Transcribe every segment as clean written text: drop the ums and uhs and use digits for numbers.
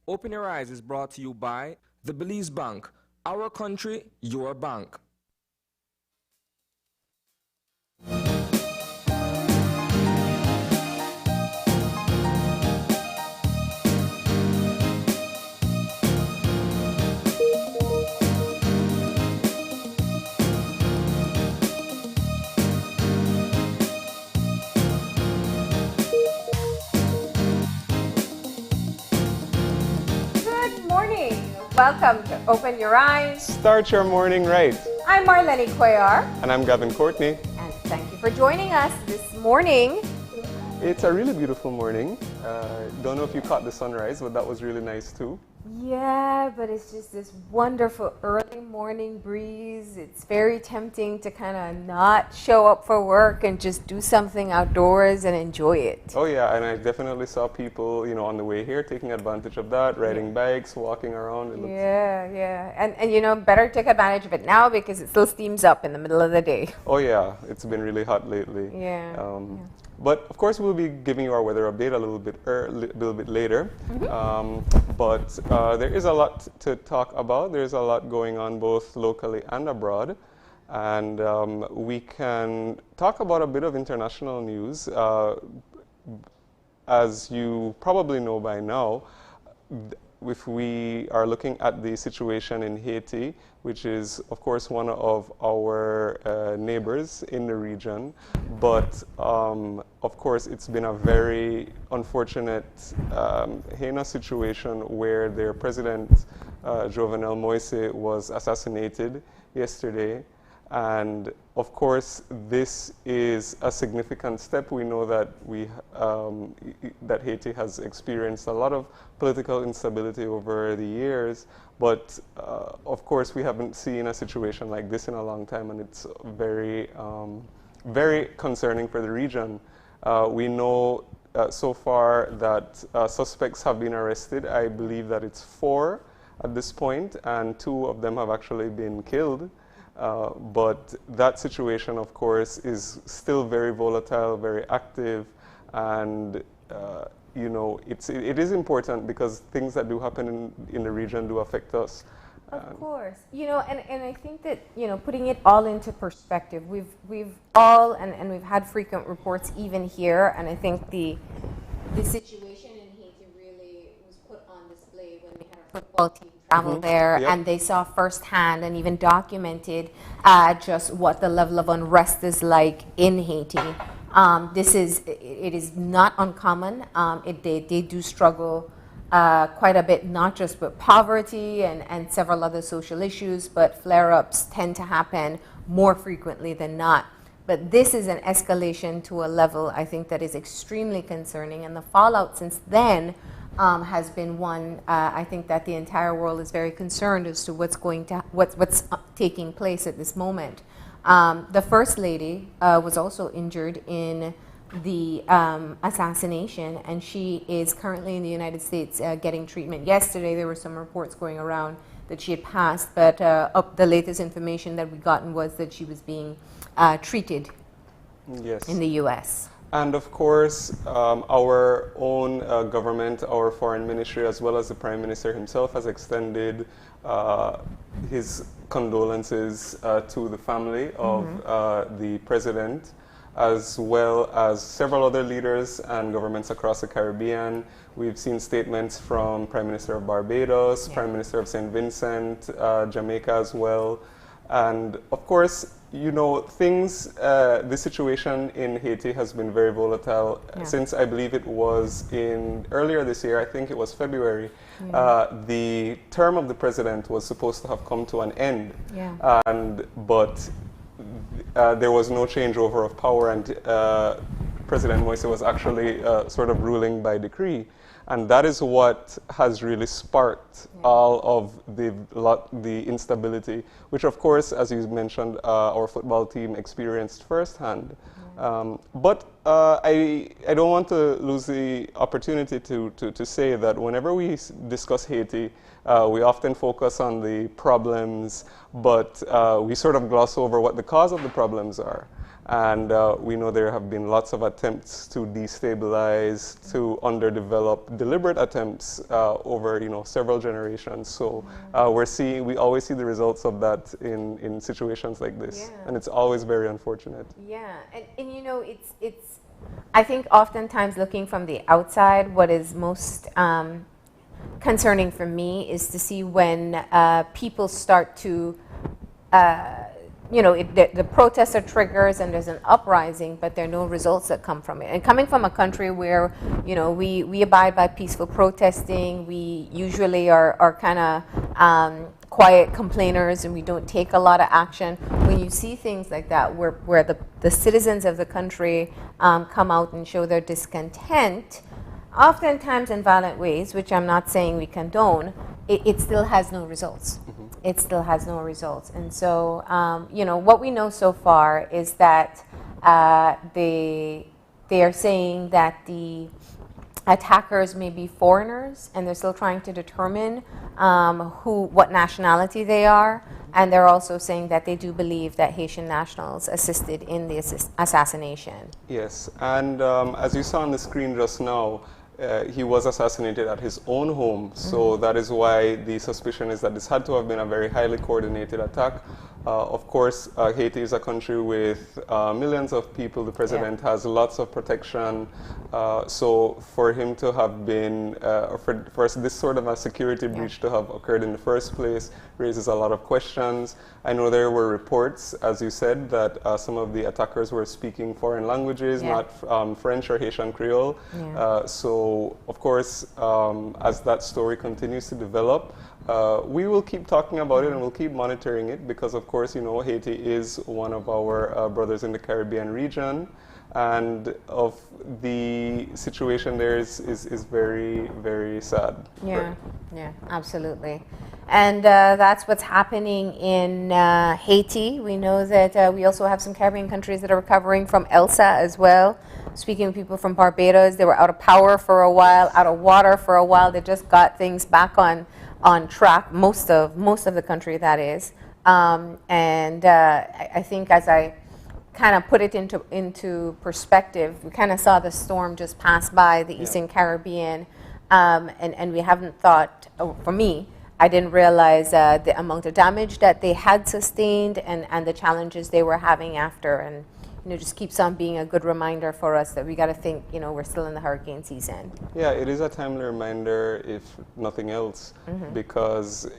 Open Your Eyes is brought to you by the Belize Bank. Our country, your bank. Good morning. Welcome to Open Your Eyes. Start your morning right. I'm Marlene Cuellar, And I'm Gavin Courtney. and thank you for joining us this morning. It's a really beautiful morning. Don't know if you caught the sunrise, but that was really nice too. Yeah, but it's just this wonderful early morning breeze. It's very tempting to kind of not show up for work and just do something outdoors and enjoy it. Oh yeah, and I definitely saw people, on the way here taking advantage of that, riding bikes, walking around. It looks- Yeah. And better take advantage of it now because it still steams up in the middle of the day. Oh yeah, it's been really hot lately. Yeah. But of course, we'll be giving you our weather update a little bit later. But there is a lot to talk about. There's a lot going on both locally and abroad. And we can talk about a bit of international news. As you probably know by now, if we are looking at the situation in Haiti, which is, of course, one of our neighbors in the region, but of course, it's been a very unfortunate, heinous situation where their president, Jovenel Moise, was assassinated yesterday. And of course, this is a significant step. We know that that Haiti has experienced a lot of political instability over the years, but of course, we haven't seen a situation like this in a long time, and it's very, very concerning for the region. We know so far that suspects have been arrested. I believe that it's 4 at this point, and 2 of them have actually been killed. But that situation, of course, is still very volatile, very active, and it is important because things that do happen in the region do affect us. Of course, and I think that putting it all into perspective, we've all and we've had frequent reports even here, and I think the situation in Haiti really was put on display when we had our football team travel there, Yep. and they saw firsthand and even documented just what the level of unrest is like in Haiti. It is not uncommon. They do struggle quite a bit, not just with poverty and several other social issues, but flare-ups tend to happen more frequently than not. But this is an escalation to a level, I think, that is extremely concerning, and the fallout since then has been one. I think that the entire world is very concerned as to what's taking place at this moment. The First Lady was also injured in the assassination, and she is currently in the United States getting treatment. Yesterday, there were some reports going around that she had passed, but the latest information that we gotten was that she was being treated Yes. in the U.S. And of course, our own government, our foreign ministry, as well as the Prime Minister himself, has extended his condolences to the family of the president, as well as several other leaders and governments across the Caribbean. We've seen statements from Prime Minister of Barbados, Prime Minister of St. Vincent, Jamaica as well. And of course, the situation in Haiti has been very volatile since I believe it was earlier this year, I think it was February. The term of the president was supposed to have come to an end, but there was no changeover of power, and President Moise was actually sort of ruling by decree. And that is what has really sparked all of the instability, which of course, as you mentioned, our football team experienced firsthand. But I don't want to lose the opportunity to say that whenever we discuss Haiti, we often focus on the problems, but we sort of gloss over what the cause of the problems are. And we know there have been lots of attempts to destabilize, to underdevelop, deliberate attempts over several generations. So we always see the results of that in situations like this, Yeah. and it's always very unfortunate. Yeah, and it's I think oftentimes looking from the outside, what is most concerning for me is to see when people start to the protests are triggers and there's an uprising, but there are no results that come from it. And coming from a country where, we abide by peaceful protesting, we usually are kind of quiet complainers and we don't take a lot of action. When you see things like that, where the citizens of the country come out and show their discontent, oftentimes in violent ways, which I'm not saying we condone, it still has no results. It still has no results. And so, what we know so far is that they are saying that the attackers may be foreigners, and they're still trying to determine what nationality they are. And they're also saying that they do believe that Haitian nationals assisted in the assassination. Yes, and as you saw on the screen just now, he was assassinated at his own home, so that is why the suspicion is that this had to have been a very highly coordinated attack. Of course, Haiti is a country with millions of people. The president has lots of protection. So for him to have been, for this sort of a security breach to have occurred in the first place raises a lot of questions. I know there were reports, as you said, that some of the attackers were speaking foreign languages, not French or Haitian Creole. So, of course, as that story continues to develop, we will keep talking about it and we'll keep monitoring it because, of course, Haiti is one of our brothers in the Caribbean region, and of the situation there is very, very sad. Yeah, absolutely. And that's what's happening in Haiti. We know that we also have some Caribbean countries that are recovering from Elsa as well. Speaking of people from Barbados, they were out of power for a while, out of water for a while. They just got things back on track, most of the country, that is. And I think as I kind of put it into perspective, we kind of saw the storm just pass by the Eastern Caribbean, and we haven't thought, for me, I didn't realize the amount of damage that they had sustained and the challenges they were having after. And just keeps on being a good reminder for us that we got to think, we're still in the hurricane season. Yeah, it is a timely reminder, if nothing else, because,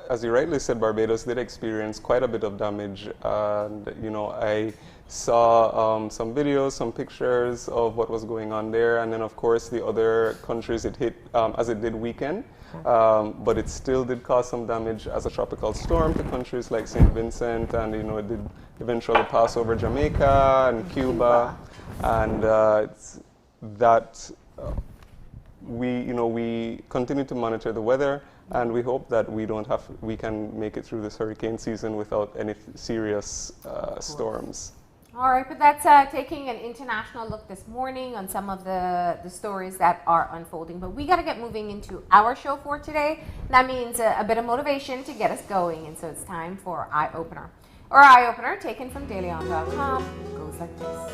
as you rightly said, Barbados did experience quite a bit of damage. And, I saw some videos, some pictures of what was going on there. And then, of course, the other countries it hit as it did weaken. But it still did cause some damage as a tropical storm to countries like St. Vincent, and it did eventually pass over Jamaica and Cuba, and we continue to monitor the weather, and we hope that we can make it through this hurricane season without any serious storms. All right, but that's taking an international look this morning on some of the stories that are unfolding. But we got to get moving into our show for today. That means a bit of motivation to get us going. And so it's time for Eye Opener. Our Eye Opener, taken from DailyOn.com, goes like this.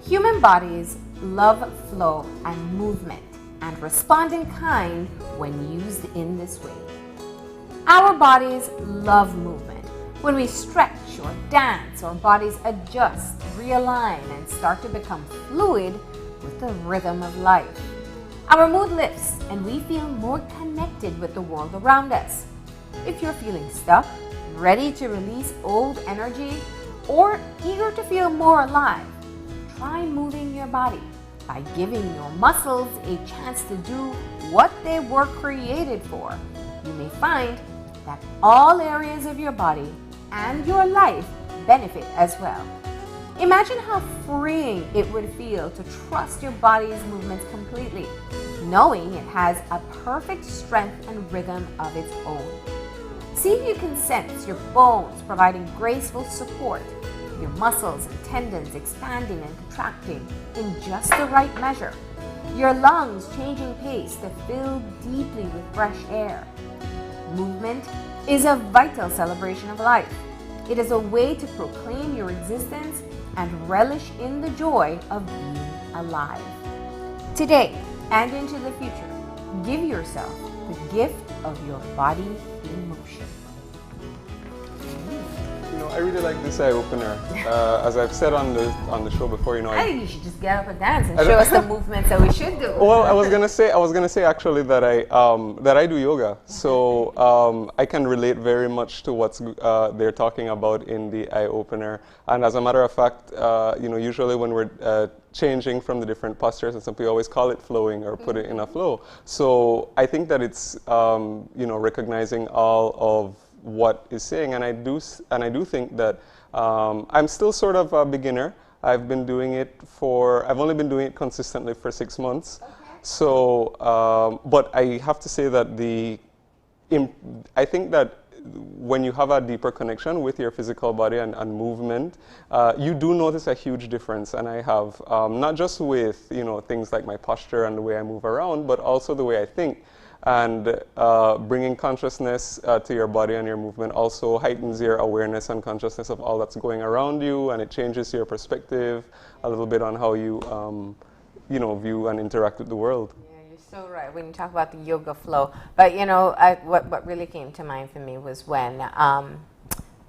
Human bodies love flow and movement and respond in kind when used in this way. Our bodies love movement. When we stretch or dance, our bodies adjust, realign, and start to become fluid with the rhythm of life. Our mood lifts, and we feel more connected with the world around us. If you're feeling stuck, ready to release old energy, or eager to feel more alive, try moving your body by giving your muscles a chance to do what they were created for. You may find that all areas of your body and your life benefit as well. Imagine how freeing it would feel to trust your body's movements completely, knowing it has a perfect strength and rhythm of its own. See if you can sense your bones providing graceful support, your muscles and tendons expanding and contracting in just the right measure, your lungs changing pace to fill deeply with fresh air. Movement is a vital celebration of life. It is a way to proclaim your existence and relish in the joy of being alive. Today and into the future, give yourself the gift of your body in motion. I really like this eye opener. As I've said on the show before, I think you should just get up and dance and show us the movements that we should do. Well, I was gonna say actually that I do yoga, so I can relate very much to what's they're talking about in the eye opener. And as a matter of fact, usually when we're changing from the different postures and stuff, we always call it flowing or put it in a flow. So I think that it's recognizing all of what is saying, and I do think that I'm still sort of a beginner. I've only been doing it consistently for 6 months. Okay. So, but I have to say that I think that when you have a deeper connection with your physical body and movement, you do notice a huge difference. And I have, not just with, things like my posture and the way I move around, but also the way I think. And bringing consciousness to your body and your movement also heightens your awareness and consciousness of all that's going around you, and it changes your perspective a little bit on how you, view and interact with the world. Yeah, you're so right when you talk about the yoga flow. But what really came to mind for me was when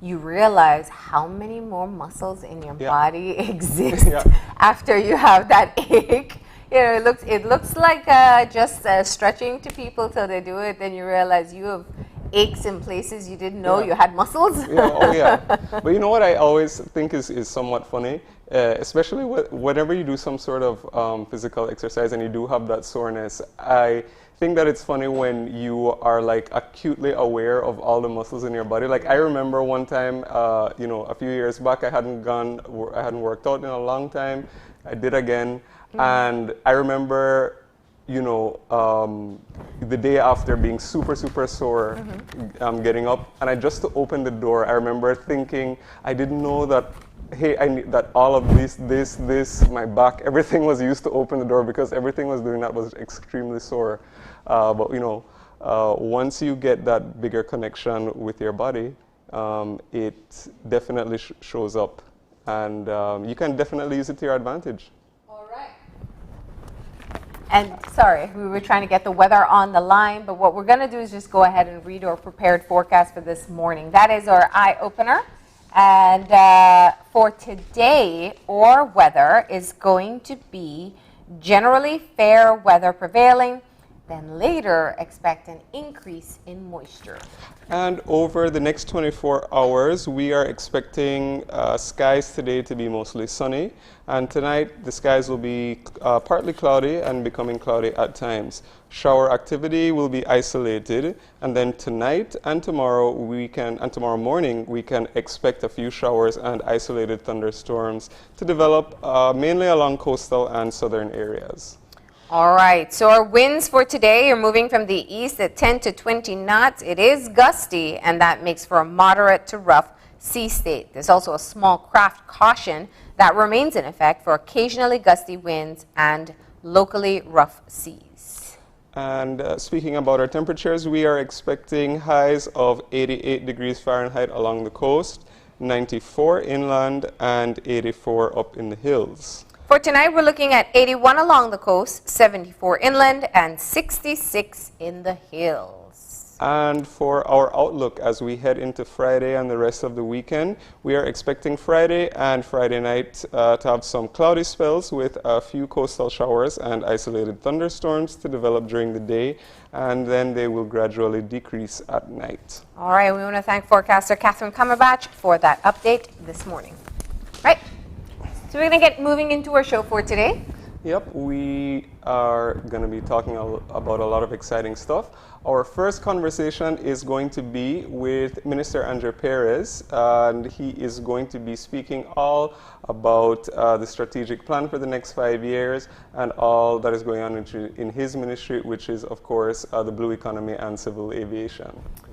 you realize how many more muscles in your body exist after you have that ache. It looks like just stretching to people till they do it. Then you realize you have aches in places you didn't know you had muscles. But you know what I always think is somewhat funny, especially whenever you do some sort of physical exercise and you do have that soreness. I think that it's funny when you are like acutely aware of all the muscles in your body. Like I remember one time, a few years back, I hadn't worked out in a long time. I did again. And I remember, the day after being super, super sore, getting up, and I just to open the door, I remember thinking, I didn't know that, hey, I need that all of this, my back, everything was used to open the door because everything was doing that was extremely sore. But once you get that bigger connection with your body, it definitely shows up, and you can definitely use it to your advantage. And sorry, we were trying to get the weather on the line, but what we're going to do is just go ahead and read our prepared forecast for this morning. That is our eye opener. And for today, our weather is going to be generally fair weather prevailing. Then later, expect an increase in moisture. And over the next 24 hours, we are expecting skies today to be mostly sunny. And tonight, the skies will be partly cloudy and becoming cloudy at times. Shower activity will be isolated. And then tonight and tomorrow morning, we can expect a few showers and isolated thunderstorms to develop mainly along coastal and southern areas. All right, so our winds for today are moving from the east at 10 to 20 knots. It is gusty, and that makes for a moderate to rough sea state. There's also a small craft caution that remains in effect for occasionally gusty winds and locally rough seas. And speaking about our temperatures, we are expecting highs of 88 degrees Fahrenheit along the coast, 94 inland, and 84 up in the hills. For tonight, we're looking at 81 along the coast, 74 inland, and 66 in the hills. And for our outlook as we head into Friday and the rest of the weekend, we are expecting Friday and Friday night to have some cloudy spells with a few coastal showers and isolated thunderstorms to develop during the day, and then they will gradually decrease at night. All right, we want to thank forecaster Catherine Cumberbatch for that update this morning. Right. So we're going to get moving into our show for today. Yep, we are going to be talking about a lot of exciting stuff. Our first conversation is going to be with Minister Andre Perez, and he is going to be speaking all about the strategic plan for the next 5 years and all that is going on in his ministry, which is, of course, the blue economy and civil aviation.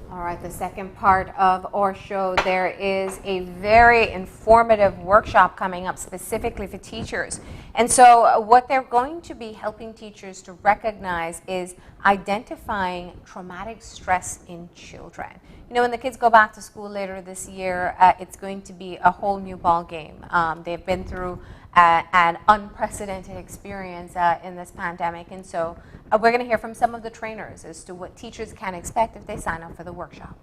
All right, the second part of our show, there is a very informative workshop coming up specifically for teachers. And so what they're going to be helping helping teachers to recognize is identifying traumatic stress in children. You know, when the kids go back to school later this year, it's going to be a whole new ball game. They've been through an unprecedented experience in this pandemic, and so we're going to hear from some of the trainers as to what teachers can expect if they sign up for the workshop.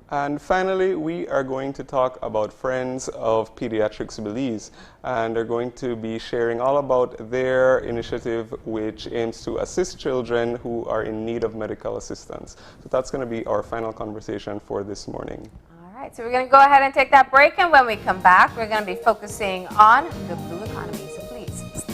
And finally, we are going to talk about Friends of Pediatrics Belize, and they're going to be sharing all about their initiative, which aims to assist children who are in need of medical assistance. So that's going to be our final conversation for this morning. All right, so we're going to go ahead and take that break, and when we come back, we're going to be focusing on the blue economy. So please stay tuned.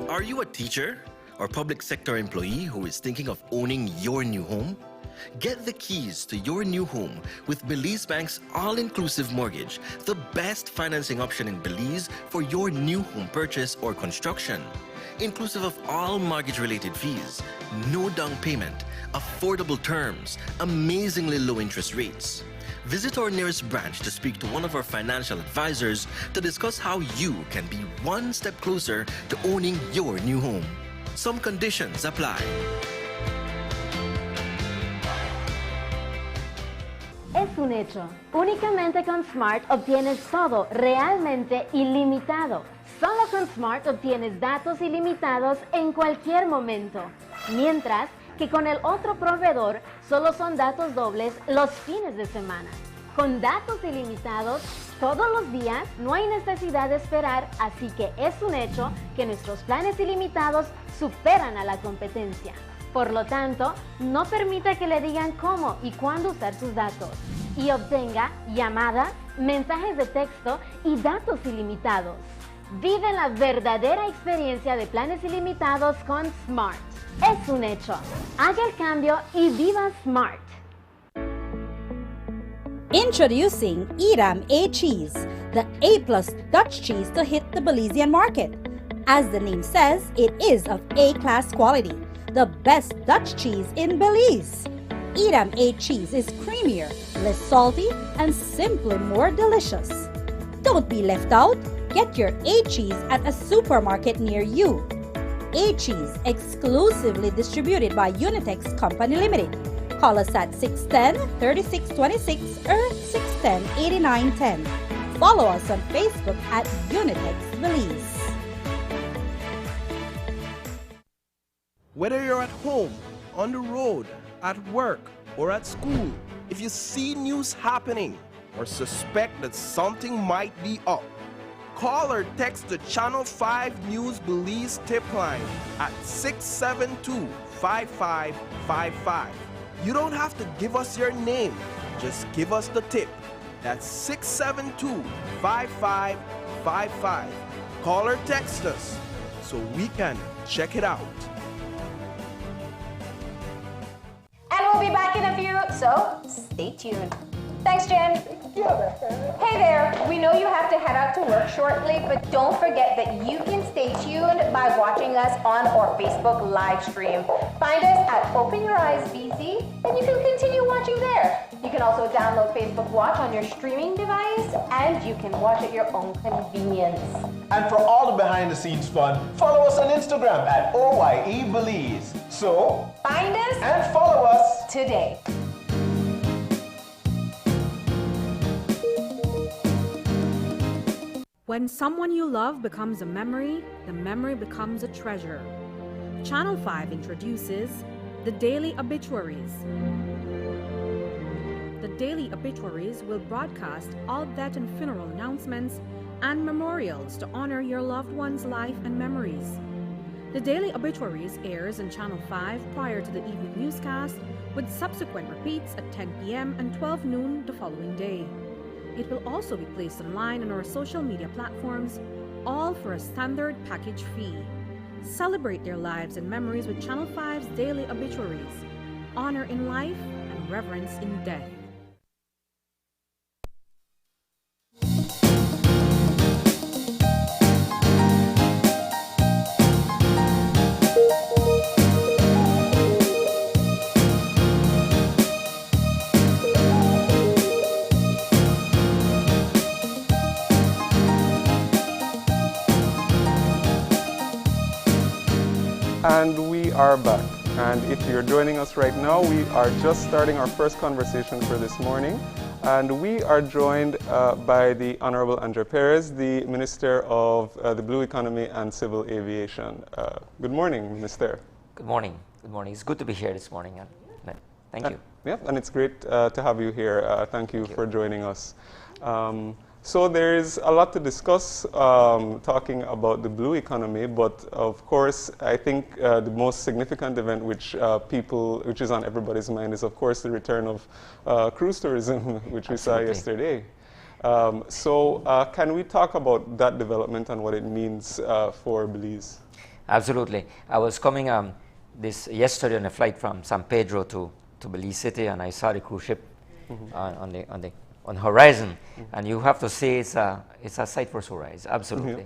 Are you a teacher or public sector employee who is thinking of owning your new home? Get the keys to your new home with Belize Bank's all-inclusive mortgage, the best financing option in Belize for your new home purchase or construction. Inclusive of all mortgage-related fees, no down payment, affordable terms, amazingly low interest rates. Visit our nearest branch to speak to one of our financial advisors to discuss how you can be one step closer to owning your new home. Some conditions apply. Es un hecho. Únicamente con Smart obtienes todo realmente ilimitado. Solo con Smart obtienes datos ilimitados en cualquier momento. Mientras que con el otro proveedor solo son datos dobles los fines de semana. Con datos ilimitados todos los días no hay necesidad de esperar, así que es un hecho que nuestros planes ilimitados superan a la competencia. Por lo tanto, no permita que le digan cómo y cuándo usar sus datos y obtenga llamadas, mensajes de texto y datos ilimitados. Vive la verdadera experiencia de planes ilimitados con Smart. Es un hecho. Haga el cambio y viva Smart. Introducing Edam A Cheese, the A+ Dutch cheese to hit the Belizean market. As the name says, it is of A-class quality, the best Dutch cheese in Belize. Edam A Cheese is creamier, less salty, and simply more delicious. Don't be left out. Get your A Cheese at a supermarket near you. A Cheese, exclusively distributed by Unitex Company Limited. Call us at 610-3626 or 610-8910. Follow us on Facebook at Unitex Belize. Whether you're at home, on the road, at work, or at school, if you see news happening or suspect that something might be up, call or text the Channel 5 News Belize tip line at 672-5555. You don't have to give us your name, just give us the tip. That's 672-5555. Call or text us so we can check it out. And we'll be back in a few, so stay tuned. Thanks, Jen. Hey there, we know you have to head out to work shortly, but don't forget that you can stay tuned by watching us on our Facebook live stream. Find us at Open Your Eyes BC, and you can continue watching there. You can also download Facebook Watch on your streaming device, and you can watch at your own convenience. And for all the behind-the-scenes fun, follow us on Instagram at OYE Belize. So, find us and follow us today. When someone you love becomes a memory, the memory becomes a treasure. Channel 5 introduces the Daily Obituaries. The Daily Obituaries will broadcast all death and funeral announcements and memorials to honor your loved one's life and memories. The Daily Obituaries airs on Channel 5 prior to the evening newscast, with subsequent repeats at 10 p.m. and 12 noon the following day. It will also be placed online on our social media platforms, all for a standard package fee. Celebrate their lives and memories with Channel 5's Daily Obituaries. Honor in life and reverence in death. And we are back. And if you're joining us right now, we are just starting our first conversation for this morning. And we are joined by the Honorable Andre Perez, the Minister of the Blue Economy and Civil Aviation. Good morning, Minister. Good morning. Good morning. It's good to be here this morning. Thank you. Yeah, and it's great to have you here. Thank you for joining us. So there's a lot to discuss talking about the blue economy, but of course, I think the most significant event which is on everybody's mind is, of course, the return of cruise tourism, which we saw yesterday. So can we talk about that development and what it means for Belize? Absolutely. I was coming yesterday on a flight from San Pedro to Belize City, and I saw the cruise ship on the horizon, and you have to say it's a sight for sore eyes. Absolutely,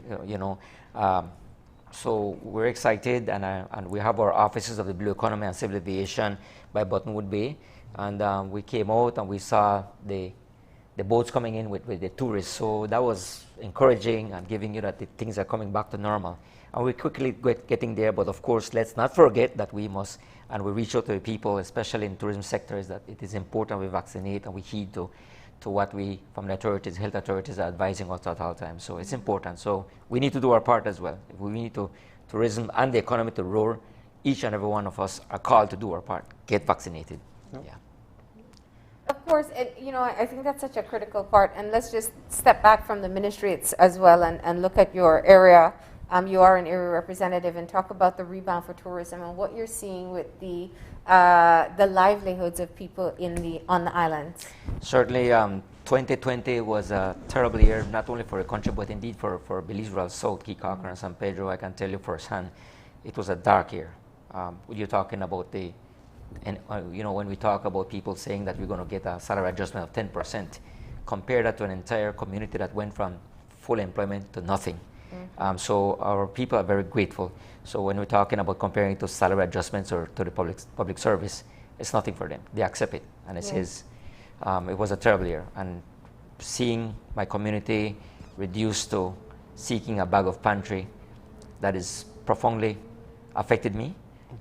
so we're excited, and we have our offices of the Blue Economy and Civil Aviation by Buttonwood Bay, and we came out and we saw the boats coming in with the tourists. So that was encouraging and giving you that the things are coming back to normal. And we're quickly getting there, but of course, let's not forget that we must, and we reach out to the people, especially in tourism sectors, that it is important we vaccinate and we heed to what we, from the authorities, health authorities, are advising us at all times. So it's important. So we need to do our part as well. If we need tourism and the economy to roar, each and every one of us are called to do our part. Get vaccinated. Yeah. Of course, I think that's such a critical part. And let's just step back from the ministry as well and look at your area. You are an area representative, and talk about the rebound for tourism and what you're seeing with the livelihoods of people on the islands. Certainly, 2020 was a terrible year, not only for the country, but indeed for Belize Rural South, Caye Caulker, and San Pedro. I can tell you firsthand, it was a dark year. You're talking about when we talk about people saying that we're going to get a salary adjustment of 10%, compare that to an entire community that went from full employment to nothing. So our people are very grateful. So when we're talking about comparing to salary adjustments or to the public service, it's nothing for them. They accept it, and it says it was a terrible year. And seeing my community reduced to seeking a bag of pantry, that is profoundly affected me.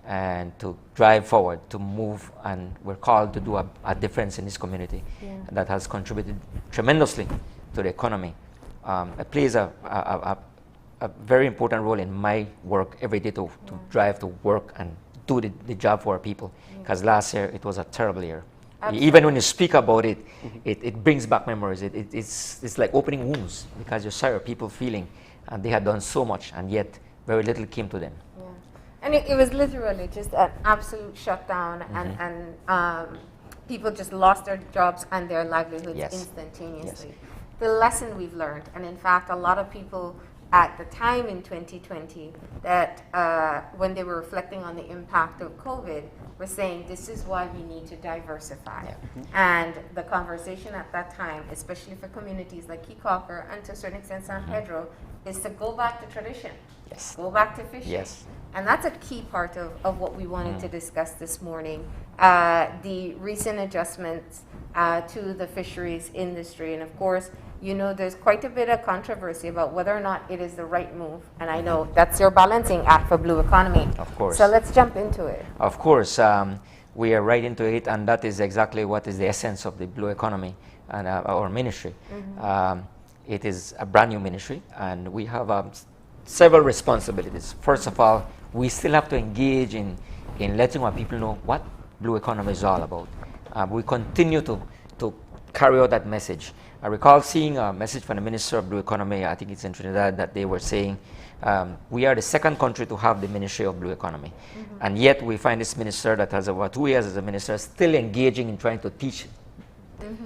And to drive forward, to move, and we're called to do a difference in this community, and that has contributed tremendously to the economy. It plays a very important role in my work every day to drive to work and do the job for our people. Because last year it was a terrible year. Absolutely. Even when you speak about it, it brings back memories. It's like opening wounds, because you saw your people feeling, and they had done so much, and yet very little came to them. Yeah. And it was literally just an absolute shutdown, and people just lost their jobs and their livelihoods instantaneously. Yes. The lesson we've learned, and in fact, a lot of people at the time in 2020 that when they were reflecting on the impact of COVID, were saying this is why we need to diversify. And the conversation at that time, especially for communities like Caye Caulker and to a certain extent San Pedro, is to go back to tradition, go back to fishing. And that's a key part of what we wanted to discuss this morning. The recent adjustments to the fisheries industry. And of course, there's quite a bit of controversy about whether or not it is the right move. And I know that's your balancing act for Blue Economy. Of course. So let's jump into it. Of course. We are right into it, and that is exactly what is the essence of the Blue Economy and our ministry. It is a brand new ministry, and we have several responsibilities. First of all, we still have to engage in letting our people know what Blue Economy is all about. We continue to carry out that message. I recall seeing a message from the Minister of Blue Economy, I think it's in Trinidad, that they were saying, we are the second country to have the Ministry of Blue Economy. And yet we find this minister that has over 2 years as a minister still engaging in trying to teach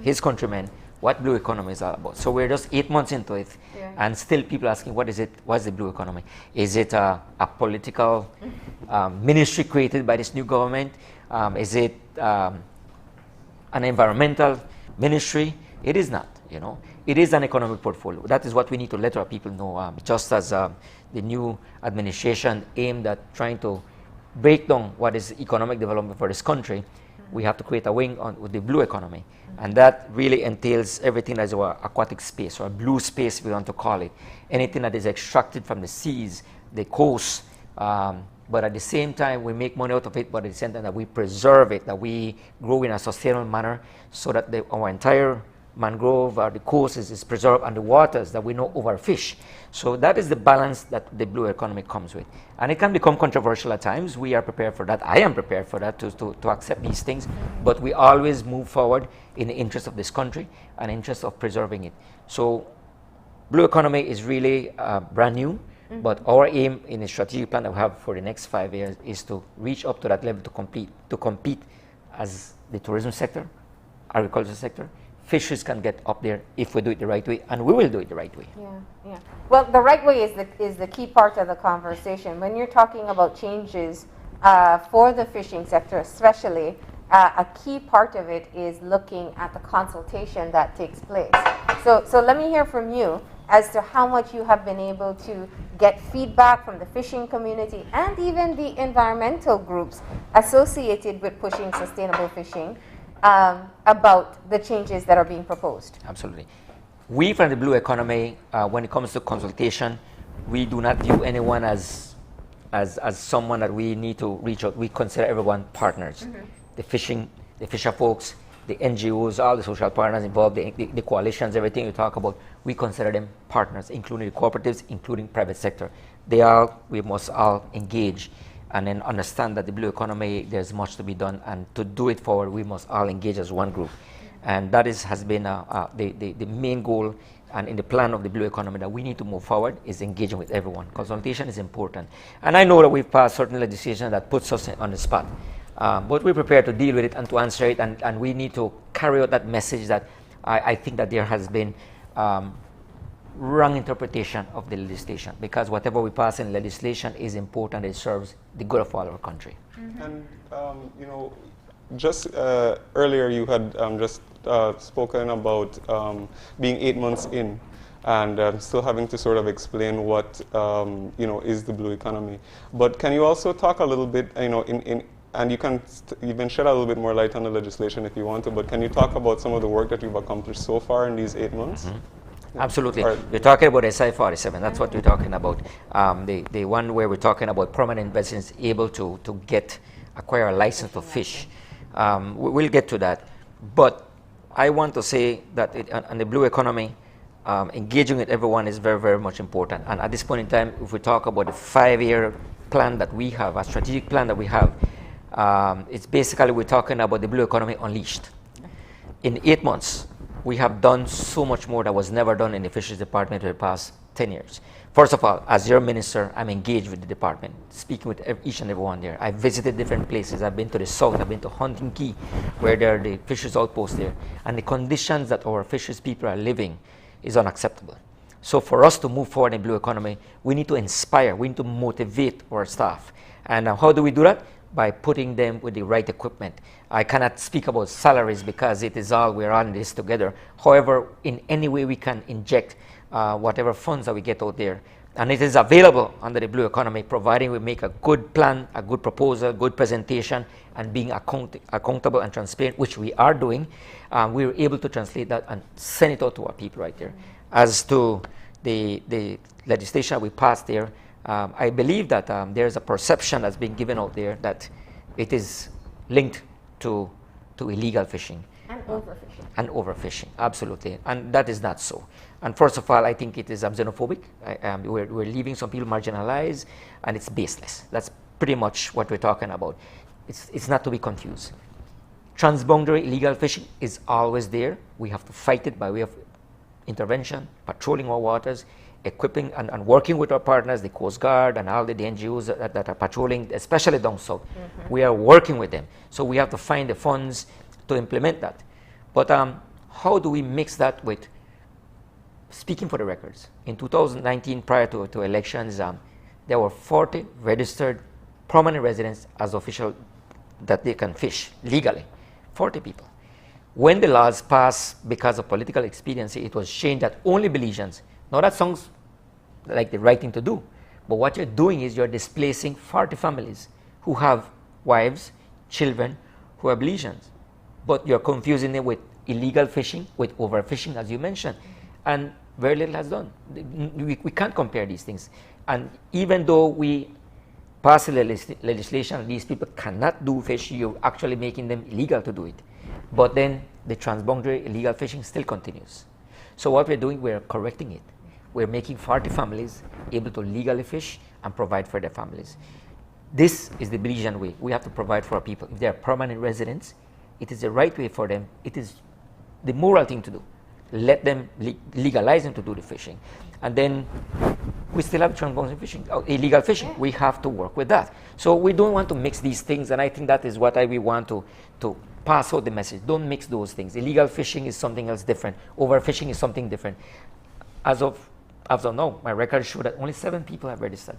his countrymen what Blue Economy is all about. So we're just 8 months into it, and still people asking, what is it? What is the Blue Economy? Is it a political ministry created by this new government? Is it an environmental ministry? It is not. It is an economic portfolio. That is what we need to let our people know. Just as the new administration aimed at trying to break down what is economic development for this country, we have to create a wing with the blue economy. And that really entails everything that is our aquatic space, or blue space, we want to call it. Anything that is extracted from the seas, the coast, but at the same time we make money out of it, but at the same time that we preserve it, that we grow in a sustainable manner so that our entire mangrove, the coast is preserved, and the waters that we not overfish. So that is the balance that the blue economy comes with. And it can become controversial at times. We are prepared for that. I am prepared for that, to accept these things. But we always move forward in the interest of this country and interest of preserving it. So blue economy is really brand new, but our aim in the strategic plan that we have for the next 5 years is to reach up to that level to compete as the tourism sector, agriculture sector. Fisheries can get up there if we do it the right way, and we will do it the right way. Yeah. Well, the right way is the key part of the conversation. When you're talking about changes for the fishing sector especially, a key part of it is looking at the consultation that takes place. So let me hear from you as to how much you have been able to get feedback from the fishing community and even the environmental groups associated with pushing sustainable fishing about the changes that are being proposed. Absolutely. We from the blue economy, when it comes to consultation, we do not view anyone as someone that we need to reach out. We consider everyone partners. The fisher folks, the NGOs, all the social partners involved, the coalitions, everything you talk about, we consider them partners, including the cooperatives, including private sector. We must all engage and then understand that the blue economy, there's much to be done, and to do it forward, we must all engage as one group. And that has been the main goal, and in the plan of the blue economy that we need to move forward is engaging with everyone. Consultation is important. And I know that we've passed certain legislation that puts us on the spot, but we're prepared to deal with it and to answer it, and we need to carry out that message that I think that there has been wrong interpretation of the legislation, because whatever we pass in legislation is important. It serves the good of all our country. And you know, just earlier you had just spoken about being 8 months in and still having to sort of explain what you know, is the blue economy. But can you also talk a little bit, you know, and you can even shed a little bit more light on the legislation if you want to, but can you talk about some of the work that you've accomplished so far in these 8 months? Absolutely. We're talking about SI 47. That's what we're talking about. The one where we're talking about permanent residents able to acquire a license to fish. We'll get to that. But I want to say that on the blue economy, engaging with everyone is very, very much important. And at this point in time, if we talk about the 5-year plan that we have, a strategic plan that we have, it's basically we're talking about the blue economy unleashed. In 8 months, we have done so much more that was never done in the fisheries department for the past 10 years. First of all, as your minister, I'm engaged with the department, speaking with each and everyone there. I've visited different places. I've been to the south. I've been to Hunting Key, where there are the fisheries outposts there. And the conditions that our fisheries people are living is unacceptable. So for us to move forward in blue economy, we need to inspire, we need to motivate our staff. And how do we do that? By putting them with the right equipment. I cannot speak about salaries because it is all, we're on this together. However, in any way we can inject whatever funds that we get out there. And it is available under the blue economy, providing we make a good plan, a good proposal, good presentation, and being accountable and transparent, which we are doing. We were able to translate that and send it out to our people right there. As to the legislation we passed there, I believe that there's a perception that's been given out there that it is linked to illegal fishing. And overfishing. And overfishing, absolutely. And that is not so. And first of all, I think it is xenophobic. We're leaving some people marginalized, and it's baseless. That's pretty much what we're talking about. It's not to be confused. Transboundary illegal fishing is always there. We have to fight it by way of intervention, patrolling our waters, equipping and working with our partners, the Coast Guard and all the NGOs that are patrolling, especially down south. We are working with them. So we have to find the funds to implement that. But how do we mix that with speaking for the records? In 2019, prior to elections, there were 40 registered permanent residents as official that they can fish legally, 40 people. When the laws passed because of political expediency, it was changed that only Belizeans. Now that sounds like the right thing to do, but what you're doing is you're displacing 40 families who have wives, children, who are Belizeans. But you're confusing them with illegal fishing, with overfishing, as you mentioned, and very little has done. We can't compare these things. And even though we pass legislation, these people cannot do fish, you're actually making them illegal to do it. But then the transboundary illegal fishing still continues. So what we're doing, we're correcting it. We're making 40 families able to legally fish and provide for their families. This is the Belizean way. We have to provide for our people. If they're permanent residents, it is the right way for them. It is the moral thing to do. Let them legalize them to do the fishing. And then we still have transboundary fishing, illegal fishing. Yeah. We have to work with that. So we don't want to mix these things, and I think that is what we want to pass out the message. Don't mix those things. Illegal fishing is something else different. Overfishing is something different. As of now, my records show that only 7 people have registered.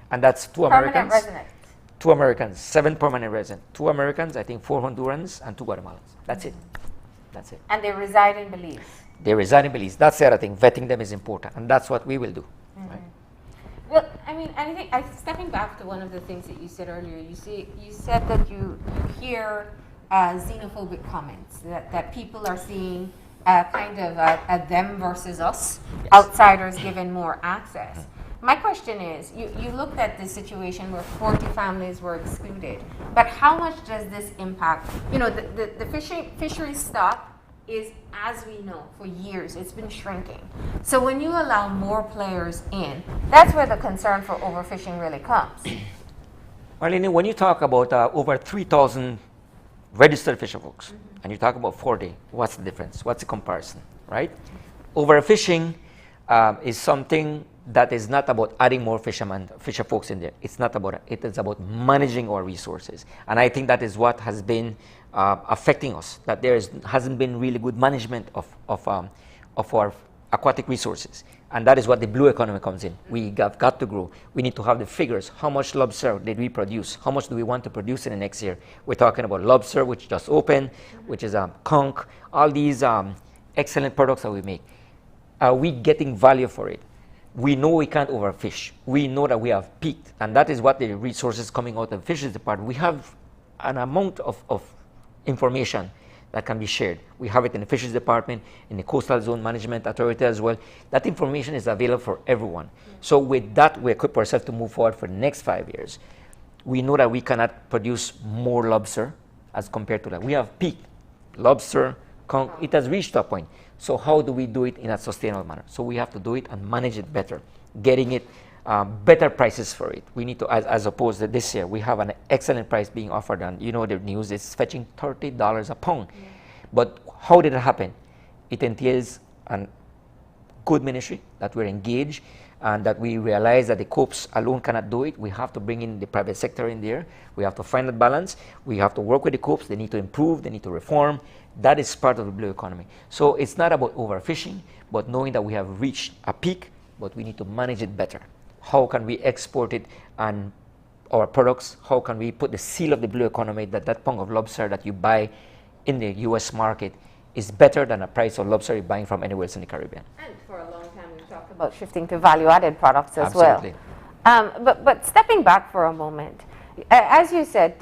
And that's 2 Americans. Permanent residents. 2 Americans, 7 permanent residents. 2 Americans, I think 4 Hondurans, and 2 Guatemalans. That's it. That's it. And they reside in Belize. They reside in Belize. That's the other thing. Vetting them is important, and that's what we will do. Mm-hmm. Right? Well, I mean, I think stepping back to one of the things that you said earlier, you said that you hear xenophobic comments, that people are seeing kind of a them versus us, yes. Outsiders given more access. My question is, you looked at this situation where 40 families were excluded, but how much does this impact? You know, the fishery stock is, as we know, for years, it's been shrinking. So when you allow more players in, that's where the concern for overfishing really comes. Marlene, when you talk about over 3,000 registered fisher folks, mm-hmm. and you talk about 40, what's the difference? What's the comparison, right? Overfishing is something that is not about adding more fisher folks in there. It's not about it. It is about managing our resources. And I think that is what has been affecting us, that there hasn't been really good management of our aquatic resources. And that is what the blue economy comes in. We have got to grow. We need to have the figures. How much lobster did we produce? How much do we want to produce in the next year? We're talking about lobster, which just opened, which is conch, all these excellent products that we make. Are we getting value for it? We know we can't overfish. We know that we have peaked, and that is what the resources coming out of the fisheries department. We have an amount of information that can be shared. We have it in the fisheries department, in the coastal zone management authority as well. That information is available for everyone. So with that, we equip ourselves to move forward for the next 5 years. We know that we cannot produce more lobster as compared to that. We have peaked. Lobster, conch, it has reached a point. So how do we do it in a sustainable manner? So we have to do it and manage it better, getting it better prices for it. We need to, as opposed to this year, we have an excellent price being offered, and you know the news is fetching $30 a pound. Yeah. But how did it happen? It entails a good ministry that we're engaged, and that we realize that the COPs alone cannot do it. We have to bring in the private sector in there. We have to find that balance. We have to work with the COPs. They need to improve. They need to reform. That is part of the blue economy. So it's not about overfishing, but knowing that we have reached a peak, but we need to manage it better. How can we export it and our products? How can we put the seal of the blue economy that pound of lobster that you buy in the U.S. market is better than a price of lobster you're buying from anywhere else in the Caribbean? And for a long time, we've talked about shifting to value-added products as Absolutely. Well. But stepping back for a moment, as you said,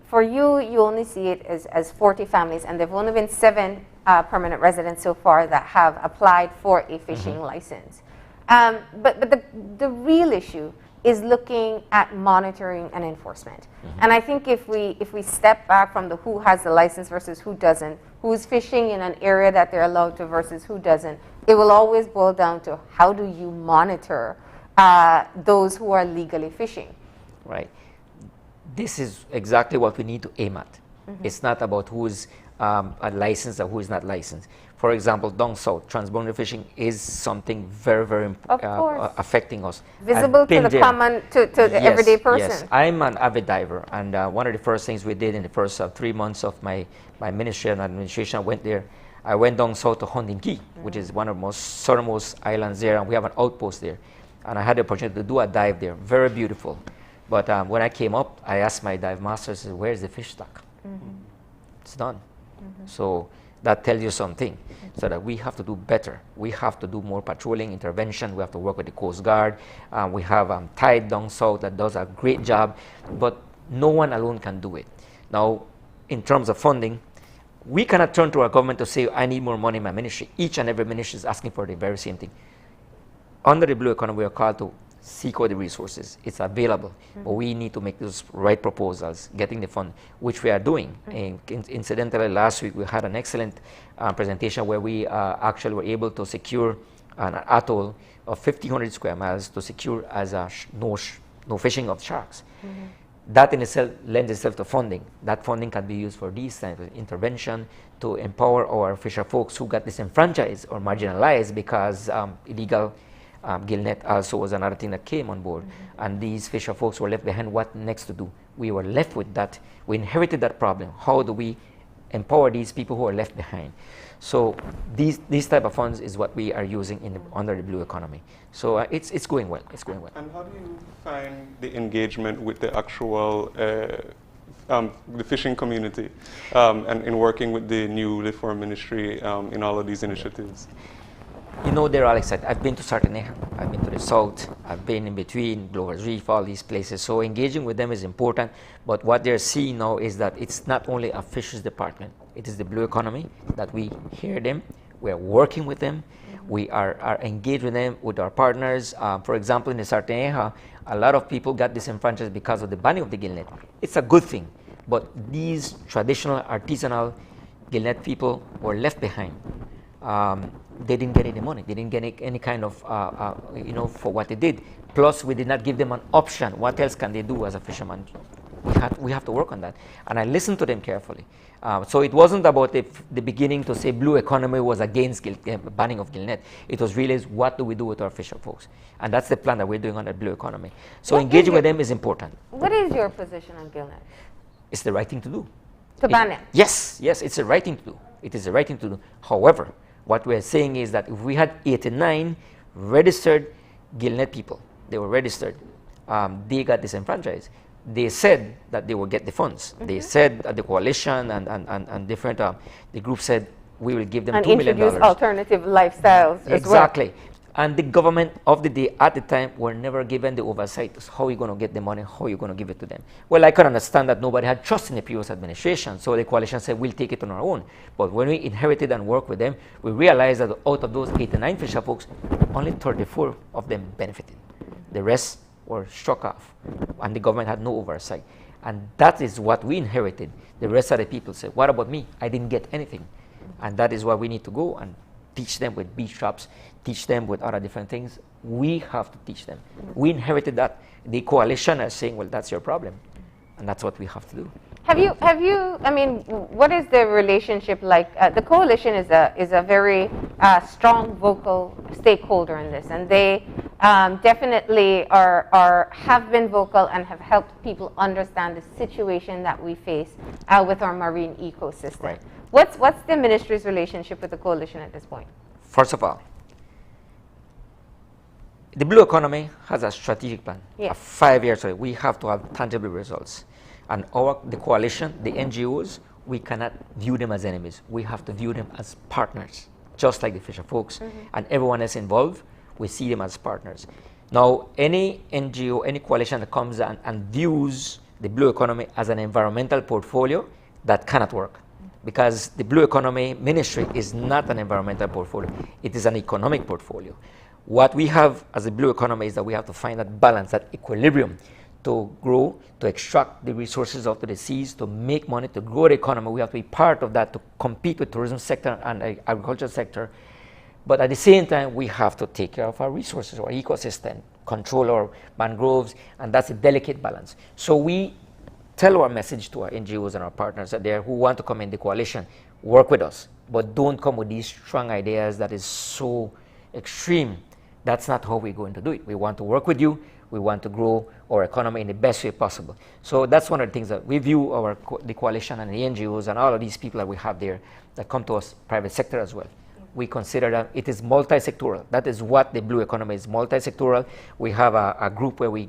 for you only see it as 40 families, and there have only been 7 permanent residents so far that have applied for a fishing mm-hmm. license. But the real issue is looking at monitoring and enforcement. Mm-hmm. And I think if we step back from the who has the license versus who doesn't, who's fishing in an area that they're allowed to versus who doesn't, it will always boil down to how do you monitor those who are legally fishing. Right. This is exactly what we need to aim at. Mm-hmm. It's not about who is licensed or who is not licensed. For example, down south, transboundary fishing is something very, very affecting us. Visible to the common, to yes, the everyday person. Yes, I'm an avid diver, and one of the first things we did in the first 3 months of my ministry and administration, I went down south to Hunting Key, which is one of the most southernmost islands there, and we have an outpost there. And I had the opportunity to do a dive there, very beautiful. But when I came up, I asked my dive master, I said, where's the fish stock? Mm-hmm. It's done. Mm-hmm. So that tells you something. So that we have to do better. We have to do more patrolling, intervention. We have to work with the Coast Guard. We have Tide down south that does a great job, but no one alone can do it. Now, in terms of funding, we cannot turn to our government to say, I need more money in my ministry. Each and every ministry is asking for the very same thing. Under the blue economy, we are called to seek out the resources. It's available, but we need to make those right proposals, getting the fund, which we are doing. And incidentally, last week we had an excellent presentation where we actually were able to secure an atoll of 1,500 square miles to secure as a no fishing of sharks. That in itself lends itself to funding. That funding can be used for these types of intervention to empower our fisher folks who got disenfranchised or marginalized because illegal gillnet also was another thing that came on board. And these fisher folks were left behind. What next to do? We were left with that. We inherited that problem. How do we empower these people who are left behind? So these type of funds is what we are using under the blue economy. So it's going well. It's going well. And how do you find the engagement with the actual the fishing community and in working with the newly formed ministry in all of these initiatives? You know, they're all excited. I've been to Sarteneja, I've been to the south, I've been in between, Glover's Reef, all these places. So engaging with them is important, but what they're seeing now is that it's not only a fisheries department, it is the blue economy, that we hear them, we're working with them, we are engaged with them, with our partners. For example, in the Sarteneja, a lot of people got disenfranchised because of the banning of the gillnet. It's a good thing, but these traditional artisanal gillnet people were left behind. They didn't get any money. They didn't get any kind of, for what they did. Plus, we did not give them an option. What else can they do as a fisherman? We have to work on that. And I listened to them carefully. So it wasn't about the beginning to say blue economy was against banning of gillnet. It was really what do we do with our fisher folks? And that's the plan that we're doing on the blue economy. So engaging with them is important. What is your position on gillnet? It's the right thing to do. To ban it? Yes, it's the right thing to do. It is the right thing to do. However, what we're saying is that if we had 89 registered gillnet people, they were registered, they got disenfranchised. They said that they will get the funds. They said that the coalition and different, the group said we will give them $2 million. And introduce alternative lifestyles as well. Exactly. And the government of the day at the time were never given the oversight. How are you going to get the money? How are you going to give it to them? Well, I can understand that nobody had trust in the previous administration. So the coalition said, we'll take it on our own. But when we inherited and worked with them, we realized that out of those 89 fisher folks, only 34 of them benefited. The rest were struck off. And the government had no oversight. And that is what we inherited. The rest of the people said, what about me? I didn't get anything. And that is why we need to go and teach them with beach traps, teach them with other different things. We have to teach them. We inherited that. The coalition is saying, well, that's your problem. And that's what we have to do. Have you, I mean, what is the relationship like? The coalition is a very strong vocal stakeholder in this, and they definitely have been vocal and have helped people understand the situation that we face with our marine ecosystem. Right. What's the ministry's relationship with the coalition at this point? First of all, the blue economy has a strategic plan. Yes. 5 years ago, we have to have tangible results. And the coalition, the NGOs, we cannot view them as enemies. We have to view them as partners, just like the fisher folks. And everyone else involved, we see them as partners. Now, any NGO, any coalition that comes and views the blue economy as an environmental portfolio, that cannot work. Because the blue economy ministry is not an environmental portfolio. It is an economic portfolio. What we have as a blue economy is that we have to find that balance, that equilibrium to grow, to extract the resources out of the seas, to make money, to grow the economy. We have to be part of that to compete with tourism sector and agriculture sector. But at the same time, we have to take care of our resources, our ecosystem, control our mangroves, and that's a delicate balance. So we tell our message to our NGOs and our partners out there who want to come in the coalition, work with us, but don't come with these strong ideas that is so extreme. That's not how we're going to do it. We want to work with you. We want to grow our economy in the best way possible. So that's one of the things that we view the coalition and the NGOs and all of these people that we have there that come to us, private sector as well. We consider that it is multi-sectoral. That is what the blue economy is, multi-sectoral. We have a group where we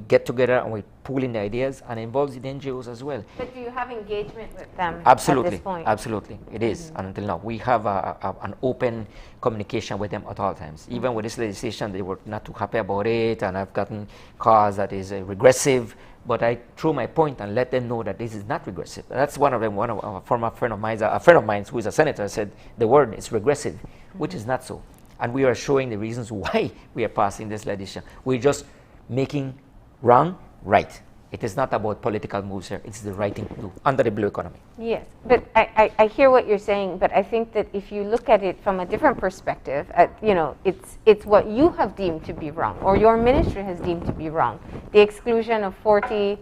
get together and we pool in the ideas and involves the NGOs as well. But do you have engagement with them Absolutely, at this point? absolutely. It is, and until now. We have an open communication with them at all times. Even with this legislation, they were not too happy about it, and I've gotten calls that is regressive, but I threw my point and let them know that this is not regressive. That's one of them, one of a former friend of mine, a friend of mine who is a senator, said the word is regressive, which is not so. And we are showing the reasons why we are passing this legislation. We're just making wrong right. It is not about political moves here. It's the right thing to do under the blue economy. Yes, but I hear what you're saying, but I think that if you look at it from a different perspective, you know, it's what you have deemed to be wrong, or your ministry has deemed to be wrong. The exclusion of 40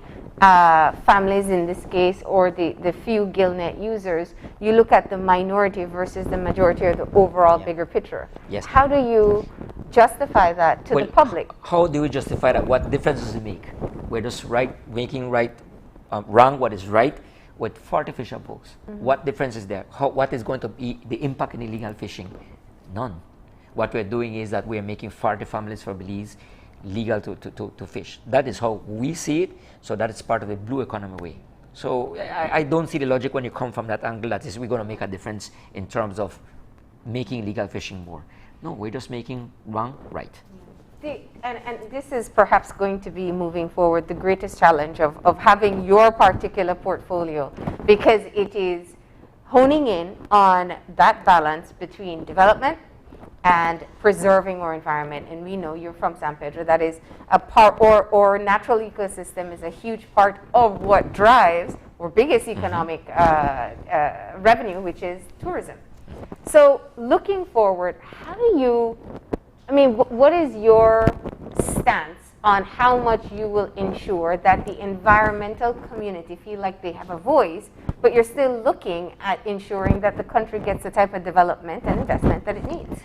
families in this case, or the few GillNet users, you look at the minority versus the majority of the overall bigger picture. Yes. How do you justify that to the public? How do we justify that? What difference does it make? We're just making wrong what is right with 40 fisher boats. What difference is there? What is going to be the impact in illegal fishing? None. What we're doing is that we're making 40 families for Belize legal to fish. That is how we see it, so that is part of the blue economy way. So I don't see the logic when you come from that angle, that is we're going to make a difference in terms of making legal fishing more. No, we're just making wrong right. And this is perhaps going to be, moving forward, the greatest challenge of having your particular portfolio, because it is honing in on that balance between development and preserving our environment. And we know you're from San Pedro. That is a part, or natural ecosystem is a huge part of what drives our biggest economic revenue, which is tourism. So looking forward, how do you, I mean, what is your stance on how much you will ensure that the environmental community feel like they have a voice, but you're still looking at ensuring that the country gets the type of development and investment that it needs?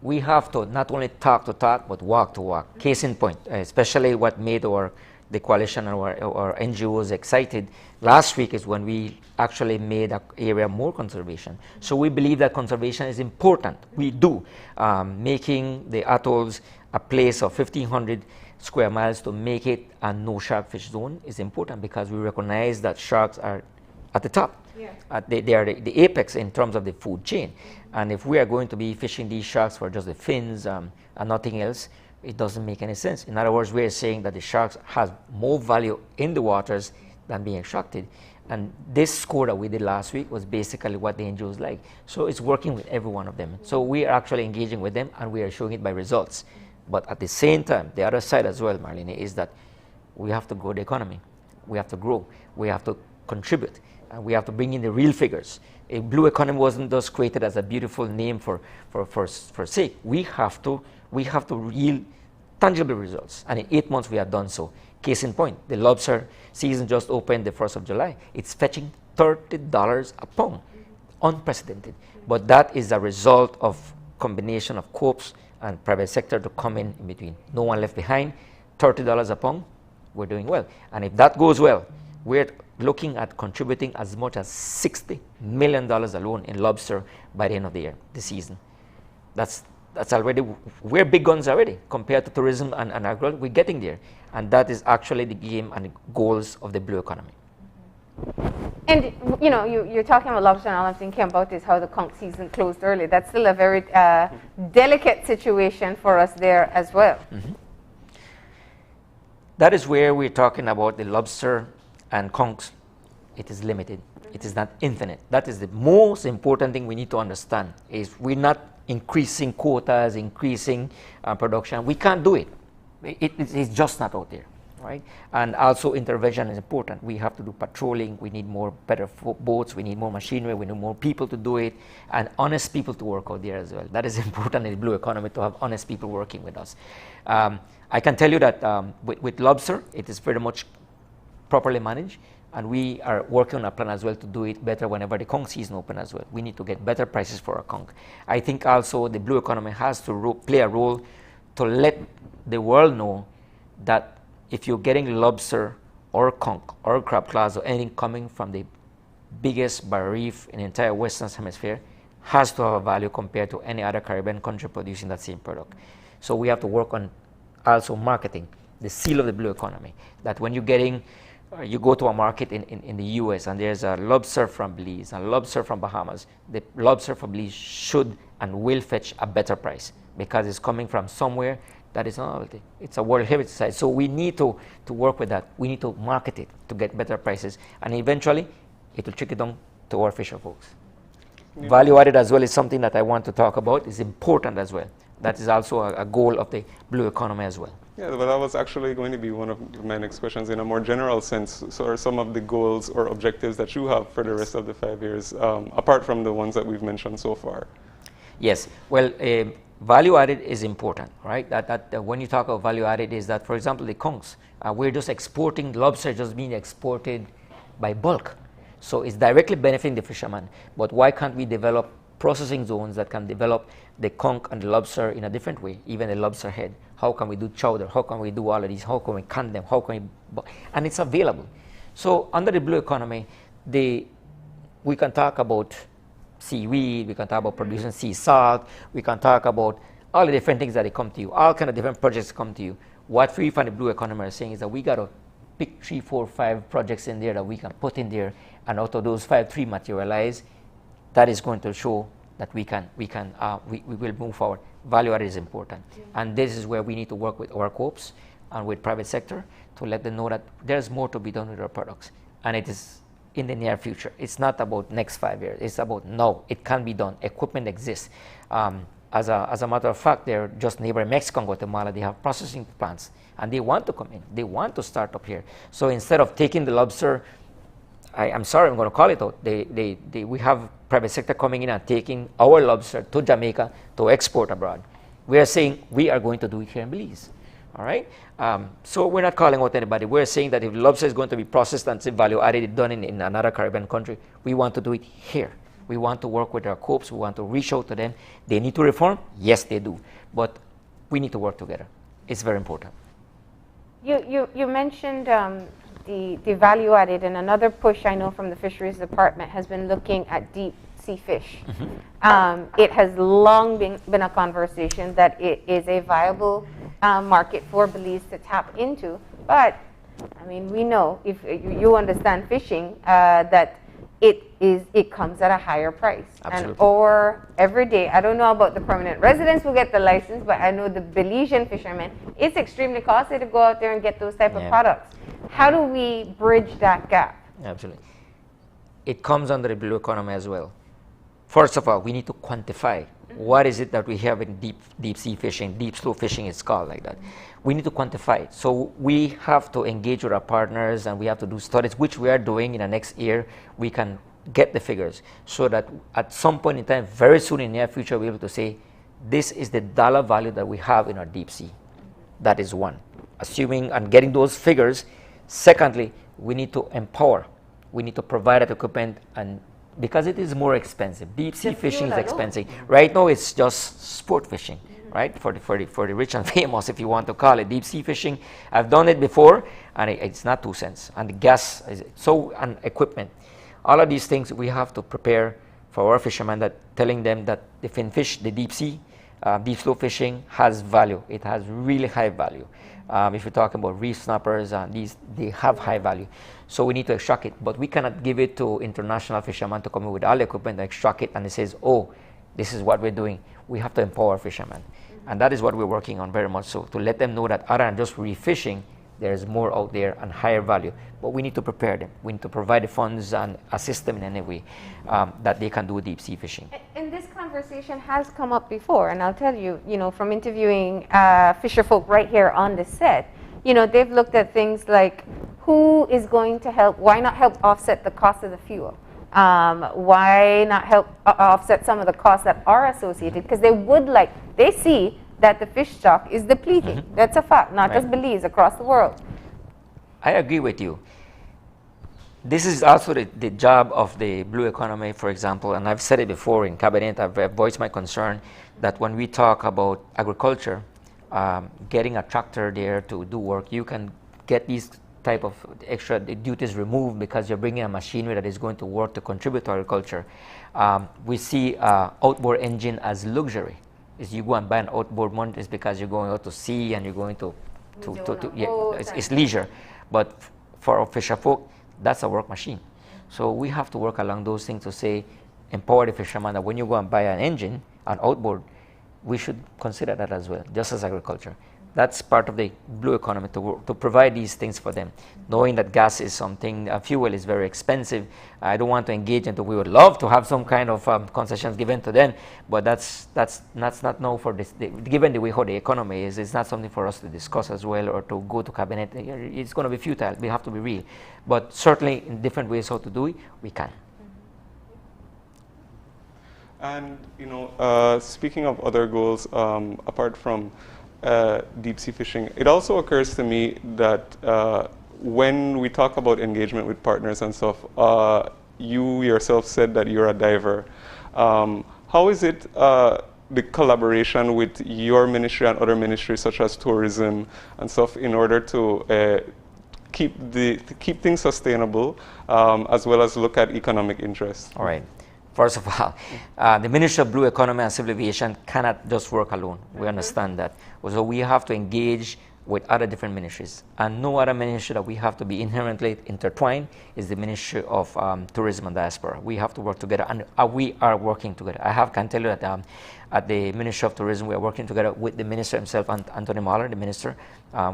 We have to not only talk to talk, but walk to walk. Case in point, especially what made the coalition and our NGOs excited last week is when we actually made an area more conservation. So we believe that conservation is important. We do. Making the atolls a place of 1,500 square miles to make it a no shark fish zone is important, because we recognize that sharks are at the top. Yeah. They are the apex in terms of the food chain. And if we are going to be fishing these sharks for just the fins and nothing else, it doesn't make any sense. In other words, we are saying that the sharks have more value in the waters than being extracted. And this score that we did last week was basically what the NGOs like. So it's working with every one of them. So we are actually engaging with them, and we are showing it by results. But at the same time, the other side as well, Marlene, is that we have to grow the economy. We have to grow. We have to contribute. And we have to bring in the real figures. A blue economy wasn't just created as a beautiful name for sake. We have to real tangible results. And in 8 months we have done so. Case in point, the lobster season just opened the 1st of July. It's fetching $30 a pound. Unprecedented. But that is a result of combination of co-ops and private sector to come in between. No one left behind. $30 a pound, we're doing well. And if that goes well, we're looking at contributing as much as $60 million alone in lobster by the end of the year, the season. That's already, we're big guns already compared to tourism and agro. We're getting there. And that is actually the game and the goals of the blue economy. And you know, you're talking about lobster, and all I'm thinking about is how the conch season closed early. That's still a very delicate situation for us there as well. Mm-hmm. That is where we're talking about the lobster and conchs. It is limited. It is not infinite. That is the most important thing we need to understand, is we're not increasing quotas, increasing production. We can't do it. It's just not out there, right? And also intervention is important. We have to do patrolling. We need better boats. We need more machinery. We need more people to do it, and honest people to work out there as well. That is important in the blue economy, to have honest people working with us. I can tell you that with lobster, it is very much properly managed, and we are working on a plan as well to do it better whenever the conch season open as well. We need to get better prices for our conch. I think also the blue economy has to play a role to let the world know that if you're getting lobster or conch or crab claws or anything coming from the biggest barrier reef in the entire Western Hemisphere, has to have a value compared to any other Caribbean country producing that same product. So we have to work on also marketing, the seal of the blue economy, that when you're getting you go to a market in the US and there's a lobster from Belize and lobster from Bahamas, the lobster from Belize should and will fetch a better price, because it's coming from somewhere that is not novelty. It's a World Heritage Site. So we need to work with that. We need to market it to get better prices, and eventually it will trickle down to our fisher folks. Value added as well is something that I want to talk about. It's important as well. That is also a goal of the blue economy as well. Yeah, but that was actually going to be one of my next questions in a more general sense. So are some of the goals or objectives that you have for the rest of the 5 years, apart from the ones that we've mentioned so far? Yes, well, value added is important, right? When you talk of value added is that, for example, the conchs, we're just exporting, lobster just being exported by bulk. So it's directly benefiting the fisherman. But why can't we develop processing zones that can develop the conch and the lobster in a different way, even the lobster head? How can we do chowder? How can we do all of these? How can we can them? How can we, and it's available. So under the blue economy, we can talk about seaweed, we can talk about producing sea salt, we can talk about all the different things that come to you, all kind of different projects come to you. What we from the blue economy are saying is that we got to pick 3, 4, 5 projects in there that we can put in there, and out of those 5, 3 materialize. That is going to show that we will move forward. Value added is important. And this is where we need to work with our co-ops and with private sector to let them know that there's more to be done with our products. And it is in the near future. It's not about next 5 years. It's about now. It can be done. Equipment exists. As a matter of fact, they're just neighboring Mexico and Guatemala. They have processing plants. And they want to come in. They want to start up here. So instead of taking the lobster, I'm sorry, I'm going to call it out. We have private sector coming in and taking our lobster to Jamaica to export abroad. We are saying we are going to do it here in Belize. All right? So we're not calling out anybody. We're saying that if lobster is going to be processed and value added done in another Caribbean country, we want to do it here. We want to work with our co-ops. We want to reach out to them. They need to reform? Yes, they do. But we need to work together. It's very important. You mentioned the value added, and another push I know from the Fisheries Department has been looking at deep sea fish. It has long been a conversation that it is a viable market for Belize to tap into, but I mean, we know, if you understand fishing, that it comes at a higher price. Absolutely. And or every day, I don't know about the permanent residents who get the license, but I know the Belizean fishermen, it's extremely costly to go out there and get those type of products. How do we bridge that gap? Absolutely. It comes under the blue economy as well. First of all, we need to quantify what is it that we have in deep sea fishing, deep slow fishing is called like that. We need to quantify it. So we have to engage with our partners and we have to do studies, which we are doing in the next year. We can get the figures so that at some point in time, very soon in the near future, we'll be able to say, this is the dollar value that we have in our deep sea. That is one. Assuming and getting those figures. Secondly, we need to empower. We need to provide that equipment, and because it is more expensive. Deep sea fishing is expensive. Right now, it's just sport fishing, right? For the rich and famous, if you want to call it. Deep sea fishing, I've done it before, and it's not 2 cents. And the gas, and equipment. All of these things, we have to prepare for our fishermen, that telling them that the finfish, the deep sea, deep slow fishing has value. It has really high value. If you're talking about reef snappers, they have high value. So we need to extract it, but we cannot give it to international fishermen to come in with all the equipment and extract it, and it says, oh, this is what we're doing. We have to empower fishermen. And that is what we're working on very much so, to let them know that other than just reef fishing, there's more out there and higher value. But we need to prepare them. We need to provide the funds and assist them in any way that they can do deep sea fishing. And this conversation has come up before, and I'll tell you, from interviewing fisher folk right here on the set, they've looked at things like, who is going to help? Why not help offset the cost of the fuel? Why not help offset some of the costs that are associated? Because they see that the fish stock is depleting. That's a fact, not just Belize, across the world. I agree with you. This is also the job of the blue economy, for example, and I've said it before in Cabinet, I've voiced my concern that when we talk about agriculture, getting a tractor there to do work, you can get these type of extra duties removed because you're bringing a machinery that is going to work to contribute to agriculture. We see outboard engine as luxury. Is you go and buy an outboard one, is because you're going out to sea and you're going to it's leisure. But for our fisher folk, that's a work machine. So we have to work along those things to say, empower the fisherman that when you go and buy an engine, an outboard, we should consider that as well, just as agriculture. That's part of the blue economy, to provide these things for them, knowing that gas is something, fuel is very expensive. I don't want to engage into, we would love to have some kind of concessions given to them, but that's not now for this, given the way how the economy is, it's not something for us to discuss as well or to go to cabinet. It's going to be futile, we have to be real. But certainly in different ways how to do it, we can. And, you know, speaking of other goals, apart from deep sea fishing, it also occurs to me that when we talk about engagement with partners and stuff, you yourself said that you're a diver. How is it the collaboration with your ministry and other ministries such as tourism and stuff in order to keep things sustainable as well as look at economic interests? All right. First of all, the Ministry of Blue Economy and Civil Aviation cannot just work alone. We understand that. So we have to engage with other different ministries. And no other ministry that we have to be inherently intertwined is the Ministry of Tourism and Diaspora. We have to work together, and we are working together. can tell you that at the Ministry of Tourism, we are working together with the minister himself, Anthony Mahler, the minister.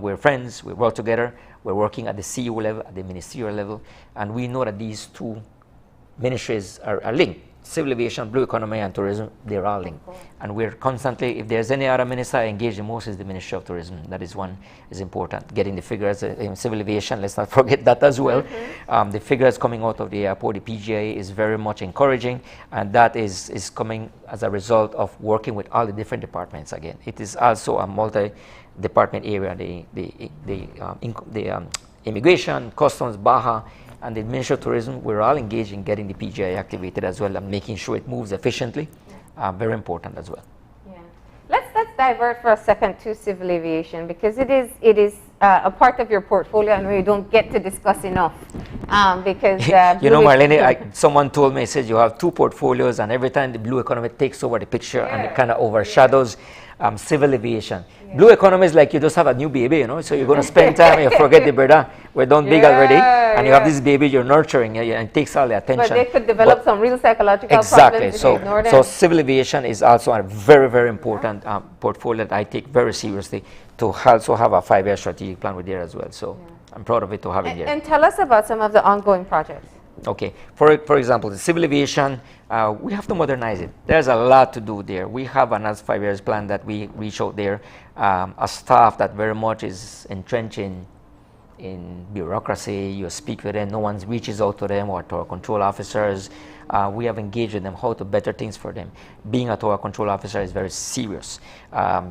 We're friends, we work together. We're working at the CEO level, at the ministerial level, and we know that these two ministries are linked. Civil aviation, blue economy, and tourism, they're all linked. And we're constantly, if there's any other minister engaged the most, is the Ministry of Tourism. That is one, is important. Getting the figures in civil aviation, let's not forget that as well. The figures coming out of the airport, the PGA, is very much encouraging, and that is coming as a result of working with all the different departments again. It is also a multi-department area, the immigration, customs, BAHA, and the Ministry of Tourism. We're all engaged in getting the PGI activated as well and making sure it moves efficiently. Very important as well. Yeah. Let's divert for a second to civil aviation, because it is a part of your portfolio and we don't get to discuss enough. Because you know, Marlene, someone told me, he said you have two portfolios, and every time the blue economy takes over the picture and it kind of overshadows civil aviation. Blue economy is like you just have a new baby, you know, so you're going to spend time and you forget the brother. We're done big already, and you have this baby you're nurturing, and it takes all the attention. But they could develop some real psychological problems if you ignore them. So civil aviation is also a very, very important portfolio that I take very seriously, to also have a 5-year strategic plan with there as well. So I'm proud of it to have it there. And tell us about some of the ongoing projects. Okay, for example, the civil aviation, we have to modernize it. There's a lot to do there. We have another 5 years plan that we reach out there. A staff that very much is entrenched in bureaucracy. You speak with them, no one reaches out to them, or to our control officers. We have engaged with them how to better things for them. Being a tower control officer is very serious.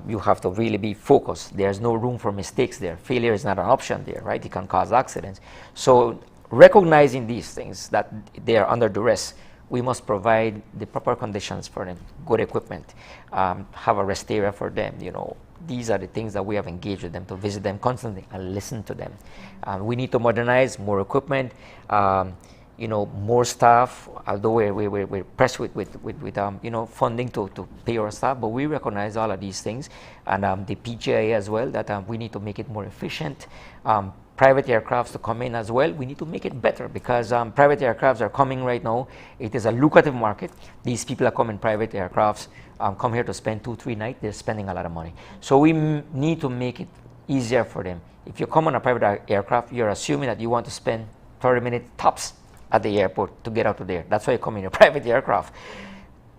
You have to really be focused. There's no room for mistakes there. Failure is not an option there, right? It can cause accidents. So recognizing these things, that they are under duress, we must provide the proper conditions for them, good equipment, have a rest area for them. You know, these are the things that we have engaged with them, to visit them constantly and listen to them. We need to modernize, more equipment, you know, more staff. Although we're pressed with you know, funding to pay our staff, but we recognize all of these things, and the PGA as well, that we need to make it more efficient. Private aircrafts to come in as well, we need to make it better, because private aircrafts are coming right now. It is a lucrative market. These people are coming private aircrafts, come here to spend 2-3 nights, they're spending a lot of money. So we need to make it easier for them. If you come on a private aircraft, you're assuming that you want to spend 30 minutes tops at the airport to get out of there. That's why you come in a private aircraft.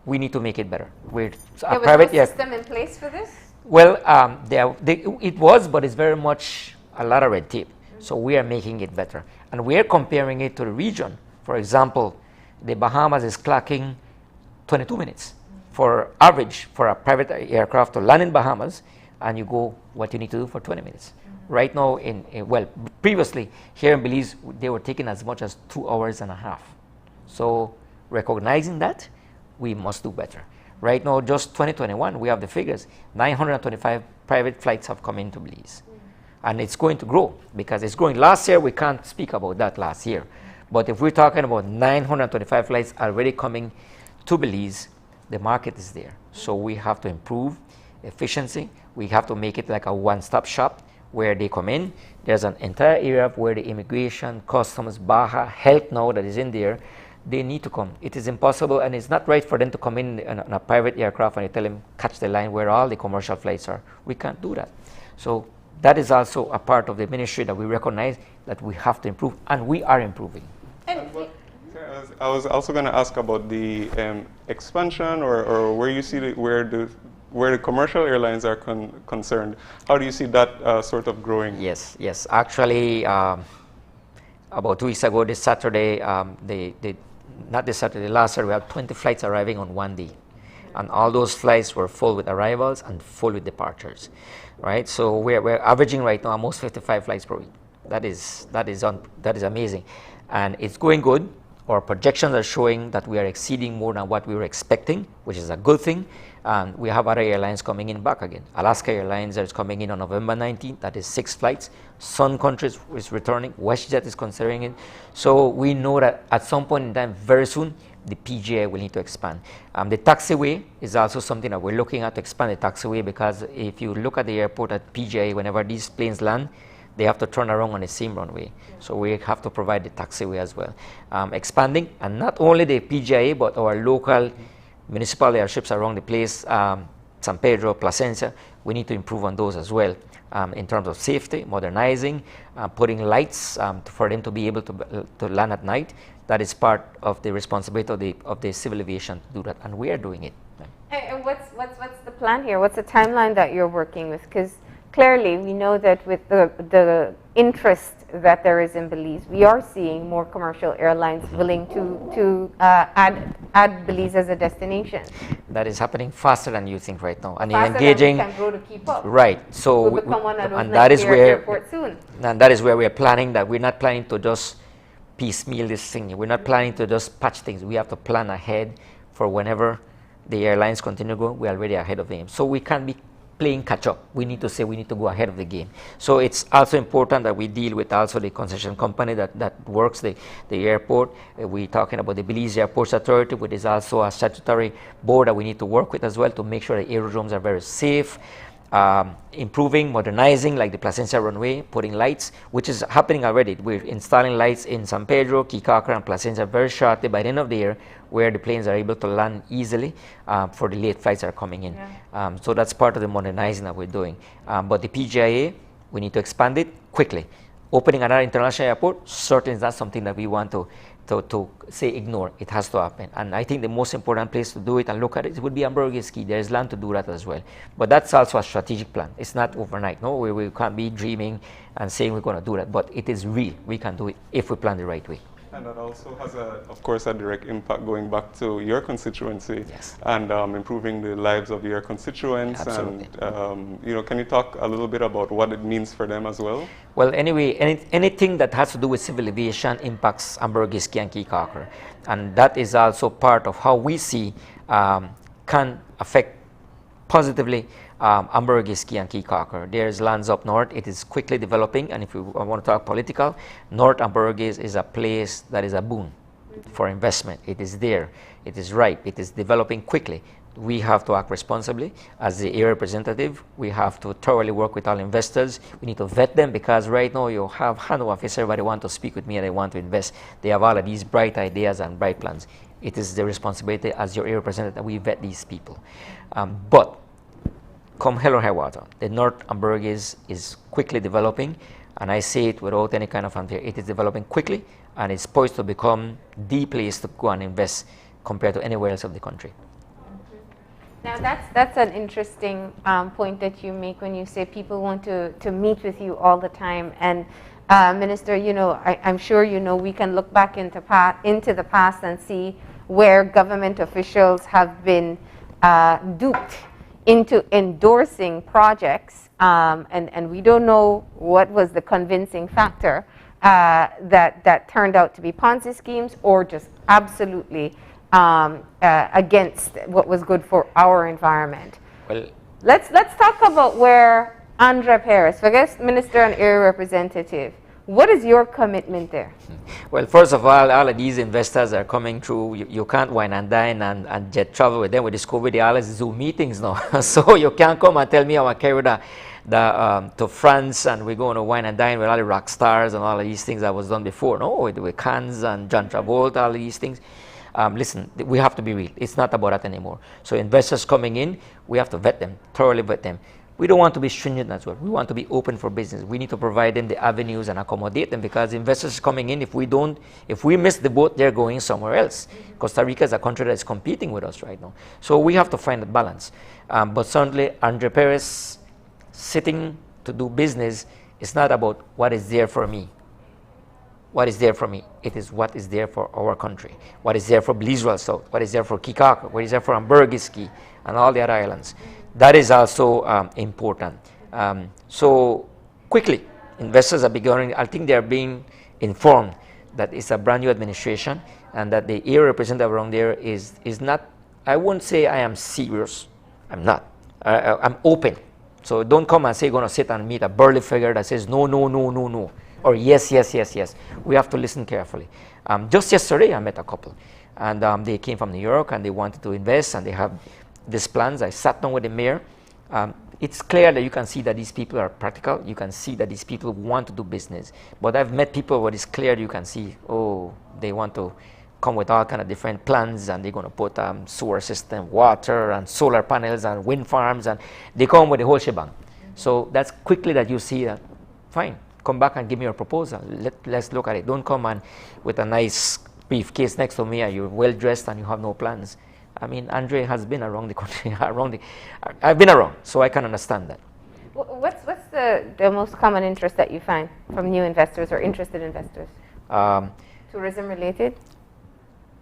We need to make it better. There was no system in place for this? Well, it was, but it's very much a lot of red tape. So we are making it better. And we are comparing it to the region. For example, the Bahamas is clocking 22 minutes for average for a private aircraft to land in Bahamas, and you go what you need to do for 20 minutes. Right now, well, previously here in Belize, they were taking as much as 2 hours and a half. So recognizing that, we must do better. Right now, just 2021, we have the figures. 925 private flights have come into Belize. And it's going to grow, because it's growing. Last year, we can't speak about that last year. But if we're talking about 925 flights already coming to Belize, the market is there. So we have to improve efficiency. We have to make it like a one-stop shop where they come in. There's an entire area where the immigration, customs, BAHA, health now that is in there. they need to come. It is impossible, and it's not right for them to come in a private aircraft and you tell them catch the line where all the commercial flights are. We can't do that. So that is also a part of the ministry that we recognize that we have to improve, and we are improving. I was also going to ask about the expansion, or where you see where the commercial airlines are concerned. How do you see that sort of growing? Yes, yes. Actually, about 2 weeks ago, this Saturday, not this Saturday, last Saturday, we had 20 flights arriving on one day. And all those flights were full with arrivals and full with departures, right? So we're averaging right now almost 55 flights per week. That is amazing. And it's going good. Our projections are showing that we are exceeding more than what we were expecting, which is a good thing. And we have other airlines coming in back again. Alaska Airlines is coming in on November 19th. That is 6 flights. Sun Countries is returning. WestJet is considering it. So we know that at some point in time, very soon, the PGA will need to expand. The taxiway is also something that we're looking at to expand the taxiway, because if you look at the airport at PGA, whenever these planes land, they have to turn around on the same runway. So we have to provide the taxiway as well. Expanding, and not only the PGA, but our local municipal airships around the place, San Pedro, Placencia, we need to improve on those as well in terms of safety, modernizing, putting lights for them to be able to land at night. That is part of the responsibility of the civil aviation to do that, and we are doing it. And what's the plan here? What's the timeline that you're working with? Because clearly we know that with the interest that there is in Belize, we are seeing more commercial airlines willing to add Belize as a destination. That is happening faster than you think right now, and Faster engaging. than we can grow to keep up. Right. So We'll become one of those and that is where airport soon. And that is where we are planning that. We're not planning to just piecemeal this thing. We're not planning to just patch things. We have to plan ahead for whenever the airlines continue going. We're already ahead of them. So we can't be playing catch up. We need to say we need to go ahead of the game. So it's also important that we deal with also the concession company that works the airport. We're talking about the Belize Airports Authority, which is also a statutory board that we need to work with as well to make sure the aerodromes are very safe. Improving, modernizing, like the Placencia runway, putting lights, which is happening already. We're installing lights in San Pedro, Kikakra, and Placencia very shortly by the end of the year, where the planes are able to land easily for the late flights that are coming in. Yeah. So that's part of the modernizing that we're doing. But the PGIA, we need to expand it quickly. Opening another international airport certainly is not something that we want to say ignore. It has to happen. And I think the most important place to do it and look at it would be Ambergris Caye. There is land to do that as well. But that's also a strategic plan. It's not overnight. No, we can't be dreaming and saying we're going to do that. But it is real. We can do it if we plan the right way. And that also has, of course, a direct impact going back to your constituency. Yes. And improving the lives of your constituents. Absolutely. And can you talk a little bit about what it means for them as well? Well, anyway, anything that has to do with civil aviation impacts Ambergris Caye and Kikakra. And that is also part of how we see can affect positively Ambergris Caye and Kikakra. There's lands up north. It is quickly developing, and if you want to talk political, North Ambergris is a place that is a boon for investment. It is there. It is ripe. It is developing quickly. We have to act responsibly as the area representative. We have to thoroughly work with all investors. We need to vet them, because right now you have handle office. Everybody want to speak with me and they want to invest. They have all of these bright ideas and bright plans. It is the responsibility as your area representative that we vet these people. But come hell or high water, the North Ambergris is quickly developing, and I say it without any kind of unfair. It is developing quickly, and it's poised to become the place to go and invest compared to anywhere else of the country. Now that's an interesting point that you make when you say people want to meet with you all the time. And Minister, I'm sure we can look back into the past and see where government officials have been duped into endorsing projects, and we don't know what was the convincing factor that turned out to be Ponzi schemes or just absolutely against what was good for our environment. Well, let's talk about where Andre Perez, forget Minister and Area Representative, what is your commitment there? Well, first of all of these investors are coming through. You can't wine and dine and jet travel with them with this COVID. They all Zoom meetings now. So you can't come and tell me I'm carried to France, and we're going to wine and dine with all the rock stars and all of these things that was done before. No, with Cannes and John Travolta, all of these things. Listen, we have to be real. It's not about that anymore. So investors coming in, we have to vet them, thoroughly vet them. We don't want to be stringent as well. We want to be open for business. We need to provide them the avenues and accommodate them, because investors coming in, if we miss the boat, they're going somewhere else. Costa Rica is a country that is competing with us right now. So we have to find a balance. But certainly, Andre Perez sitting to do business is not about what is there for me. What is there for me? It is what is there for our country. What is there for Belize Royal South? What is there for Kikaka? What is there for Ambergris Caye and all the other islands? That is also important. So quickly, investors are beginning, I think they are being informed that it's a brand new administration, and that the area representative around there is not, I won't say I am serious. I'm not. I'm open. So don't come and say you're going to sit and meet a burly figure that says no, no, no, no, no, or yes, yes, yes, yes. We have to listen carefully. Just yesterday, I met a couple, and they came from New York, and they wanted to invest, and they have these plans. I sat down with the mayor. It's clear that you can see that these people are practical. You can see that these people want to do business. But I've met people where it's clear you can see, oh, they want to come with all kind of different plans, and they're going to put sewer system, water, and solar panels, and wind farms, and they come with the whole shebang. So that's quickly that you see that, fine, come back and give me your proposal. Let's look at it. Don't come and with a nice briefcase next to me, and you're well dressed and you have no plans. I mean, Andre has been around the country, I've been around, so I can understand that. What's the most common interest that you find from new investors or interested investors? Tourism related?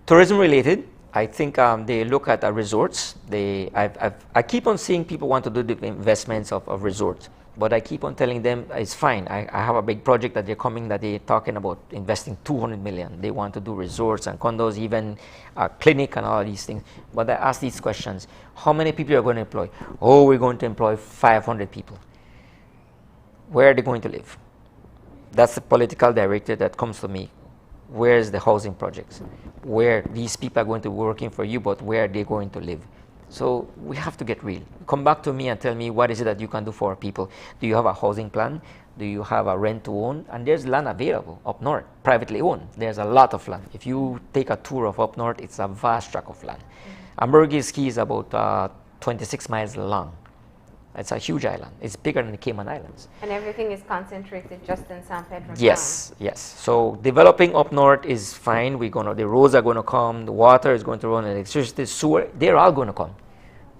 Tourism related. I think they look at resorts. I keep on seeing people want to do the investments of resorts, but I keep on telling them it's fine. I have a big project that they're coming, that they're talking about investing 200 million. They want to do resorts and condos, even a clinic and all of these things. But I ask these questions: how many people are you going to employ? Oh, we're going to employ 500 people. Where are they going to live? That's the political director that comes to me. Where's the housing projects? Where these people are going to be working for you, but where are they going to live? So we have to get real. Come back to me and tell me what is it that you can do for our people. Do you have a housing plan? Do you have a rent to own? And there's land available up north, privately owned. There's a lot of land. If you take a tour of up north, it's a vast tract of land. Ambergris Caye is about 26 miles long. It's a huge island. It's bigger than the Cayman Islands. And everything is concentrated just in San Pedro. Yes, yes. So developing up north is fine. The roads are going to come, the water is going to run, electricity, sewer, they're all going to come.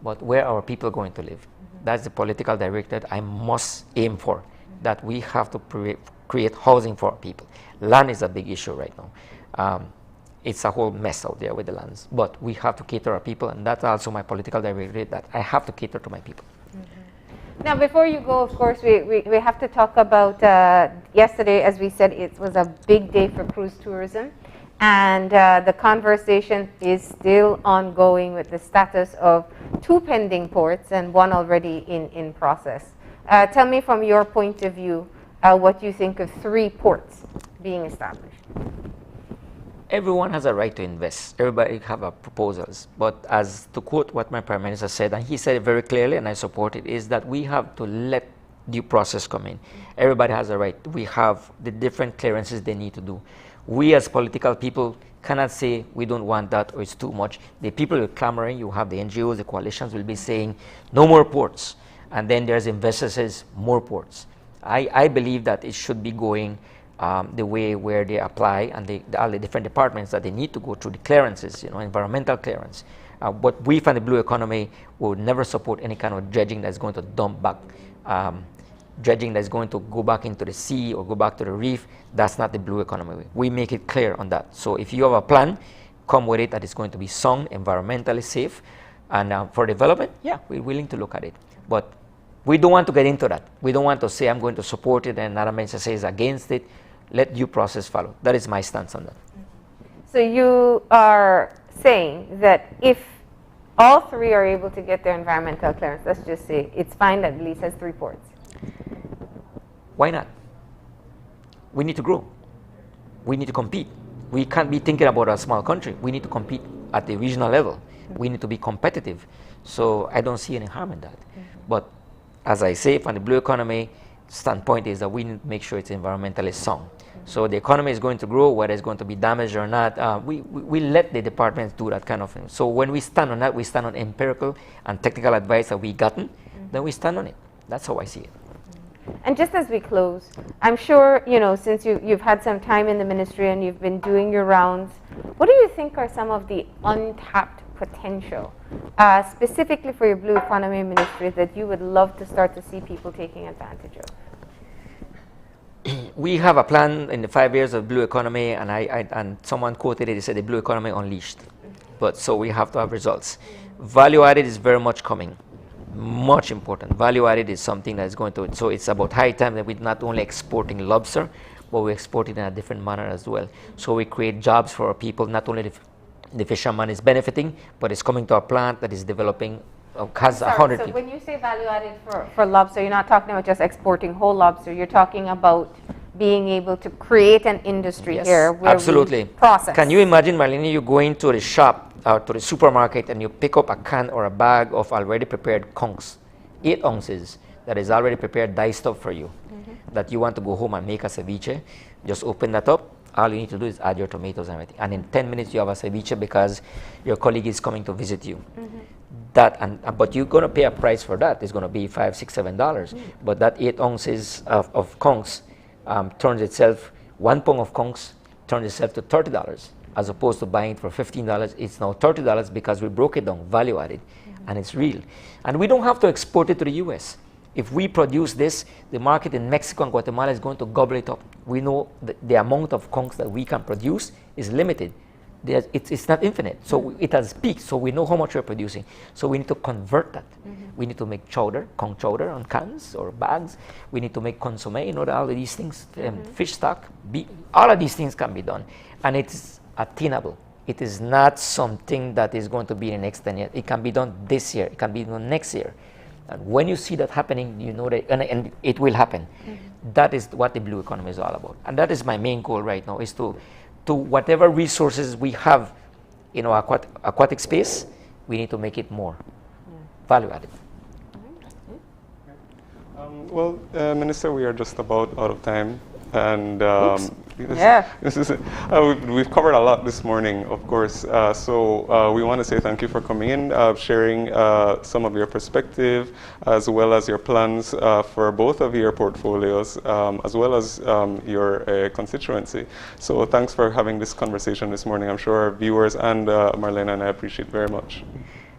But where are our people going to live? That's the political directive I must aim for, that we have to create housing for our people. Land is a big issue right now. It's a whole mess out there with the lands. But we have to cater to our people, and that's also my political directive, that I have to cater to my people. Now, before you go, of course, we have to talk about yesterday, as we said, it was a big day for cruise tourism. And the conversation is still ongoing with the status of 2 pending ports and 1 already in process. Tell me from your point of view what you think of 3 ports being established. Everyone has a right to invest. Everybody have proposals. But as to quote what my Prime Minister said, and he said it very clearly, and I support it, is that we have to let due process come in. Everybody has a right. We have the different clearances they need to do. We as political people cannot say we don't want that or it's too much. The people who are clamoring, you have the NGOs, the coalitions will be saying no more ports. And then there's investors says more ports. I believe that it should be going the way where they apply, and all the different departments that they need to go through the clearances, environmental clearance. But we from the blue economy would never support any kind of dredging that's going to dump back, dredging that's going to go back into the sea or go back to the reef. That's not the blue economy. We make it clear on that. So if you have a plan, come with it that it's going to be sound, environmentally safe, and for development, yeah, we're willing to look at it. But we don't want to get into that. We don't want to say I'm going to support it and another minister says against it. Let due process follow. That is my stance on that. So you are saying that if all 3 are able to get their environmental clearance, let's just say it's fine that Belize has 3 ports. Why not? We need to grow. We need to compete. We can't be thinking about a small country. We need to compete at the regional level. We need to be competitive. So I don't see any harm in that. But as I say, from the blue economy standpoint is that we need to make sure it's environmentally sound. So the economy is going to grow, whether it's going to be damaged or not. We let the departments do that kind of thing. So when we stand on that, we stand on empirical and technical advice that we've gotten, then we stand on it. That's how I see it. And just as we close, I'm sure, you know, since you've had some time in the ministry and you've been doing your rounds, what do you think are some of the untapped potential, specifically for your Blue Economy Ministry, that you would love to start to see people taking advantage of? We have a plan in the 5 years of Blue Economy, and and someone quoted it, they said the Blue Economy unleashed. But so we have to have results. Value added is very much coming. Much important. Value added is something that is going to, so it's about high time that we're not only exporting lobster, but we export it in a different manner as well. So we create jobs for our people, not only the fisherman is benefiting, but it's coming to a plant that is developing, has 100 So people. when you say value added for lobster, you're not talking about just exporting whole lobster, you're talking about being able to create an industry here where absolutely. we process. Can you imagine, Marlene, you go into the shop or to the supermarket and you pick up a can or a bag of already prepared conchs, 8 ounces, that is already prepared, diced up for you, that you want to go home and make a ceviche. Just open that up. All you need to do is add your tomatoes and everything. And in 10 minutes, you have a ceviche because your colleague is coming to visit you. But you're going to pay a price for that. It's going to be $5, $6, $7. But that 8 ounces of conchs turns itself, 1 pound of conchs turns itself to $30. As opposed to buying it for $15, it's now $30 because we broke it down, value added, and it's real. And we don't have to export it to the US. If we produce this, the market in Mexico and Guatemala is going to gobble it up. We know the amount of conchs that we can produce is limited. It's not infinite, so it has peaked, so we know how much we're producing. So we need to convert that. We need to make chowder, conch chowder on cans or bags. We need to make consommé, you know, all of these things, fish stock, all of these things can be done. And it's attainable. It is not something that is going to be in the next 10 years. It can be done this year. It can be done next year. And when you see that happening, you know that, and it will happen. That is what the Blue Economy is all about. And that is my main goal right now, is to whatever resources we have in our aquatic space, we need to make it more value added. Well, Minister, we are just about out of time. And we've covered a lot this morning, of course. So we want to say thank you for coming in, sharing some of your perspective, as well as your plans for both of your portfolios, as well as your constituency. So thanks for having this conversation this morning. I'm sure our viewers and Marlene and I appreciate very much.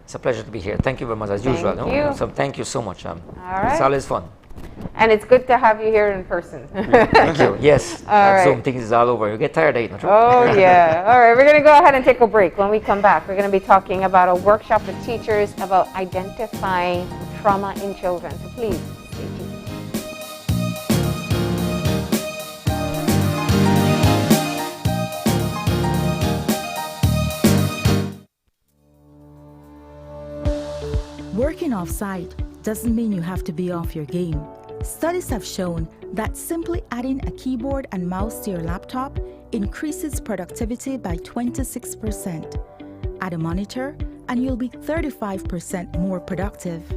It's a pleasure to be here. Thank you very much, as usual. So thank you so much. All right. It's always fun. And it's good to have you here in person. Thank you. Yes. All Zoom right. things is all over. You get tired of it, don't you? Oh, yeah. All right. We're going to go ahead and take a break. When we come back, we're going to be talking about a workshop with teachers about identifying trauma in children. So please stay tuned. Working off-site doesn't mean you have to be off your game. Studies have shown that simply adding a keyboard and mouse to your laptop increases productivity by 26%. Add a monitor and you'll be 35% more productive.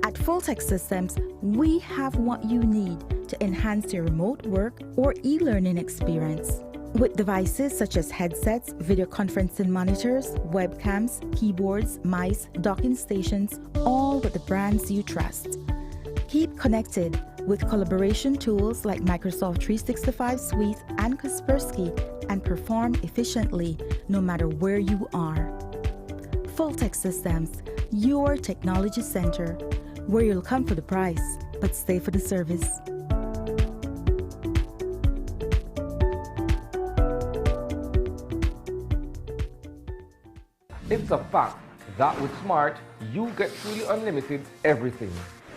At Fulltech Systems, we have what you need to enhance your remote work or e-learning experience. With devices such as headsets, video conferencing monitors, webcams, keyboards, mice, docking stations, all with the brands you trust. Keep connected with collaboration tools like Microsoft 365 Suite and Kaspersky and perform efficiently no matter where you are. Fulltech Systems, your technology center, where you'll come for the price, but stay for the service. It's a fact that with Smart, you get truly unlimited everything.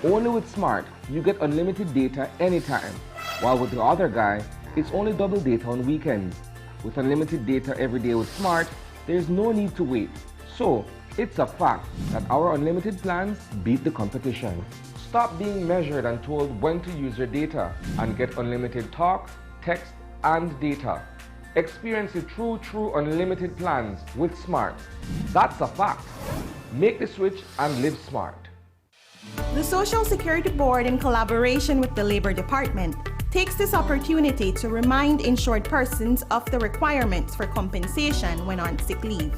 Only with Smart, you get unlimited data anytime. While with the other guy, it's only double data on weekends. With unlimited data every day with Smart, there's no need to wait. So, it's a fact that our unlimited plans beat the competition. Stop being measured and told when to use your data and get unlimited talk, text, and data. Experience the true unlimited plans with Smart. That's a fact. Make the switch and live smart. The Social Security Board, in collaboration with the Labor Department, takes this opportunity to remind insured persons of the requirements for compensation when on sick leave.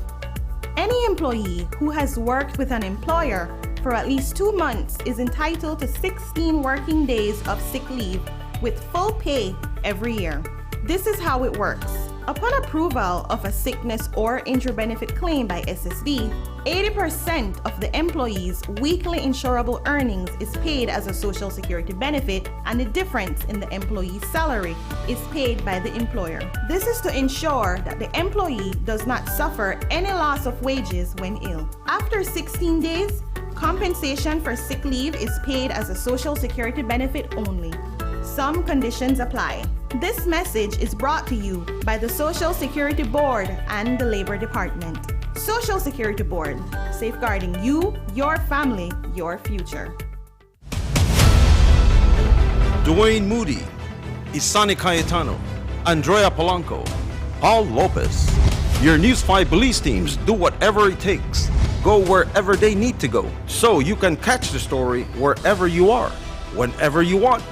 Any employee who has worked with an employer for at least 2 months is entitled to 16 working days of sick leave with full pay every year. This is how it works. Upon approval of a sickness or injury benefit claim by SSB, 80% of the employee's weekly insurable earnings is paid as a Social Security benefit, and the difference in the employee's salary is paid by the employer. This is to ensure that the employee does not suffer any loss of wages when ill. After 16 days, compensation for sick leave is paid as a Social Security benefit only. Some conditions apply. This message is brought to you by the Social Security Board and the Labor Department. Social Security Board, safeguarding you, your family, your future. Dwayne Moody, Isani Cayetano, Andrea Polanco, Paul Lopez. Your News 5 Belize teams do whatever it takes. Go wherever they need to go, so you can catch the story wherever you are, whenever you want,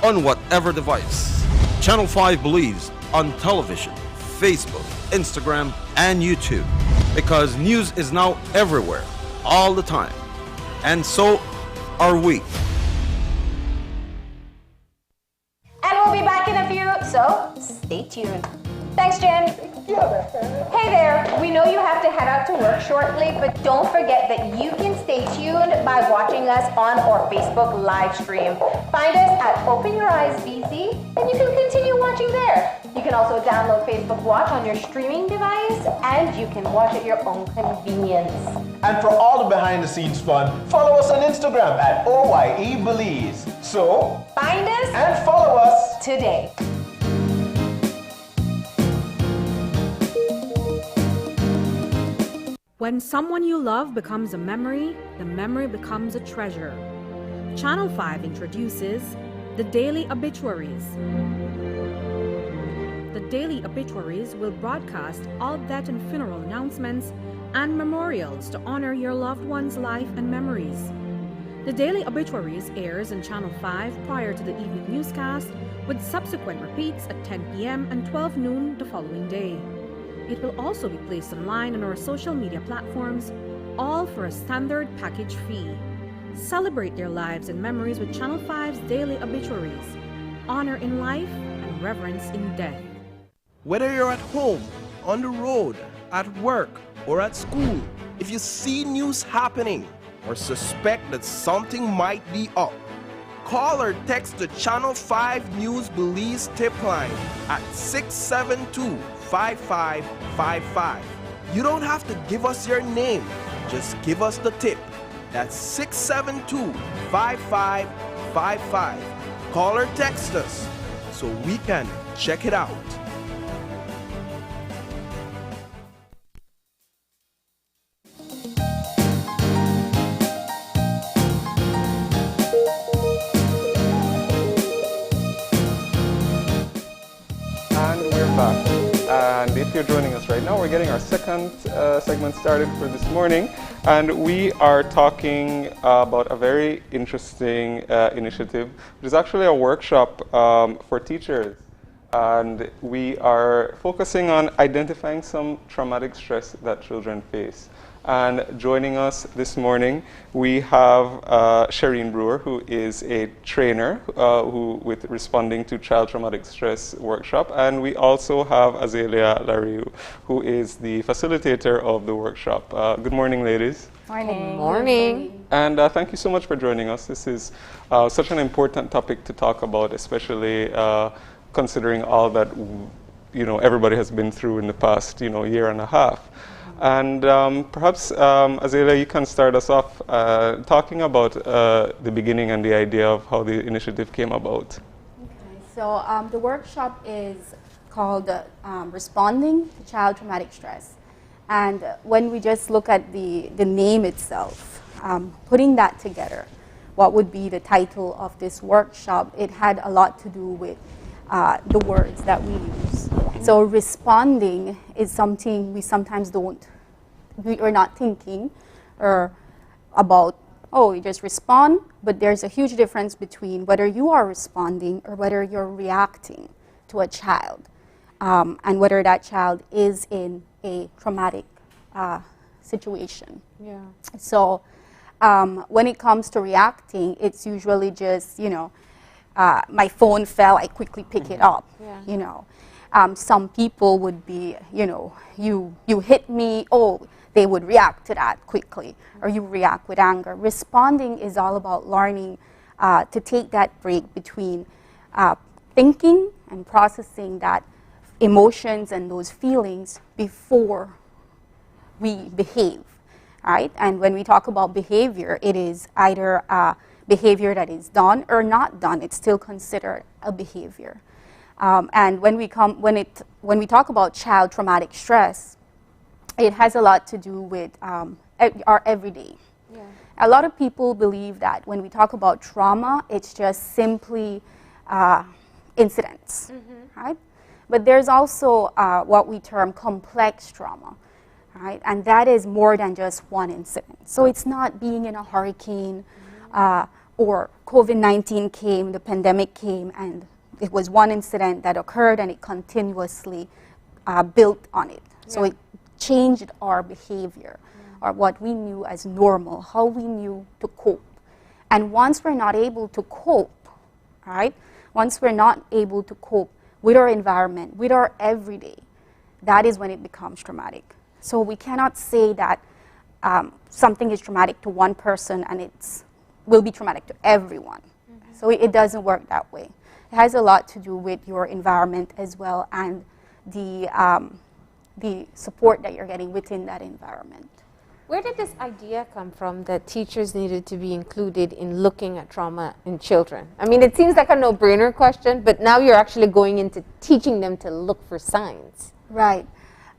on whatever device. Channel 5 Belize on television, Facebook, Instagram, and YouTube. Because news is now everywhere, all the time. And so are we. And we'll be back in a few, so stay tuned. Thanks, Jen. Hey there, we know you have to head out to work shortly, but don't forget that you can stay tuned by watching us on our Facebook live stream. Find us at Open Your Eyes BC, and you can continue watching there. You can also download Facebook Watch on your streaming device, and you can watch at your own convenience. And for all the behind-the-scenes fun, follow us on Instagram at OYE Belize. So, find us and follow us today. When someone you love becomes a memory, the memory becomes a treasure. Channel 5 introduces the Daily Obituaries. The Daily Obituaries will broadcast all death and funeral announcements and memorials to honor your loved one's life and memories. The Daily Obituaries airs on Channel 5 prior to the evening newscast, with subsequent repeats at 10 p.m. and 12 noon the following day. It will also be placed online on our social media platforms, all for a standard package fee. Celebrate their lives and memories with Channel 5's Daily Obituaries. Honor in life and reverence in death. Whether you're at home, on the road, at work, or at school, if you see news happening or suspect that something might be up, call or text the Channel 5 News Belize tip line at 672-5555. You don't have to give us your name, just give us the tip. That's 672-5555. Call or text us so we can check it out. And if you're joining us right now, we're getting our second segment started for this morning. And we are talking about a very interesting initiative. It is actually a workshop for teachers. And we are focusing on identifying some traumatic stress that children face. And joining us this morning, we have Shireen Brewer, who is a trainer with responding to child traumatic stress workshop. And we also have Azalea Lariu, who is the facilitator of the workshop. Good morning, ladies. Morning. Morning. And thank you so much for joining us. This is such an important topic to talk about, especially considering all that everybody has been through in the past year and a half. And perhaps, Azalea, you can start us off talking about the beginning and the idea of how the initiative came about. Okay, so the workshop is called Responding to Child Traumatic Stress. And when we just look at the name itself, putting that together, what would be the title of this workshop, it had a lot to do with the words that we use. So responding is something we sometimes we are not thinking or about, oh, you just respond, but there's a huge difference between whether you are responding or whether you're reacting to a child, and whether that child is in a traumatic situation. Yeah. So when it comes to reacting, it's usually just, you know, my phone fell, I quickly pick it up, Yeah. you know. Some people would be, you know, you hit me, oh, they would react to that quickly, or you react with anger. Responding is all about learning to take that break between thinking and processing that emotions and those feelings before we behave, right? And when we talk about behavior, it is either behavior that is done or not done. It's still considered a behavior. And when we talk about child traumatic stress, it has a lot to do with our everyday. Yeah. A lot of people believe that when we talk about trauma, it's just simply incidents, right? But there's also what we term complex trauma, right? And that is more than just one incident. So it's not being in a hurricane or COVID-19 came, the pandemic came, and it was one incident that occurred and it continuously built on it. So it changed our behavior, or what we knew as normal, how we knew to cope. And once we're not able to cope, right? Once we're not able to cope with our environment, with our everyday, that is when it becomes traumatic. So we cannot say that something is traumatic to one person and it will be traumatic to everyone. So it doesn't work that way. It has a lot to do with your environment as well, and the support that you're getting within that environment. Where did this idea come from that teachers needed to be included in looking at trauma in children? I mean, it seems like a no-brainer question, but now you're actually going into teaching them to look for signs. Right.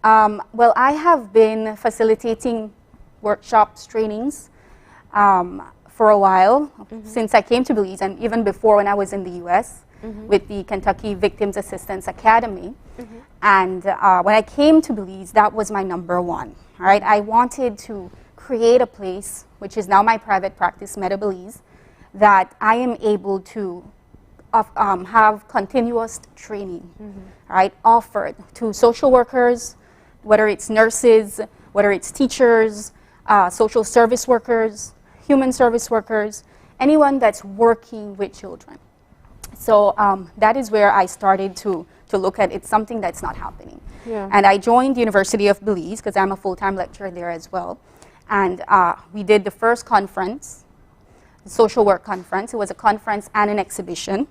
Well, I have been facilitating workshops, trainings for a while, since I came to Belize, and even before when I was in the U.S. With the Kentucky Victims Assistance Academy. And when I came to Belize, that was my number one. Right? I wanted to create a place, which is now my private practice, Meta Belize, that I am able to have continuous training, right, offered to social workers, whether it's nurses, whether it's teachers, social service workers, human service workers, anyone that's working with children. So that is where I started to look at it's something that's not happening. Yeah. And I joined the University of Belize because I'm a full-time lecturer there as well. And we did the first conference, the social work conference. It was a conference and an exhibition.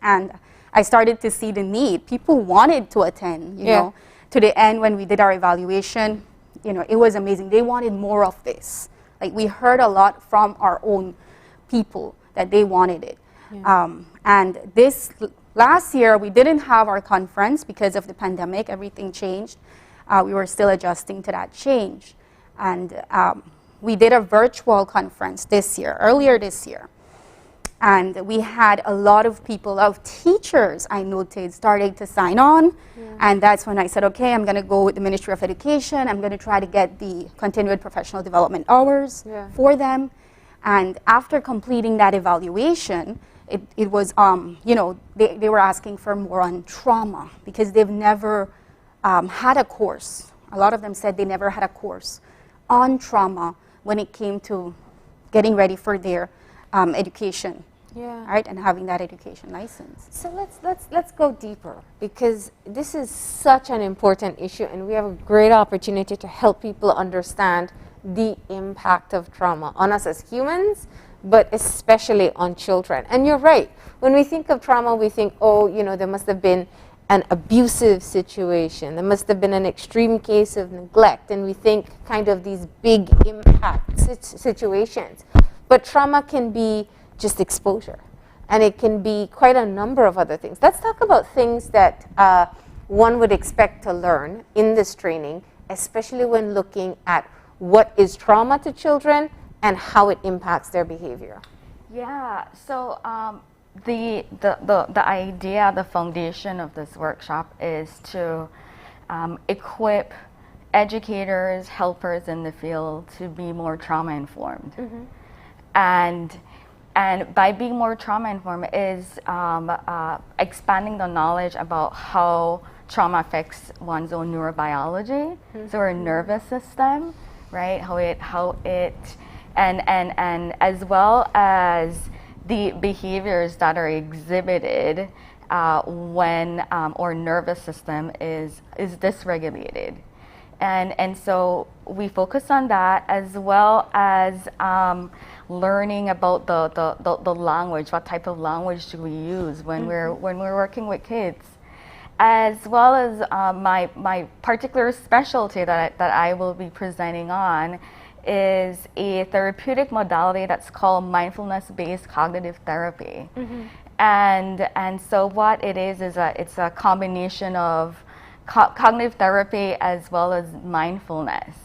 And I started to see the need. People wanted to attend, you know. To the end, when we did our evaluation, you know, it was amazing. They wanted more of this. Like, we heard a lot from our own people that they wanted it. And this last year, we didn't have our conference because of the pandemic. Everything changed. We were still adjusting to that change. And we did a virtual conference this year, earlier this year. And we had a lot of people, of teachers, I noted, starting to sign on. And that's when I said, okay, I'm going to go with the Ministry of Education. I'm going to try to get the continued professional development hours for them. And after completing that evaluation, it was, you know, they were asking for more on trauma because they've never had a course. A lot of them said they never had a course on trauma when it came to getting ready for their education, right, and having that education license. So let's go deeper, because this is such an important issue, and we have a great opportunity to help people understand the impact of trauma on us as humans, but especially on children. And you're right. When we think of trauma, we think, oh, you know, there must have been an abusive situation. There must have been an extreme case of neglect. And we think kind of these big impact situations. But trauma can be just exposure. And it can be quite a number of other things. Let's talk about things that one would expect to learn in this training, especially when looking at what is trauma to children and how it impacts their behavior. Yeah, so the idea, the foundation of this workshop is to equip educators, helpers in the field to be more trauma informed. and by being more trauma informed is expanding the knowledge about how trauma affects one's own neurobiology, so our nervous system, right? How it and as well as the behaviors that are exhibited when our nervous system is dysregulated. And so we focus on that, as well as learning about the language. What type of language do we use when we're working with kids, as well as my particular specialty that I will be presenting on is a therapeutic modality that's called mindfulness-based cognitive therapy. And so what it is it's a combination of cognitive therapy as well as mindfulness.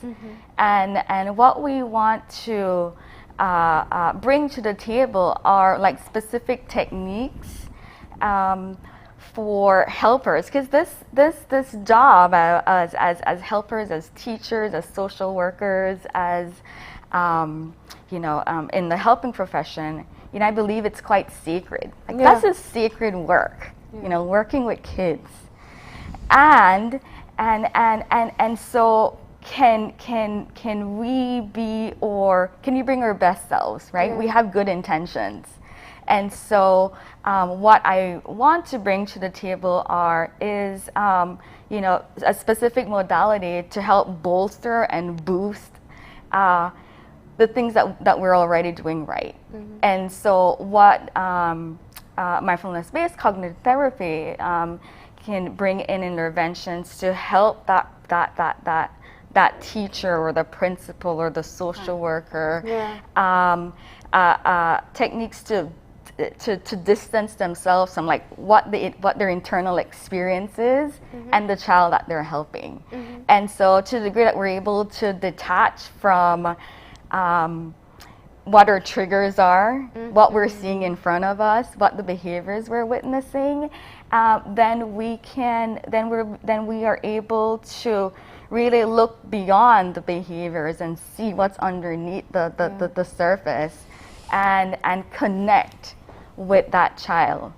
And what we want to bring to the table are like specific techniques for helpers, because this job as helpers, as teachers, as social workers, as in the helping profession, I believe it's quite sacred. Like that's a sacred work, working with kids. And so can we be, or can you bring our best selves, right? We have good intentions. And so what I want to bring to the table is a specific modality to help bolster and boost the things that we're already doing right. And so what mindfulness-based cognitive therapy can bring in interventions to help that teacher or the principal or the social worker, techniques to distance themselves from like what their internal experience is and the child that they're helping. And so to the degree that we're able to detach from what our triggers are, what we're seeing in front of us, what the behaviors we're witnessing, then we are able to really look beyond the behaviors and see what's underneath the surface and connect with that child.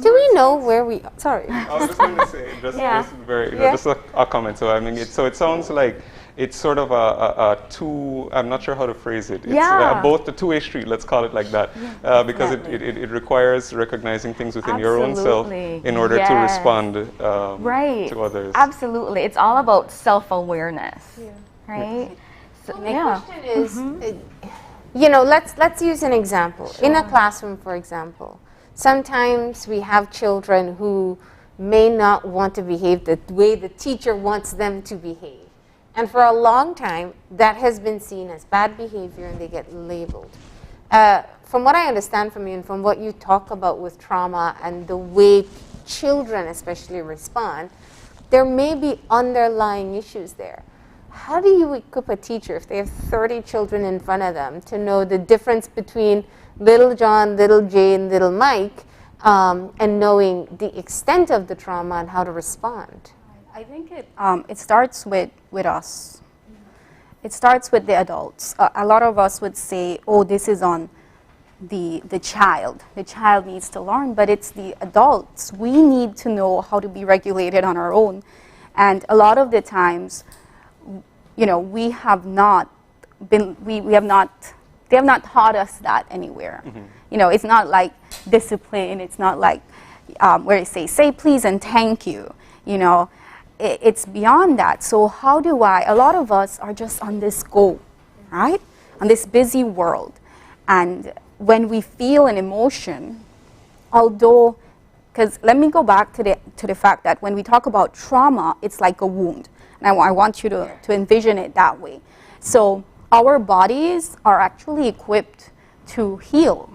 Do we know where we? Sorry. I was just going to say, just a comment. So I mean, it sounds like it's sort of a two. I'm not sure how to phrase it. It's both the two-way street. Let's call it like that, because it requires recognizing things within your own self in order to respond to others. Absolutely, it's all about self-awareness, right? So my question is, let's use an example. In a classroom, for example, sometimes we have children who may not want to behave the way the teacher wants them to behave. And for a long time, that has been seen as bad behavior and they get labeled. From what I understand from you and from what you talk about with trauma and the way children especially respond, there may be underlying issues there. How do you equip a teacher if they have 30 children in front of them to know the difference between little John, little Jane, little Mike, and knowing the extent of the trauma and how to respond? I think it starts with us. It starts with the adults. A lot of us would say, oh, this is on the child. The child needs to learn, but it's the adults. We need to know how to be regulated on our own. And a lot of the times, we have not been, they have not taught us that anywhere. It's not like discipline. It's not like where they say please and thank you. It's beyond that. So how do a lot of us are just on this go, right? On this busy world. And when we feel an emotion, although, because let me go back to the fact that when we talk about trauma, it's like a wound. And I want you to envision it that way. So our bodies are actually equipped to heal.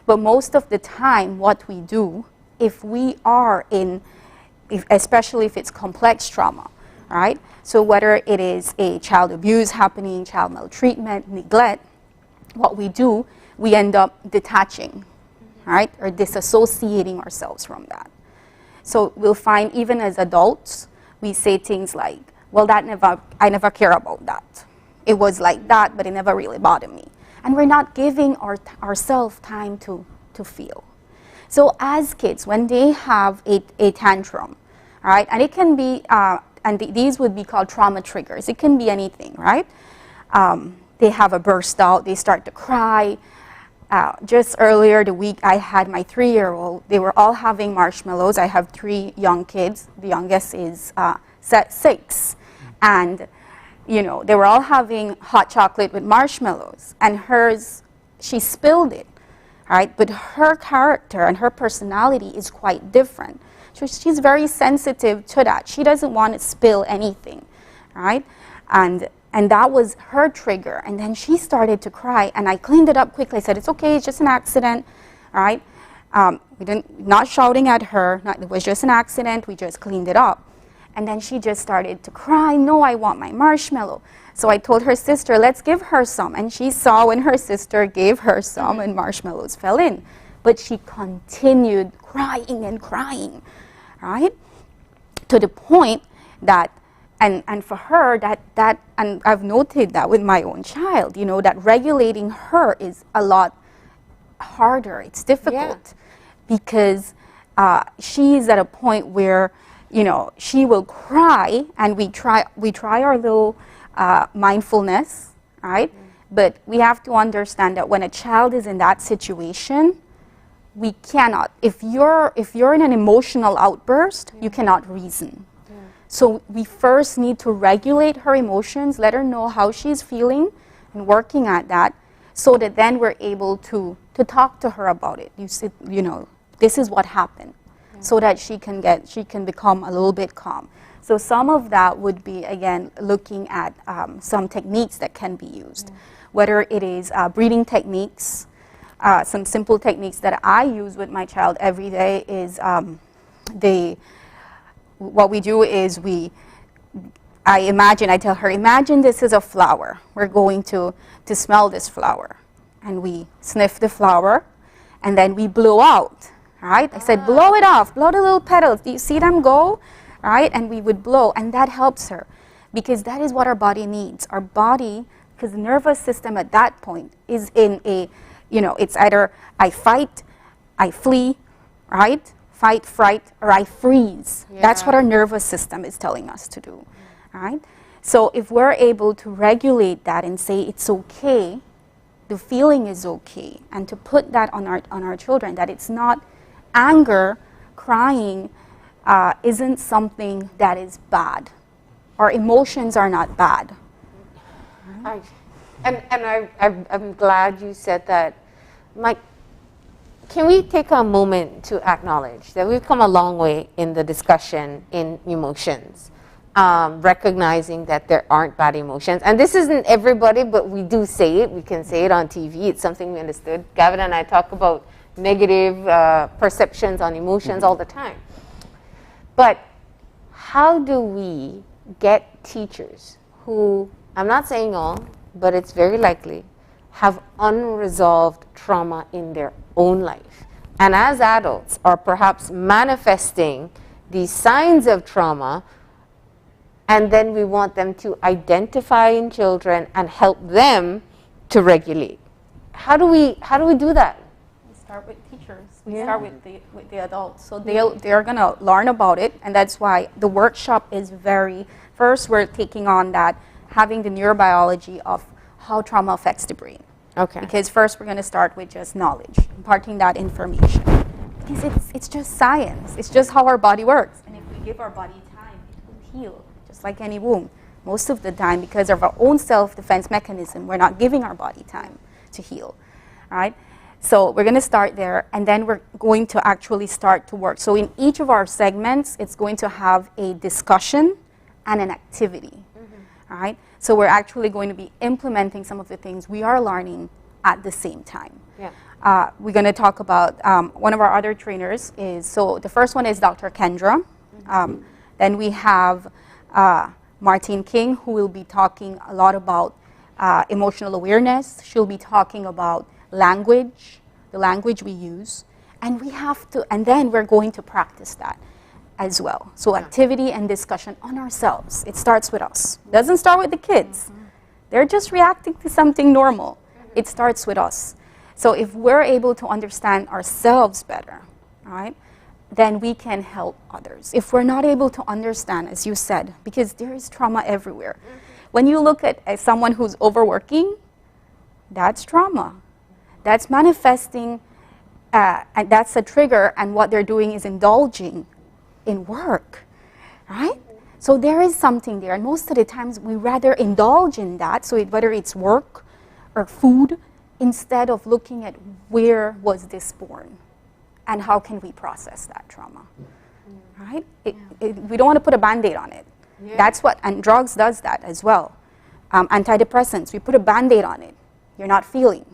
But most of the time, what we do, if we are especially if it's complex trauma, right? So whether it is a child abuse happening, child maltreatment, neglect, what we do, we end up detaching, right? Or disassociating ourselves from that. So we'll find even as adults, we say things like, well, I never care about that. It was like that, but it never really bothered me. and we're not giving ourselves time to feel. So as kids, when they have a tantrum, right, and it can be, these would be called trauma triggers. It can be anything, right? They have a burst out, they start to cry. Just earlier the week, I had my 3-year-old. They were all having marshmallows. I have 3 young kids. The youngest is 6. And, you know, they were all having hot chocolate with marshmallows. And hers, she spilled it, right? But her character and her personality is quite different. So she's very sensitive to that. She doesn't want to spill anything, right? And that was her trigger. And then she started to cry, and I cleaned it up quickly. I said, it's okay, it's just an accident, right? Not shouting at her, it was just an accident, we just cleaned it up. And then she just started to cry, no, I want my marshmallow. So I told her sister, let's give her some. And she saw when her sister gave her some and marshmallows fell in. But she continued crying and crying, right? To the point that, and for her, and I've noted that with my own child, you know, that regulating her is a lot harder. It's difficult because she is at a point where, you know, she will cry, and we try our little mindfulness, right? But we have to understand that when a child is in that situation, we cannot. If you're in an emotional outburst, you cannot reason. So we first need to regulate her emotions, let her know how she's feeling, and working at that, so that then we're able to talk to her about it. You know, this is what happened, so that she can become a little bit calm. So some of that would be, again, looking at some techniques that can be used, whether it is breathing techniques. Some simple techniques that I use with my child every day is what we do is I tell her, imagine this is a flower. We're going to smell this flower. And we sniff the flower, and then we blow out, right? I said, blow it off, blow the little petals. Do you see them go? Right? And we would blow, and that helps her, because that is what our body needs. Our body, because the nervous system at that point is in a, you know, it's either I fight, I flee, right? Fight, fright, or I freeze. That's what our nervous system is telling us to do, right? So if we're able to regulate that and say it's okay, the feeling is okay, and to put that on our children, that it's not anger, crying isn't something that is bad. Our emotions are not bad. I'm glad you said that. Mike, can we take a moment to acknowledge that we've come a long way in the discussion in emotions, recognizing that there aren't bad emotions. And this isn't everybody, but we do say it. We can say it on TV. It's something we understood. Gavin and I talk about negative perceptions on emotions all the time. But how do we get teachers who, I'm not saying all, but it's very likely, have unresolved trauma in their own life, and as adults are perhaps manifesting these signs of trauma, and then we want them to identify in children and help them to regulate? How do we do that? We start with teachers. We start with the adults. So they're going to learn about it, and that's why the workshop is first we're taking on that, having the neurobiology of how trauma affects the brain. Okay. Because first we're going to start with just knowledge, imparting that information. Because it's just science. It's just how our body works. And if we give our body time, it will heal, just like any wound. Most of the time, because of our own self-defense mechanism, we're not giving our body time to heal, right? So we're going to start there, and then we're going to actually start to work. So in each of our segments, it's going to have a discussion and an activity, right? So we're actually going to be implementing some of the things we are learning at the same time. Yeah. We're going to talk about, one of our other trainers is, so the first one is Dr. Kendra. Then we have Martine King, who will be talking a lot about emotional awareness. She'll be talking about language, the language we use. And we have to, and then we're going to practice that as well. So activity and discussion on ourselves. It starts with us. It doesn't start with the kids. They're just reacting to something normal. It starts with us. So if we're able to understand ourselves better, right, then we can help others. If we're not able to understand, as you said, because there is trauma everywhere. When you look at someone who's overworking, that's trauma. That's manifesting, and that's a trigger, and what they're doing is indulging in work, right? So there is something there, and most of the times we rather indulge in that, so whether it's work or food, instead of looking at where was this born and how can we process that trauma, right? We don't want to put a Band-Aid on it. That's what, and drugs does that as well. Antidepressants, we put a Band-Aid on it. You're not feeling.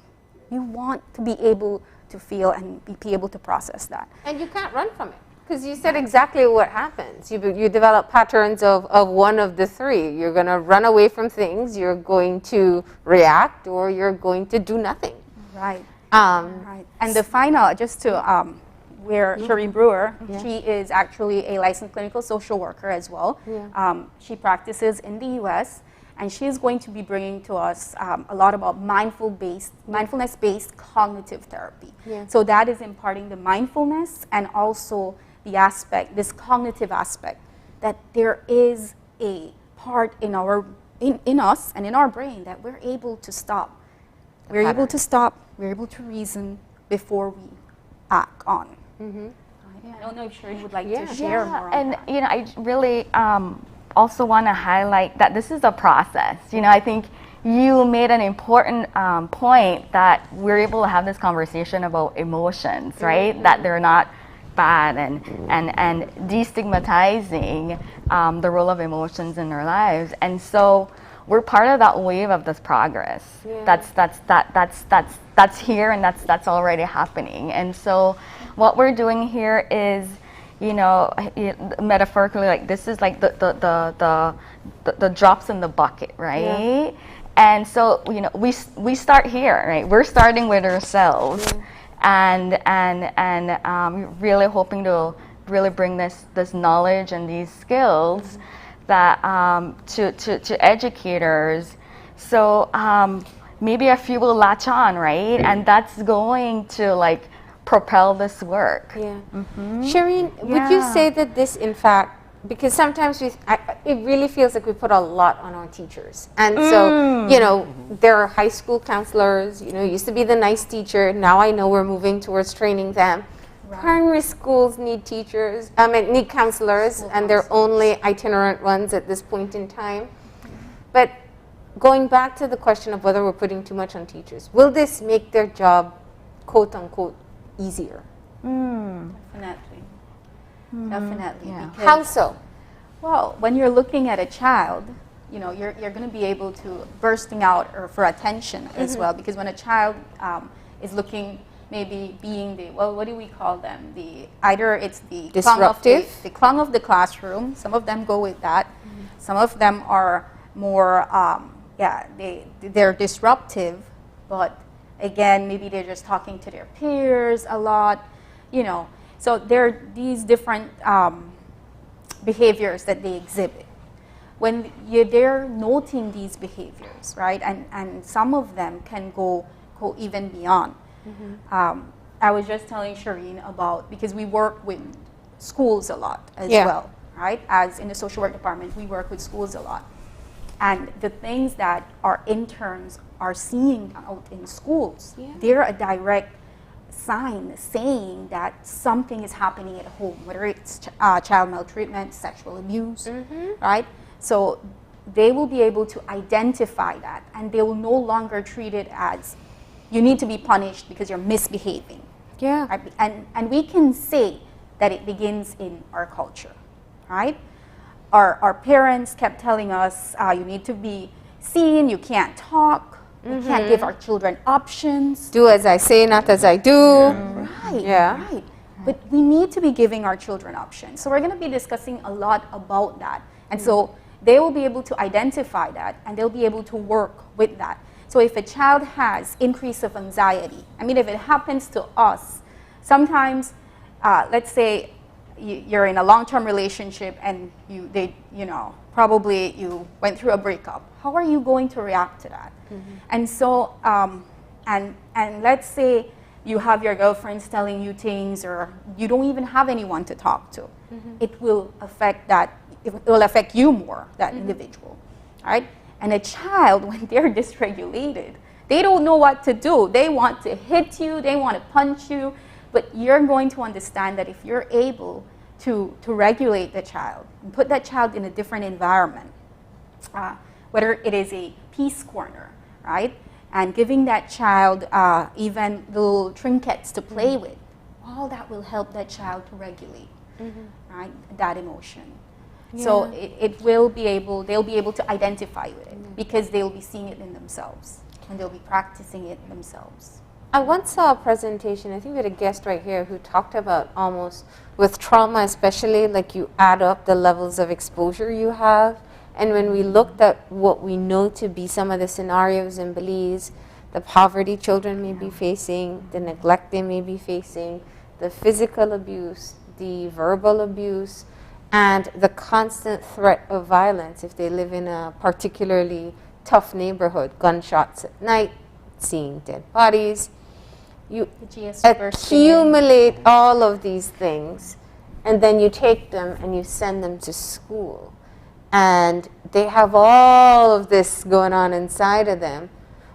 You want to be able to feel and be able to process that. And you can't run from it. Because you said exactly what happens. You develop patterns of one of the three. You're going to run away from things, you're going to react, or you're going to do nothing. Right. Right. And the final, just to where Shireen Brewer, she is actually a licensed clinical social worker as well. She practices in the US, and she is going to be bringing to us a lot about mindfulness-based cognitive therapy. So that is imparting the mindfulness and also the aspect, this cognitive aspect, that there is a part in us and in our brain that we're able to stop. We're able to stop, we're able to reason before we act on. I don't know if Shireen would like to share more on that. And you know, I really also want to highlight that this is a process. You know, I think you made an important point that we're able to have this conversation about emotions, right? That they're not bad, and destigmatizing the role of emotions in our lives. And so we're part of that wave of this progress. That's here, and that's already happening. And so what we're doing here is, you know, metaphorically, like this is like the drops in the bucket, right? And so, you know, we start here, right? We're starting with ourselves, and really hoping to really bring this knowledge and these skills that to educators. So maybe a few will latch on, right? And that's going to like propel this work. Shireen, would you say that this, in fact, because sometimes it really feels like we put a lot on our teachers. And so, you know, there are high school counselors, you know, used to be the nice teacher. Now I know we're moving towards training them. Primary schools need teachers, need counselors, and they're only itinerant ones at this point in time. But going back to the question of whether we're putting too much on teachers, will this make their job, quote unquote, easier? Definitely. Definitely. How so? Well, when you're looking at a child, you know, you're going to be able to bursting out or for attention as well, because when a child is looking, maybe being the, well, what do we call them? Either it's the disruptive, the clung of the classroom. Some of them go with that. Some of them are more, they're disruptive, but again, maybe they're just talking to their peers a lot, you know. So there are these different behaviors that they exhibit. When they're noting these behaviors, right, and some of them can go even beyond. I was just telling Shireen about, because we work with schools a lot as well, right? As in the social work department, we work with schools a lot. And the things that our interns are seeing out in schools, they're a direct sign saying that something is happening at home, whether it's child maltreatment, sexual abuse, right? So they will be able to identify that, and they will no longer treat it as you need to be punished because you're misbehaving. Right? And we can say that it begins in our culture, right? Our parents kept telling us, you need to be seen, you can't talk, we can't give our children options. Do as I say, not as I do. Right. But we need to be giving our children options. So we're going to be discussing a lot about that. And so they will be able to identify that, and they'll be able to work with that. So if a child has increase of anxiety, I mean, if it happens to us, sometimes, let's say you're in a long-term relationship and probably you went through a breakup. How are you going to react to that? And so and let's say you have your girlfriends telling you things, or you don't even have anyone to talk to, it will affect you more, that individual, right? And a child, when they're dysregulated, they don't know what to do. They want to hit you, they want to punch you, but you're going to understand that if you're able to regulate the child, and put that child in a different environment, whether it is a peace corner, right? And giving that child even little trinkets to play with, all that will help that child to regulate, right, that emotion. Yeah. So they'll be able to identify with it because they'll be seeing it in themselves and they'll be practicing it themselves. I once saw a presentation, I think we had a guest right here who talked about almost with trauma especially, like you add up the levels of exposure you have. And when we looked at what we know to be some of the scenarios in Belize, the poverty children may be facing, the neglect they may be facing, the physical abuse, the verbal abuse, and the constant threat of violence if they live in a particularly tough neighborhood, gunshots at night, seeing dead bodies. You accumulate all of these things, and then you take them and you send them to school. And they have all of this going on inside of them.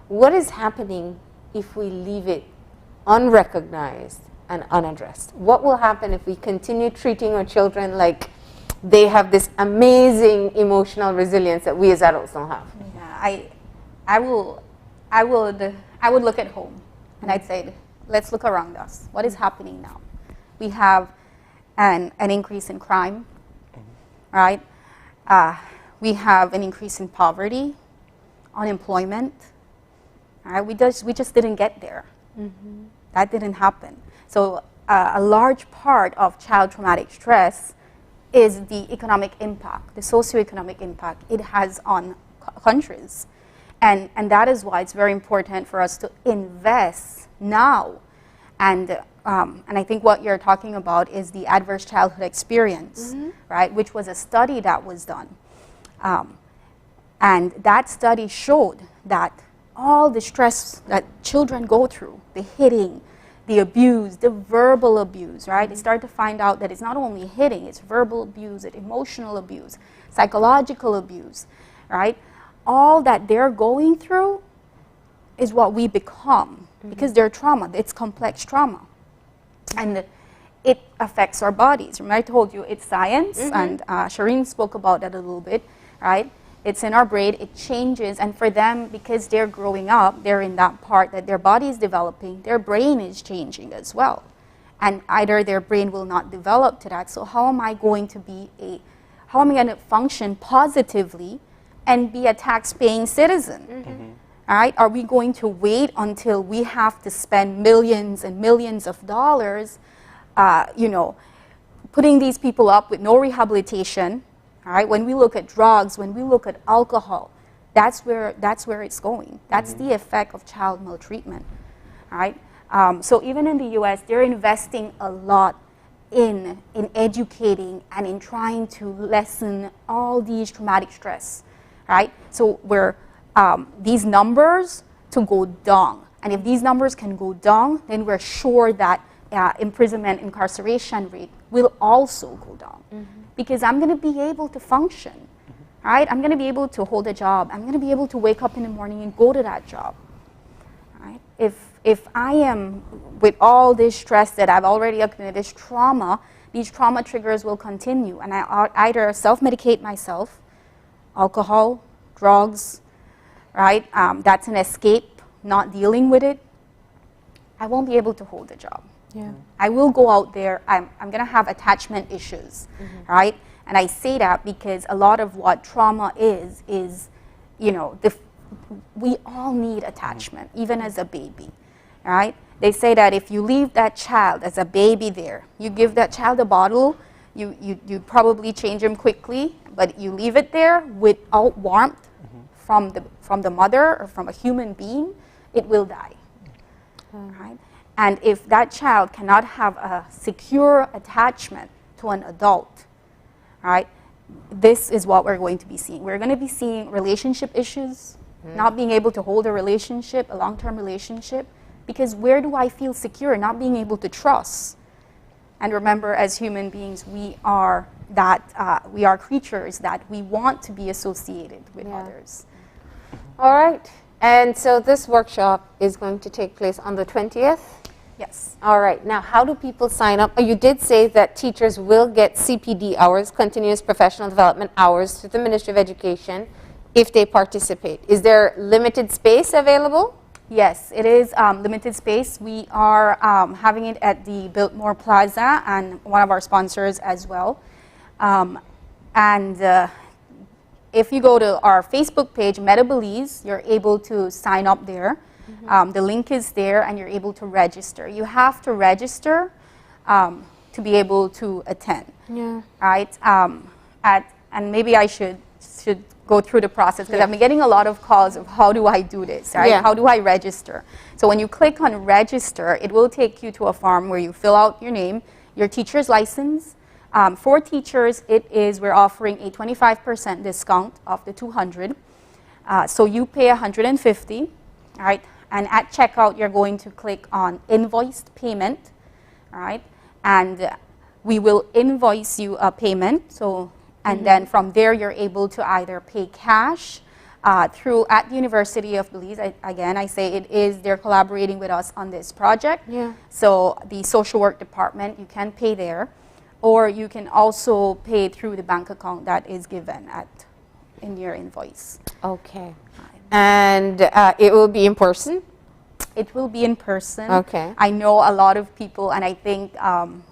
What is happening if we leave it unrecognized and unaddressed? What will happen if we continue treating our children like they have this amazing emotional resilience that we as adults don't have? Yeah, I would look at home and I'd say, let's look around us. What is happening now? We have an increase in crime, right? We have an increase in poverty, unemployment. Right? We just didn't get there. That didn't happen. So a large part of child traumatic stress is the economic impact, the socioeconomic impact it has on countries. And that is why it's very important for us to invest now. And I think what you're talking about is the adverse childhood experience, right, which was a study that was done. And that study showed that all the stress that children go through, the hitting, the abuse, the verbal abuse, right? They start to find out that it's not only hitting, it's verbal abuse, it's emotional abuse, psychological abuse, right? All that they're going through is what we become because they're trauma. It's complex trauma. And it affects our bodies. Remember I told you it's science, and Shireen spoke about that a little bit, right? It's in our brain, it changes, and for them, because they're growing up, they're in that part that their body is developing, their brain is changing as well. And either their brain will not develop to that, so how am I going to function positively and be a tax-paying citizen? All right? Are we going to wait until we have to spend millions and millions of dollars, putting these people up with no rehabilitation? All right? When we look at drugs, when we look at alcohol, that's where it's going. That's the effect of child maltreatment. All right? So even in the U.S., they're investing a lot in educating and in trying to lessen all these traumatic stress. Right? So we're these numbers to go down. And if these numbers can go down, then we're sure that imprisonment, incarceration rate will also go down. Because I'm going to be able to function. Right? I'm going to be able to hold a job. I'm going to be able to wake up in the morning and go to that job. Right? If I am with all this stress that I've already accumulated, this trauma, these trauma triggers will continue. And I either self-medicate myself, alcohol, drugs, right? That's an escape, not dealing with it. I won't be able to hold a job. Yeah. I will go out there, I'm going to have attachment issues, right? And I say that because a lot of what trauma is we all need attachment, even as a baby, right? They say that if you leave that child as a baby there, you give that child a bottle, you probably change him quickly, but you leave it there without warmth from the mother or from a human being, it will die, right? And if that child cannot have a secure attachment to an adult, right, this is what we're going to be seeing. We're going to be seeing relationship issues, not being able to hold a relationship, a long-term relationship, because where do I feel secure? Not being able to trust. And remember, as human beings, we are creatures that we want to be associated with others. All right. And so this workshop is going to take place on the 20th? Yes. All right. Now, how do people sign up? Oh, you did say that teachers will get CPD hours, continuous professional development hours, through the Ministry of Education if they participate. Is there limited space available? Yes, it is limited space. We are having it at the Biltmore Plaza and one of our sponsors as well. If you go to our Facebook page, Meta Belize, you're able to sign up there. The link is there and you're able to register. You have to register to be able to attend. Yeah. Right? And maybe I should go through the process because I've been getting a lot of calls of how do I do this, right? Yeah. How do I register? So when you click on register, it will take you to a form where you fill out your name, your teacher's license. For teachers, we're offering a 25% discount off the $200. So you pay $150, right? And at checkout, you're going to click on invoiced payment, all right? And we will invoice you a payment. So, and then from there, you're able to either pay cash at the University of Belize. Again, I say they're collaborating with us on this project. Yeah. So the social work department, you can pay there. Or you can also pay through the bank account that is given in your invoice. Okay. And it will be in person? It will be in person. Okay. I know a lot of people, and I think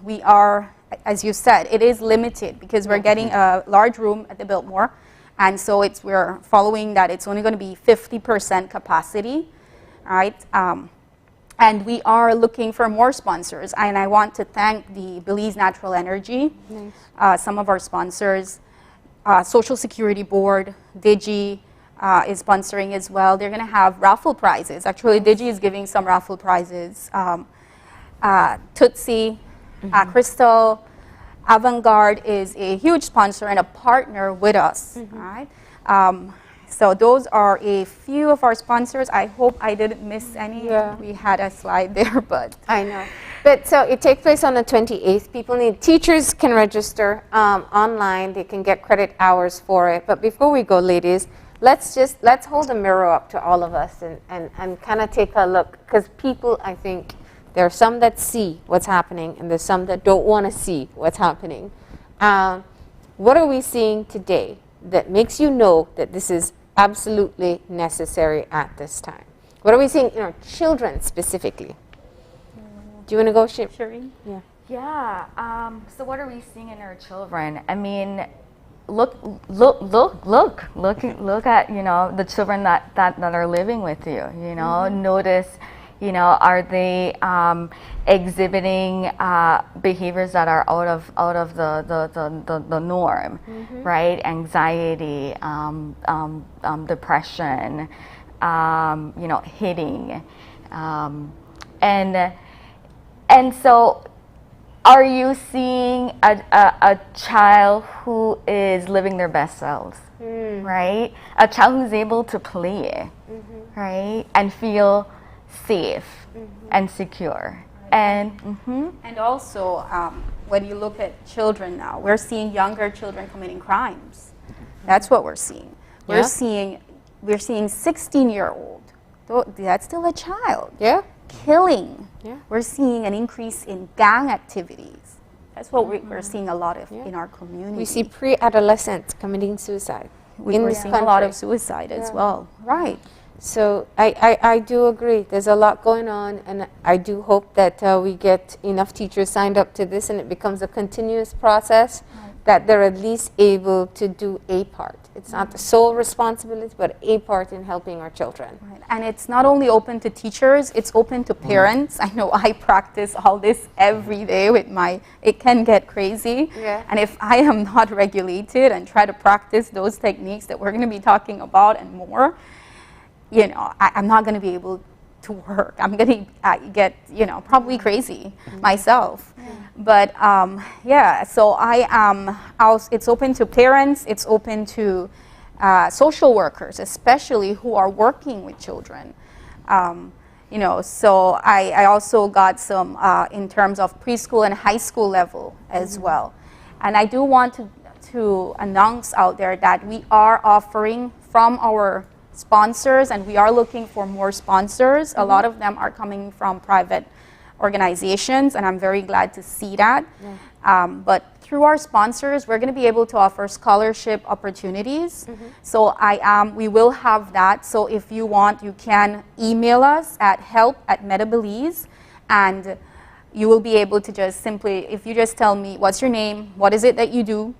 we are, as you said, it is limited because we're getting a large room at the Biltmore, and so we're following that it's only going to be 50% capacity, right? And we are looking for more sponsors, and I want to thank the Belize Natural Energy, some of our sponsors, Social Security Board, Digi is sponsoring as well. They're going to have raffle prizes. Actually, Digi is giving some raffle prizes. Tootsie, Crystal, Avantgarde is a huge sponsor and a partner with us. Right? So those are a few of our sponsors. I hope I didn't miss any. Yeah. We had a slide there, but I know. But so it takes place on the 28th. Teachers can register online. They can get credit hours for it. But before we go, ladies, let's hold a mirror up to all of us and kind of take a look. Because people, I think, there are some that see what's happening and there's some that don't want to see what's happening. What are we seeing today that makes you know that this is absolutely necessary at this time? What are we seeing in our children specifically? Do you want to go, Shireen? Yeah. Yeah. So what are we seeing in our children? I mean, look at the children that are living with you. Notice. Are they exhibiting behaviors that are out of the norm, right? Anxiety, depression, hitting, and so, are you seeing a child who is living their best selves, right? A child who's able to play, right, and feel safe and secure. And also, when you look at children now, we're seeing younger children committing crimes. That's what we're seeing. We're seeing 16-year-old. That's still a child. Yeah. Killing. Yeah. We're seeing an increase in gang activities. That's what we're seeing a lot of in our community. We see pre-adolescents committing suicide. We're seeing a lot of suicide as well. Right. So I do agree. There's a lot going on, and I do hope that we get enough teachers signed up to this and it becomes a continuous process, that they're at least able to do a part. It's not the sole responsibility, but a part in helping our children. Right. And it's not only open to teachers, it's open to parents. I know I practice all this every day with it can get crazy. Yeah. And if I am not regulated and try to practice those techniques that we're going to be talking about and more, I'm not going to be able to work. I'm going to get, probably crazy myself. But so it's open to parents, it's open to social workers, especially who are working with children. You know, so I also got some in terms of preschool and high school level as well. And I do want to announce out there that we are offering from our sponsors, and we are looking for more sponsors. A lot of them are coming from private organizations, and I'm very glad to see that. But through our sponsors, we're going to be able to offer scholarship opportunities. So we will have that. So if you want, you can email us at help@MetaBelize, and you will be able to just simply, if you just tell me what's your name, what is it that you do,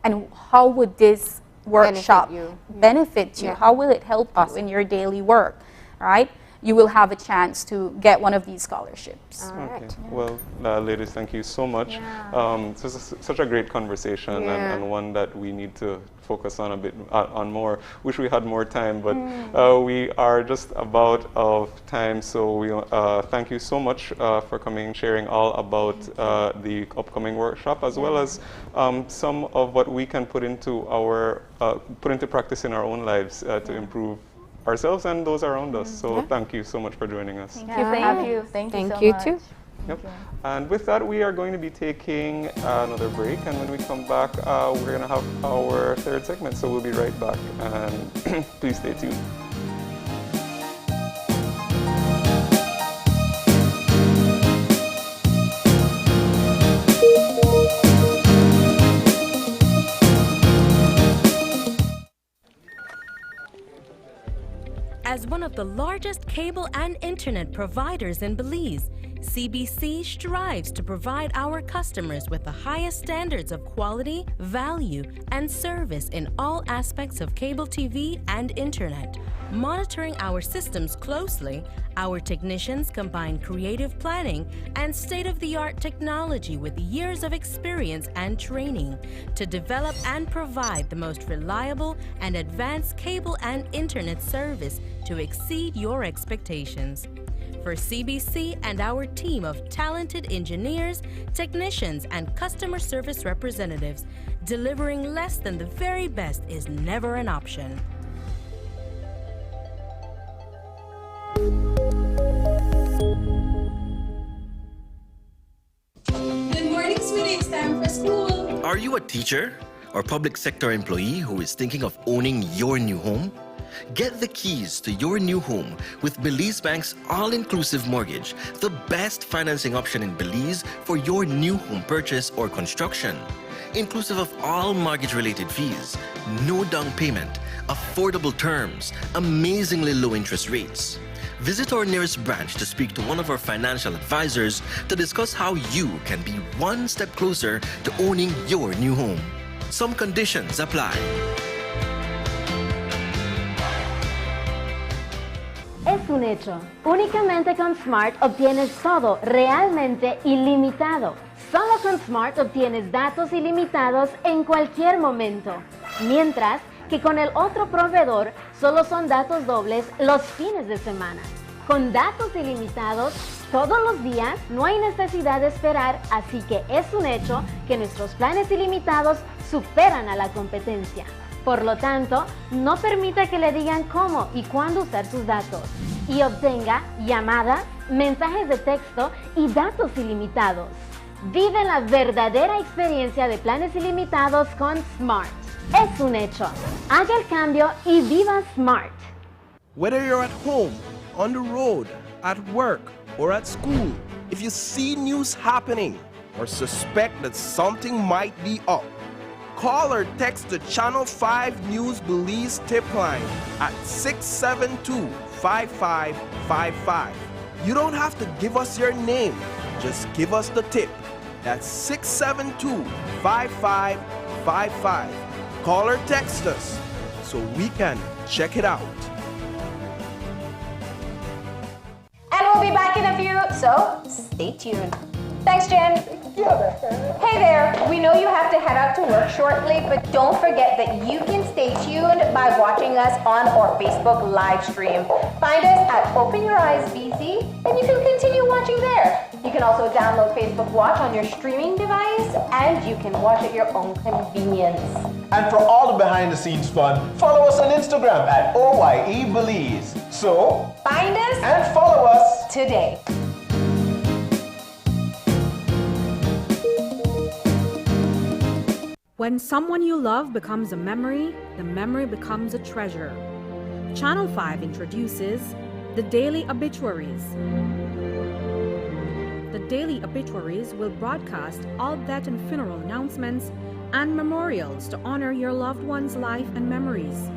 and how would this workshop benefit you? How will it help you in your daily work, right? You will have a chance to get one of these scholarships. Okay. Well, ladies, thank you so much. This is such a great conversation, and one that we need to focus on a bit on more. Wish we had more time, but we are just about of time. So we thank you so much for coming, sharing all about the upcoming workshop, as well as some of what we can put into practice in our own lives to improve ourselves and those around us. So thank you so much for joining us. Thank you. Thank you so much. Too. Yep. And with that, we are going to be taking another break, and when we come back, we're going to have our third segment. So we'll be right back, and please stay tuned. As one of the largest cable and internet providers in Belize, CBC strives to provide our customers with the highest standards of quality, value, and service in all aspects of cable TV and internet. Monitoring our systems closely, our technicians combine creative planning and state-of-the-art technology with years of experience and training to develop and provide the most reliable and advanced cable and internet service to exceed your expectations. For CBC and our team of talented engineers, technicians, and customer service representatives, delivering less than the very best is never an option. Good morning, sweetie. It's time for school. Are you a teacher or public sector employee who is thinking of owning your new home? Get the keys to your new home with Belize Bank's all-inclusive mortgage, the best financing option in Belize for your new home purchase or construction. Inclusive of all mortgage-related fees, no down payment, affordable terms, amazingly low interest rates. Visit our nearest branch to speak to one of our financial advisors to discuss how you can be one step closer to owning your new home. Some conditions apply. Es un hecho. Únicamente con Smart obtienes todo realmente ilimitado. Solo con Smart obtienes datos ilimitados en cualquier momento. Mientras que con el otro proveedor solo son datos dobles los fines de semana. Con datos ilimitados todos los días no hay necesidad de esperar, así que es un hecho que nuestros planes ilimitados superan a la competencia. Por lo tanto, no permita que le digan cómo y cuándo usar sus datos. Y obtenga llamadas, mensajes de texto y datos ilimitados. Vive la verdadera experiencia de planes ilimitados con Smart. Es un hecho. Haga el cambio y viva Smart. Whether you're at home, on the road, at work, or at school, if you see news happening or suspect that something might be up, call or text the Channel 5 News Belize tip line at 672-5555. You don't have to give us your name, just give us the tip. That's 672-5555. Call or text us so we can check it out. And we'll be back in a few, so stay tuned. Thanks, Jen. Hey there, we know you have to head out to work shortly, but don't forget that you can stay tuned by watching us on our Facebook live stream. Find us at Open Your Eyes BC, and you can continue watching there. You can also download Facebook Watch on your streaming device, and you can watch at your own convenience. And for all the behind-the-scenes fun, follow us on Instagram at OYE Belize. So, find us and follow us today. When someone you love becomes a memory, the memory becomes a treasure. Channel 5 introduces the Daily Obituaries. The Daily Obituaries will broadcast all death and funeral announcements and memorials to honor your loved one's life and memories.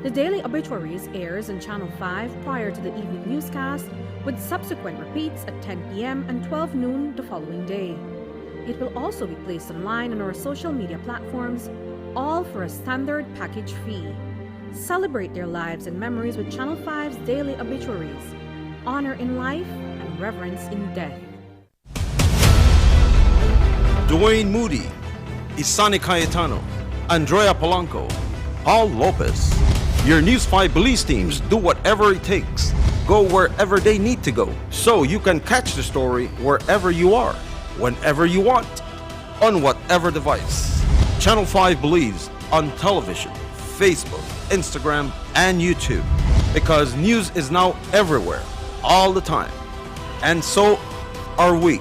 The Daily Obituaries airs on Channel 5 prior to the evening newscast, with subsequent repeats at 10 p.m. and 12 noon the following day. It will also be placed online on our social media platforms, all for a standard package fee. Celebrate their lives and memories with Channel 5's Daily Obituaries. Honor in life and reverence in death. Dwayne Moody, Isani Cayetano, Andrea Polanco, Paul Lopez. Your News 5 Belize teams do whatever it takes. Go wherever they need to go, so you can catch the story wherever you are, whenever you want, on whatever device. Channel 5 Belize on television, Facebook, Instagram, and YouTube. Because news is now everywhere, all the time. And so are we.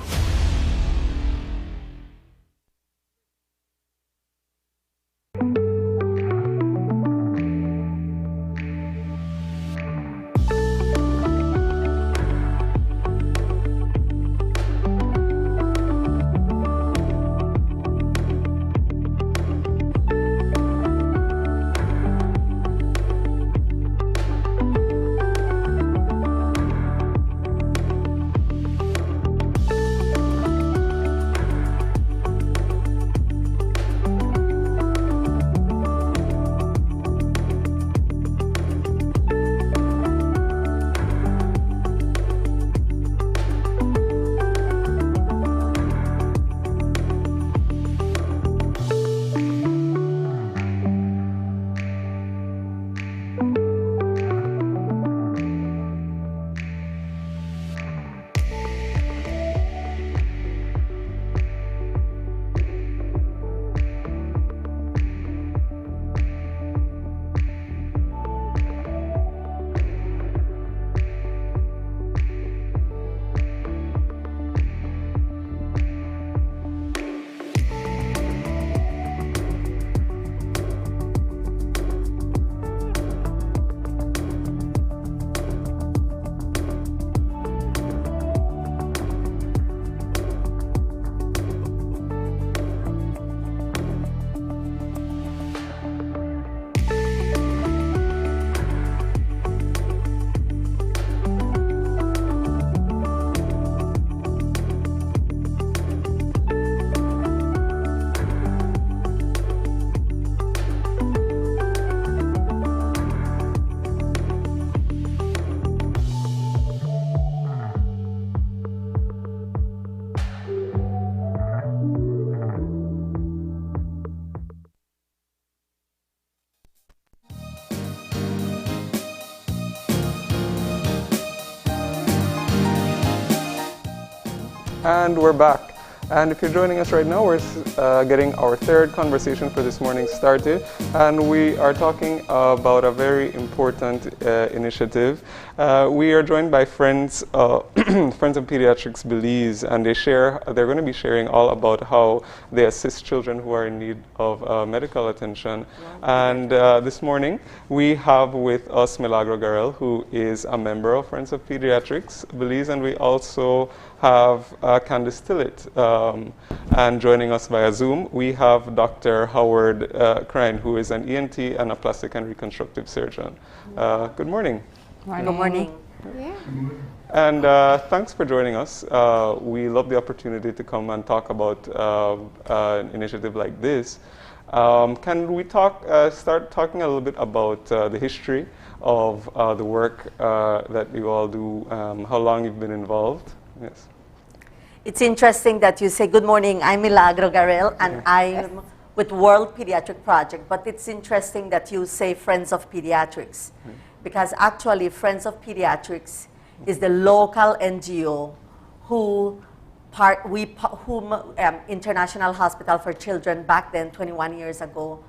And we're back. And if you're joining us right now, we're getting our third conversation for this morning started. And we are talking about a very important initiative. We are joined by Friends Friends of Pediatrics Belize, and they're going to be sharing all about how they assist children who are in need of medical attention. And this morning, we have with us Milagro Garel, who is a member of Friends of Pediatrics Belize, and we also have Candice Tillett. And joining us via Zoom, we have Dr. Howard Crine, who is an ENT and a plastic and reconstructive surgeon. Good morning. Good morning. Yeah. And thanks for joining us. We love the opportunity to come and talk about an initiative like this. Can we start talking a little bit about the history of the work that you all do, how long you've been involved? Yes. It's interesting that you say, good morning, I'm Milagro Garel, and I'm with World Pediatric Project, but it's interesting that you say Friends of Pediatrics, because actually Friends of Pediatrics is the local NGO who International Hospital for Children back then, 21 years ago,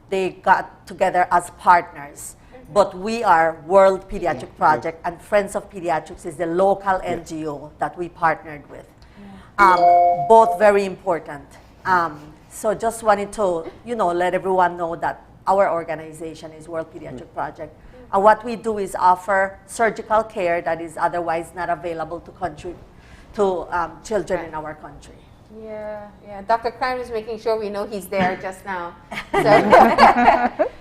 they got together as partners. But we are World Pediatric Project, and Friends of Pediatrics is the local NGO that we partnered with. Both very important. So just wanted to, let everyone know that our organization is World Pediatric Project. And what we do is offer surgical care that is otherwise not available to children in our country. Yeah. Dr. Klein was making sure we know he's there just now. So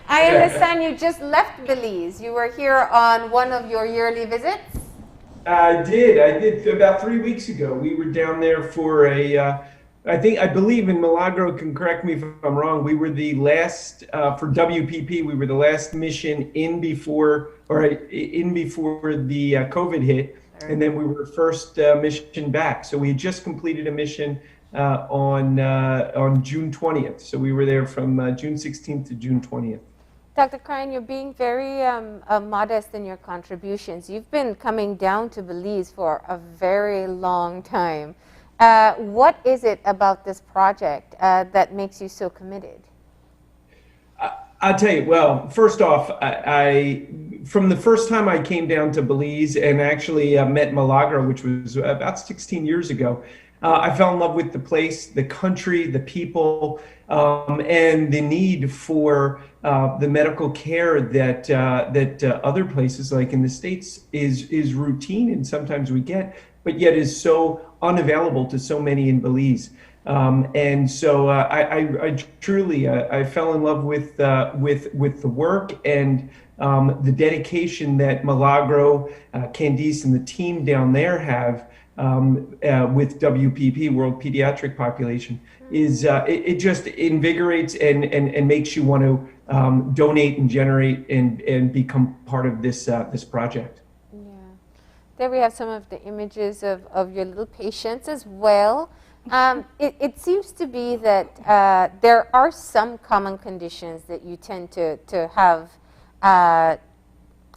I understand you just left Belize. You were here on one of your yearly visits? I did about 3 weeks ago. We were down there for I believe in Milagro can correct me if I'm wrong. We were the last for WPP. We were the last mission in before the COVID hit, and then we were first mission back. So we had just completed a mission on June 20th. So we were there from June 16th to June 20th. Dr. Klein, you're being very modest in your contributions. You've been coming down to Belize for a very long time. What is it about this project that makes you so committed? I'll tell you, well, first off, from the first time I came down to Belize and actually met Milagro, which was about 16 years ago, I fell in love with the place, the country, the people, and the need for the medical care that other places like in the States is routine and sometimes we get, but yet is so unavailable to so many in Belize. And so I truly fell in love with the work and the dedication that Milagro, Candice, and the team down there have with WPP, World Pediatric Population, is it just invigorates and makes you want to donate and generate and become part of this project. There we have some of the images of your little patients as well. It seems to be that there are some common conditions that you tend to have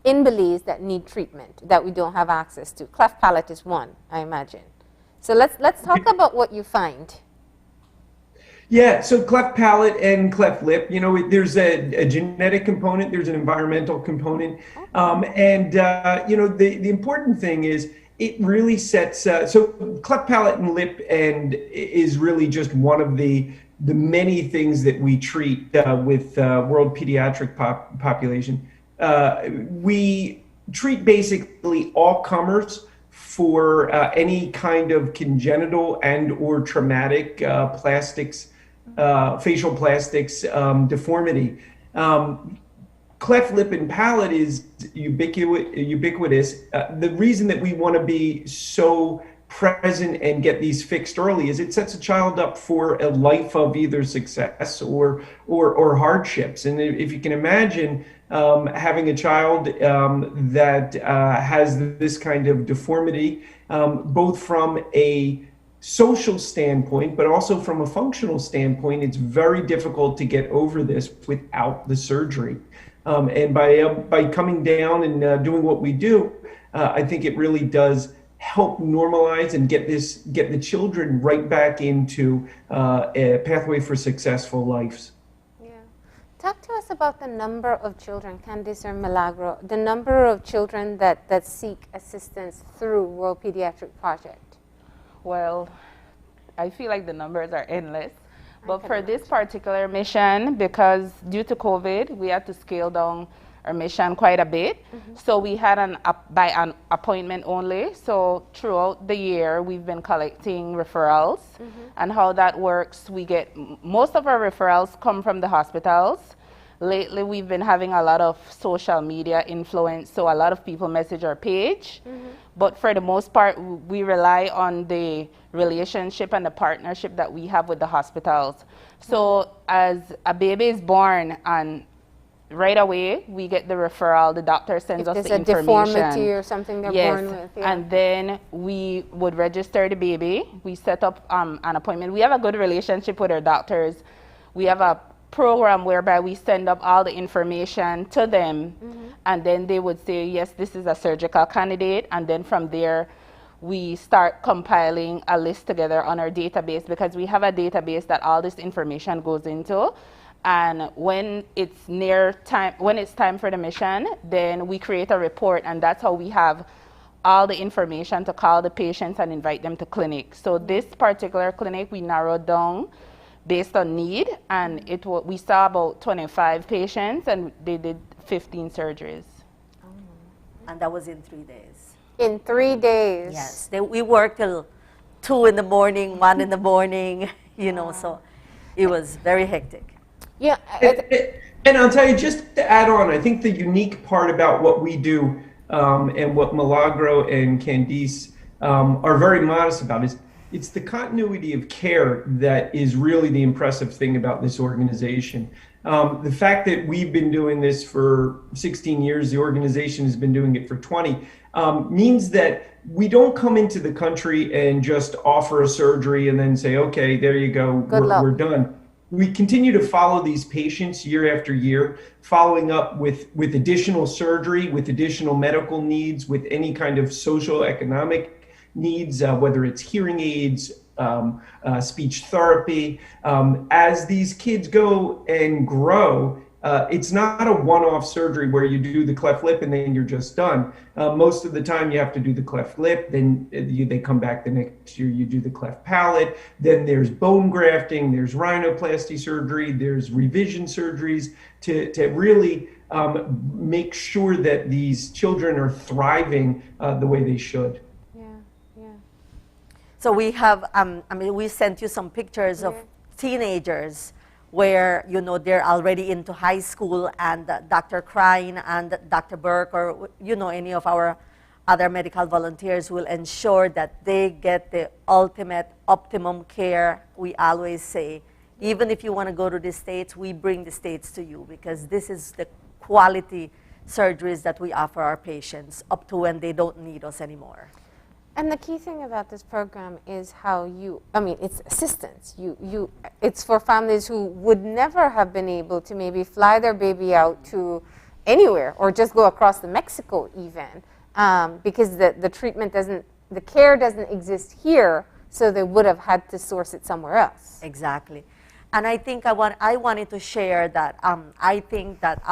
in Belize that need treatment that we don't have access to. Cleft palate is one, I imagine. So let's talk about what you find. Yeah, so cleft palate and cleft lip, there's a genetic component, there's an environmental component. The important thing is it really sets, so cleft palate and lip and is really just one of the many things that we treat with World Pediatric Population. We treat basically all comers for any kind of congenital and or traumatic plastics, facial plastics deformity. Cleft lip and palate is ubiquitous. The reason that we want to be so present and get these fixed early is it sets a child up for a life of either success or hardships. And if you can imagine having a child that has this kind of deformity, both from a social standpoint, but also from a functional standpoint, it's very difficult to get over this without the surgery. And by coming down and doing what we do, I think it really does help normalize and get the children right back into a pathway for successful lives. Yeah. Talk to us about the number of children, Candice or Milagro, the number of children that seek assistance through World Pediatric Project. Well, I feel like the numbers are endless. But for this particular mission, because due to COVID, we had to scale down our mission quite a bit. So we had by an appointment only. So throughout the year, we've been collecting referrals. And how that works, we get, most of our referrals come from the hospitals. Lately, we've been having a lot of social media influence, so a lot of people message our page. But for the most part, we rely on the relationship and the partnership that we have with the hospitals. So as a baby is born, and right away we get the referral, the doctor sends us the information. If there's a deformity or something they're born with. Yeah. And then we would register the baby. We set up an appointment. We have a good relationship with our doctors. We have a program whereby we send up all the information to them, and then they would say, yes, this is a surgical candidate, and then from there we start compiling a list together on our database, because we have a database that all this information goes into. And when it's time for the mission, then we create a report, and that's how we have all the information to call the patients and invite them to clinic. So this particular clinic we narrowed down based on need, and we saw about 25 patients, and they did 15 surgeries. And that was in 3 days. In 3 days? Yes. We worked till 2 in the morning, 1 in the morning, you know, so it was very hectic. Yeah. And I'll tell you, just to add on, I think the unique part about what we do and what Milagro and Candice are very modest about is it's the continuity of care that is really the impressive thing about this organization. The fact that we've been doing this for 16 years, the organization has been doing it for 20, means that we don't come into the country and just offer a surgery and then say, okay, there you go, we're done. We continue to follow these patients year after year, following up with additional surgery, with additional medical needs, with any kind of social economic needs, whether it's hearing aids, speech therapy. As these kids go and grow, it's not a one-off surgery where you do the cleft lip and then you're just done. Most of the time you have to do the cleft lip, then they come back the next year, you do the cleft palate, then there's bone grafting, there's rhinoplasty surgery, there's revision surgeries to really make sure that these children are thriving the way they should. So we have, we sent you some pictures of teenagers where, you know, they're already into high school, and Dr. Crine and Dr. Burke, or, you know, any of our other medical volunteers will ensure that they get the ultimate optimum care. We always say, even if you want to go to the States, we bring the States to you, because this is the quality surgeries that we offer our patients up to when they don't need us anymore. And the key thing about this program is how it's assistance. It's for families who would never have been able to maybe fly their baby out to anywhere or just go across to Mexico even, because the treatment the care doesn't exist here, so they would have had to source it somewhere else. Exactly. And I think I wanted to share that I think that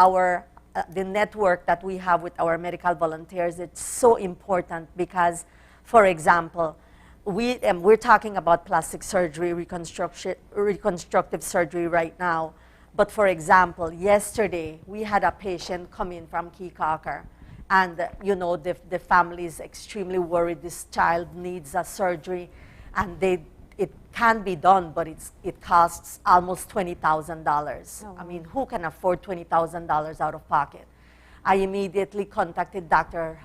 the network that we have with our medical volunteers, it's so important, because for example, we're talking about plastic surgery, reconstructive surgery right now. But for example, yesterday we had a patient come in from Keycocker, and you know, the family is extremely worried. This child needs a surgery, and it can be done, but it costs almost $20,000. I mean, who can afford $20,000 out of pocket? I immediately contacted Dr.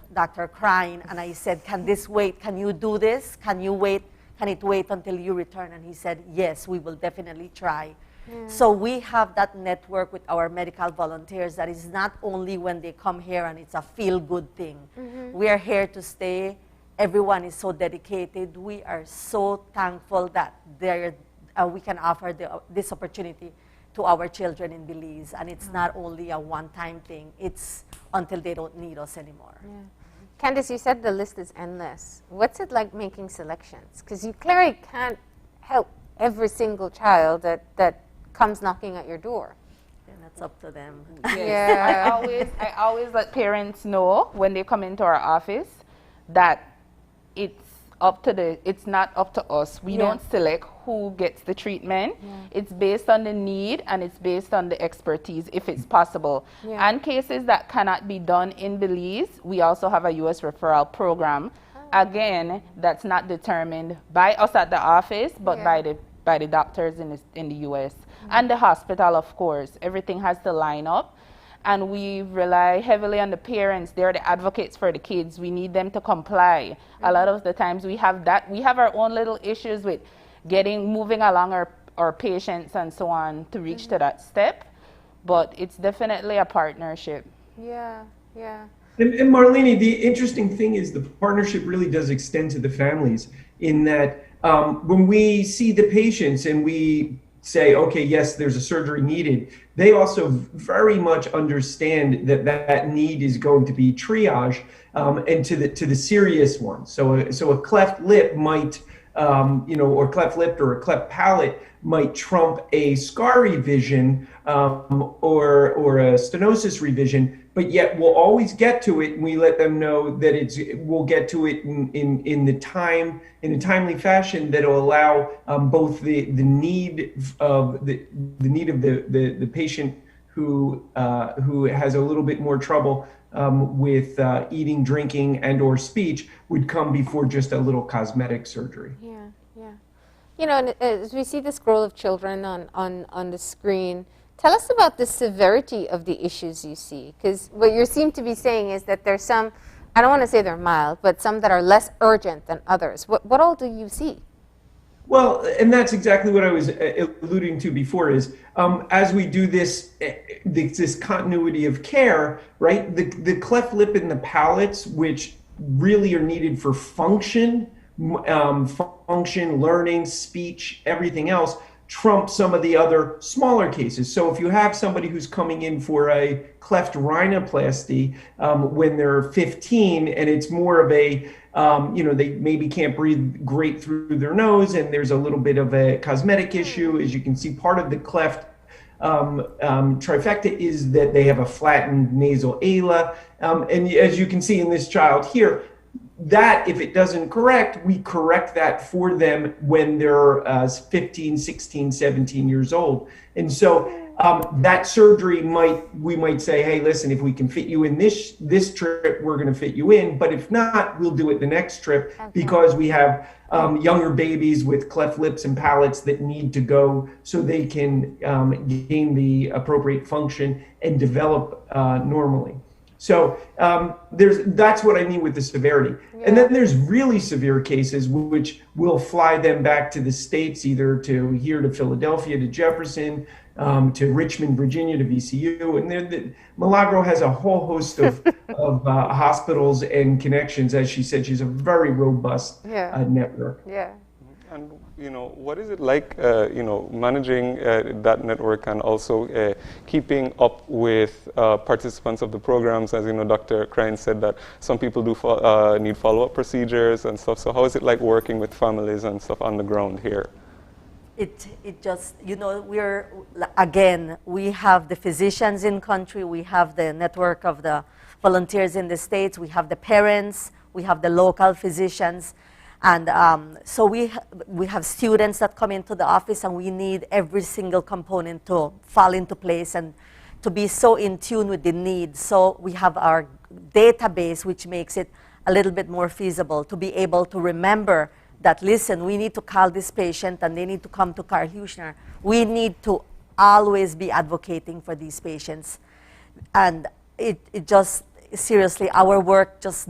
Crine, and I said, can this wait? Can you do this? Can you wait? Can it wait until you return? And he said, yes, we will definitely try. Yeah. So we have that network with our medical volunteers that is not only when they come here and it's a feel-good thing. Mm-hmm. We are here to stay. Everyone is so dedicated. We are so thankful that we can offer this opportunity to our children in Belize, and it's not only a one-time thing, it's until they don't need us anymore. Yeah. Candice, you said the list is endless. What's it like making selections? Because you clearly can't help every single child that comes knocking at your door. And that's up to them. Yes. Yeah. I always let parents know when they come into our office that it's not up to us. We don't select who gets the treatment. Yeah. It's based on the need, and it's based on the expertise, if it's possible. Yeah. And cases that cannot be done in Belize, we also have a U.S. referral program. Again, that's not determined by us at the office, but by the doctors in the U.S. And the hospital, of course. Everything has to line up. And we rely heavily on the parents. They're the advocates for the kids. We need them to comply. Mm-hmm. A lot of the times we have our own little issues with moving along our patients and so on to reach to that step. But it's definitely a partnership. Yeah, yeah. And Marlene, the interesting thing is the partnership really does extend to the families, in that when we see the patients and we say, okay, yes, there's a surgery needed, they also very much understand that that need is going to be triage and to the serious ones. So a cleft lip might, or cleft lip or a cleft palate might trump a scar revision or a stenosis revision, but yet we'll always get to it, and we let them know that we'll get to it in a timely fashion that'll allow both the need of the patient who has a little bit more trouble with eating, drinking, and or speech would come before just a little cosmetic surgery. Yeah. And as we see the scroll of children on the screen, tell us about the severity of the issues you see, because what you seem to be saying is that there's some, I don't want to say they're mild, but some that are less urgent than others. What all do you see? Well, and that's exactly what I was alluding to before is as we do this continuity of care, right, the cleft lip and the palates, which really are needed for function, learning, speech, everything else, trump some of the other smaller cases. So if you have somebody who's coming in for a cleft rhinoplasty when they're 15 and it's more of a, they maybe can't breathe great through their nose and there's a little bit of a cosmetic issue. As you can see, part of the cleft trifecta is that they have a flattened nasal ala. And as you can see in this child here, that if it doesn't correct, we correct that for them when they're 15, 16, 17 years old. And so that surgery we might say, hey, listen, if we can fit you in this trip, we're going to fit you in. But if not, we'll do it the next trip because we have younger babies with cleft lips and palates that need to go so they can gain the appropriate function and develop normally. So that's what I mean with the severity. Yeah. And then there's really severe cases which will fly them back to the States, either to here to Philadelphia, to Jefferson, to Richmond, Virginia, to VCU. And Milagro has a whole host of hospitals and connections. As she said, she's a very robust network. Yeah. And what is it like, managing that network and also keeping up with participants of the programs? As Dr. Krein said that some people do need follow-up procedures and stuff. So how is it like working with families and stuff on the ground here? It just, we have the physicians in country, we have the network of the volunteers in the States, we have the parents, we have the local physicians. And so we have students that come into the office, and we need every single component to fall into place and to be so in tune with the needs. So we have our database, which makes it a little bit more feasible to be able to remember that, listen, we need to call this patient and they need to come to Carl Huchner. We need to always be advocating for these patients. And it just, seriously, our work it's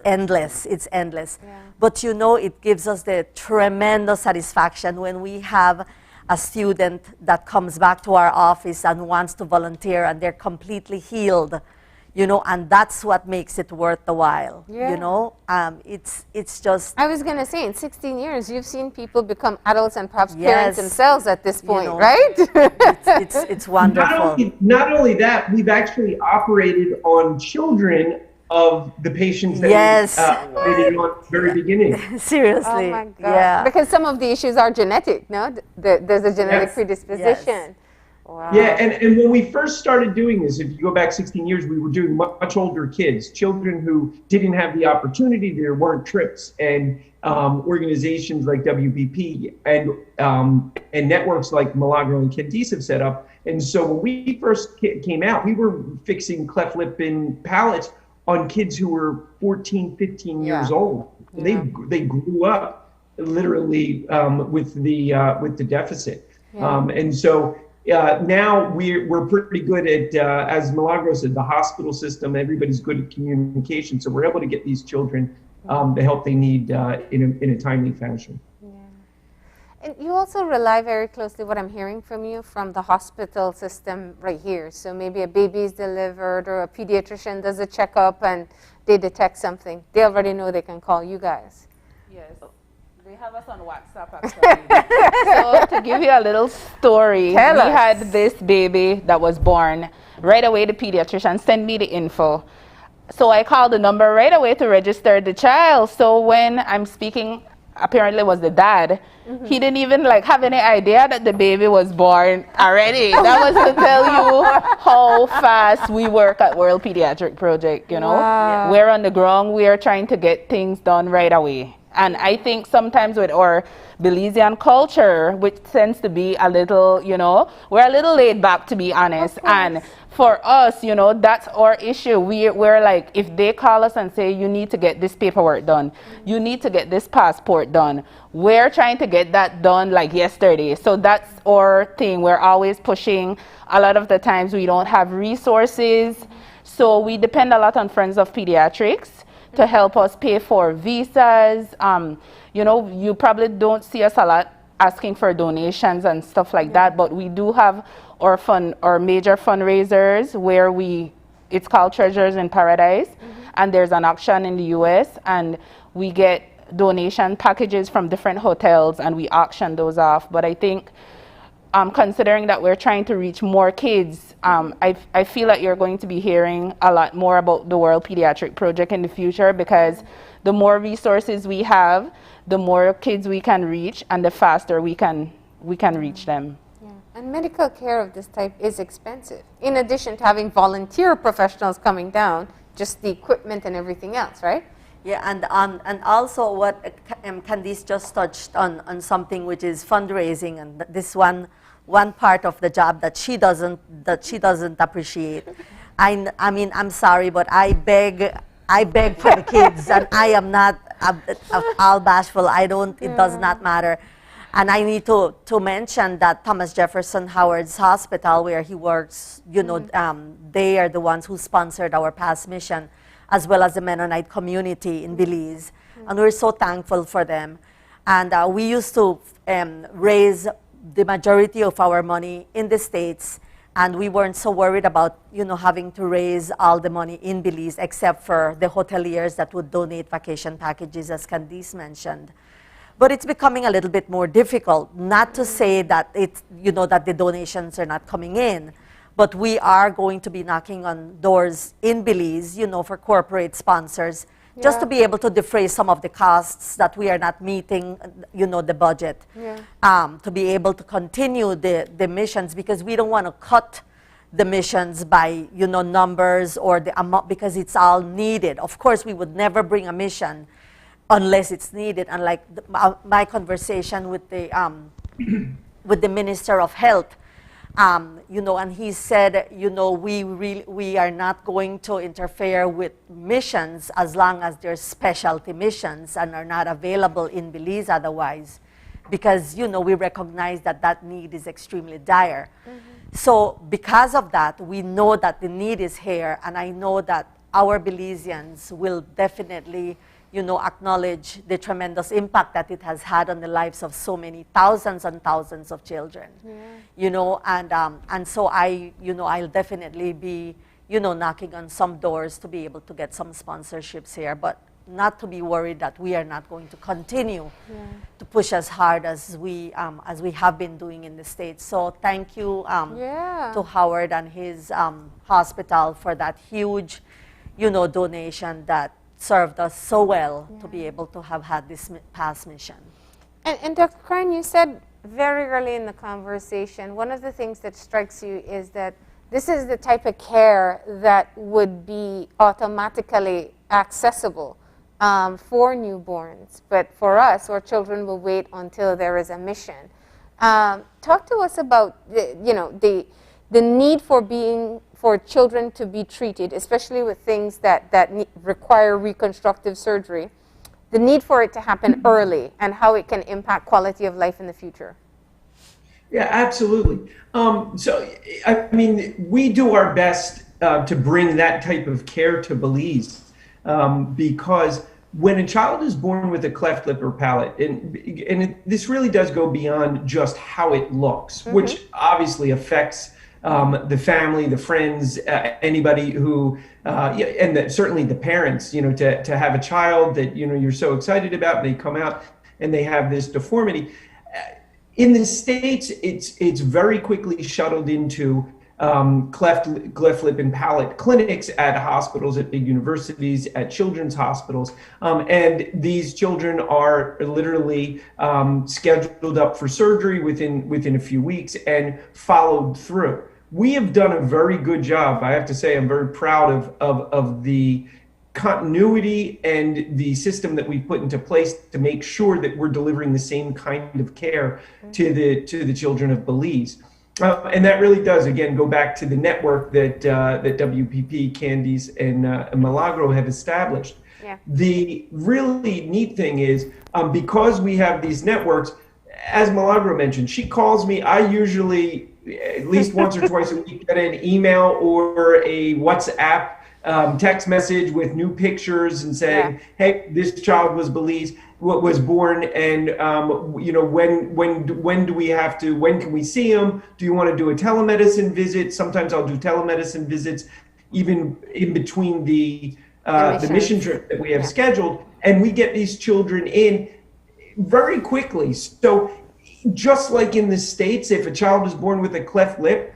endless. It's endless. Yeah. But it gives us the tremendous satisfaction when we have a student that comes back to our office and wants to volunteer and they're completely healed, and that's what makes it worth the while. Yeah. It's just. I was going to say, in 16 years, you've seen people become adults and perhaps parents themselves at this point, right? It's wonderful. Not only that, we've actually operated on children of the patients that we operated on at the very beginning. Seriously. Oh my God. Yeah. Because some of the issues are genetic, no? There's a genetic predisposition. Yes. Wow. Yeah, and when we first started doing this, if you go back 16 years, we were doing much older kids, children who didn't have the opportunity. There weren't trips, and organizations like WBP and networks like Milagro and Candice have set up. And so when we first came out, we were fixing cleft lip and palates on kids who were 14, 15 years old. Yeah. They grew up literally with the deficit, and so. Now we're pretty good at, as Milagro said, the hospital system. Everybody's good at communication, so we're able to get these children the help they need in a timely fashion. Yeah. And you also rely very closely, what I'm hearing from you, from the hospital system right here. So maybe a baby is delivered or a pediatrician does a checkup and they detect something. They already know they can call you guys. Yes. We have us on WhatsApp actually. So to give you a little story, Tell we us. had this baby that was born. Right away, the pediatrician sent me the info. So I called the number right away to register the child. So when I'm speaking, apparently was the dad, he didn't even like have any idea that the baby was born already. That was to tell you how fast we work at World Pediatric Project, you know. Wow. We're on the ground, we are trying to get things done right away. And I think sometimes with our Belizean culture, which tends to be a little, you know, we're a little laid back, to be honest. And for us, you know, that's our issue. We're like, if they call us and say, you need to get this paperwork done, you need to get this passport done, we're trying to get that done like yesterday. So that's our thing. We're always pushing. A lot of the times we don't have resources. So we depend a lot on Friends of Pediatrics to help us pay for visas. You know, you probably don't see us a lot asking for donations and stuff like that, but we do have our major fundraisers where it's called Treasures in Paradise, and there's an auction in the US, and we get donation packages from different hotels and we auction those off. But I think considering that we're trying to reach more kids, I feel that you're going to be hearing a lot more about the World Pediatric Project in the future, because the more resources we have, the more kids we can reach, and the faster we can reach them. Yeah. And medical care of this type is expensive. In addition to having volunteer professionals coming down, just the equipment and everything else, right? Yeah, and also what Candice just touched on something, which is fundraising, and this one part of the job that she doesn't appreciate. I mean, I'm sorry, but I beg for the kids, and I am not all bashful. It does not matter. And I need to mention that Thomas Jefferson Howard's Hospital, where he works, you know, they are the ones who sponsored our past mission, as well as the Mennonite community in Belize. And we're so thankful for them. And we used to raise the majority of our money in the States, and we weren't so worried about, you know, having to raise all the money in Belize, except for the hoteliers that would donate vacation packages, as Candice mentioned. But it's becoming a little bit more difficult, not to say that that the donations are not coming in, but we are going to be knocking on doors in Belize, you know, for corporate sponsors, just to be able to defray some of the costs that we are not meeting, you know, the budget, to be able to continue the missions, because we don't want to cut the missions by, you know, numbers or the amount, because it's all needed. Of course, we would never bring a mission unless it's needed. And like my conversation with the Minister of Health, you know, and he said, you know, we are not going to interfere with missions as long as they're specialty missions and are not available in Belize otherwise, because, you know, we recognize that need is extremely dire. So because of that, we know that the need is here, and I know that our Belizeans will definitely, you know, acknowledge the tremendous impact that it has had on the lives of so many thousands and thousands of children. You know, and so I'll definitely be, you know, knocking on some doors to be able to get some sponsorships here, but not to be worried that we are not going to continue to push as hard as we have been doing in the States. So thank you to Howard and his hospital for that huge, you know, donation that served us so well to be able to have had this past mission. And Dr. Crane, you said very early in the conversation, one of the things that strikes you is that this is the type of care that would be automatically accessible for newborns, but for us, our children will wait until there is a mission. Talk to us about the need for children to be treated, especially with things that require reconstructive surgery, the need for it to happen early, and how it can impact quality of life in the future. Yeah, absolutely. So, I mean, we do our best to bring that type of care to Belize, because when a child is born with a cleft lip or palate, this really does go beyond just how it looks, which obviously affects the family, the friends, anybody who, and certainly the parents, you know, to have a child that, you know, you're so excited about, and they come out, and they have this deformity. In the States, it's very quickly shuttled into cleft lip and palate clinics at hospitals, at big universities, at children's hospitals. And these children are literally scheduled up for surgery within a few weeks and followed through. We have done a very good job. I have to say, I'm very proud of the continuity and the system that we put into place to make sure that we're delivering the same kind of care to the children of Belize. And that really does, again, go back to the network that WPP, Candice, and Milagro have established. Yeah. The really neat thing is, because we have these networks, as Milagro mentioned, she calls me. I usually, at least once or twice a week, get an email or a WhatsApp text message with new pictures and saying, hey, this child was born, and when do we have to, when can we see him? Do you want to do a telemedicine visit? Sometimes I'll do telemedicine visits even in between the mission trip that we have scheduled, and we get these children in very quickly. So just like in the States, if a child is born with a cleft lip,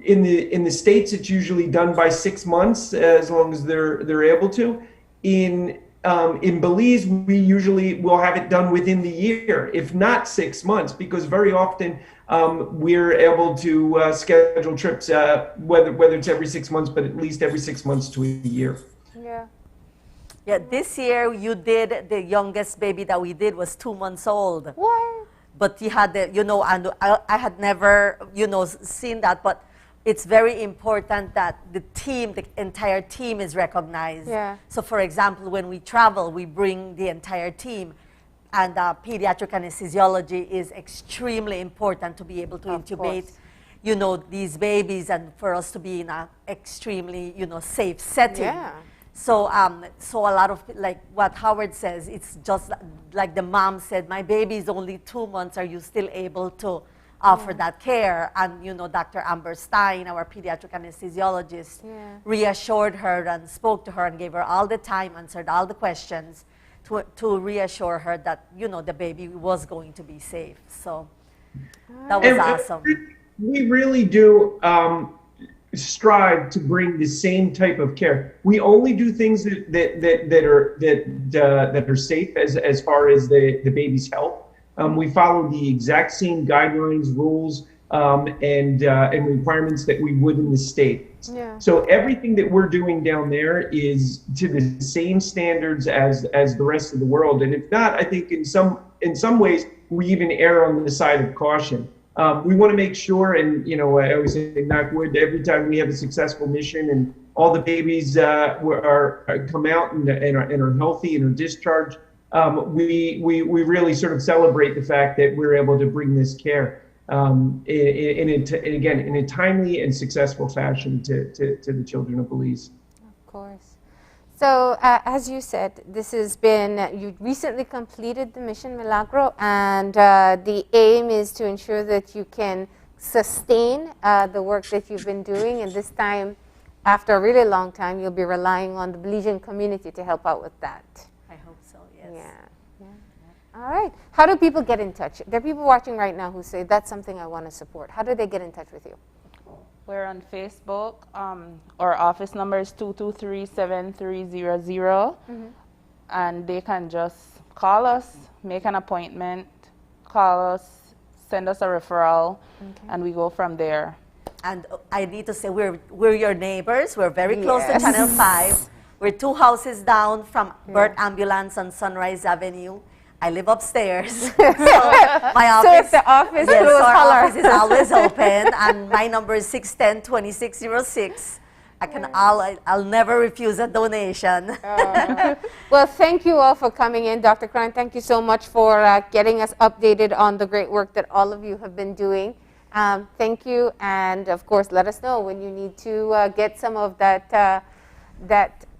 in the States, it's usually done by 6 months, as long as they're able to. In Belize, we usually will have it done within the year, if not 6 months, because very often we're able to schedule trips, whether it's every 6 months, but at least every 6 months to a year. Yeah, this year the youngest baby that we did was 2 months old. What? But he had and I had never, seen that, but it's very important that the entire team is recognized. Yeah. So for example, when we travel, we bring the entire team, and pediatric anesthesiology is extremely important to be able to intubate, these babies, and for us to be in an extremely, safe setting. Yeah. So, so a lot of, like what Howard says, it's just like the mom said, my baby is only 2 months, are you still able to offer that care? And, Dr. Amber Stein, our pediatric anesthesiologist, reassured her and spoke to her and gave her all the time, answered all the questions to reassure her that, the baby was going to be safe. So that was awesome. We really do strive to bring the same type of care. We only do things that are safe as far as the baby's health. We follow the exact same guidelines, rules, and requirements that we would in the States. Yeah. So everything that we're doing down there is to the same standards as the rest of the world. And if not, I think in some ways we even err on the side of caution. We want to make sure, and I always say, knock wood, every time we have a successful mission and all the babies come out and are healthy and are discharged, we really sort of celebrate the fact that we're able to bring this care in a timely and successful fashion to the children of Belize. Of course. So, as you said, this has been, you recently completed the Mission Milagro, and the aim is to ensure that you can sustain the work that you've been doing, and this time, after a really long time, you'll be relying on the Belizean community to help out with that. I hope so, yes. Yeah. All right. How do people get in touch? There are people watching right now who say, that's something I want to support. How do they get in touch with you? We're on Facebook. Our office number is 223-7300. And they can just call us, make an appointment, call us, send us a referral, and we go from there. And I need to say, we're your neighbors. We're very close to Channel 5. We're 2 houses down from Burt Ambulance on Sunrise Avenue. I live upstairs. So my office, so if the office yes, closed, our office is always open, and my number is 610-2606. I'll never refuse a donation. Well, thank you all for coming in. Dr. Cronin, thank you so much for getting us updated on the great work that all of you have been doing. Thank you, and of course, let us know when you need to get some of that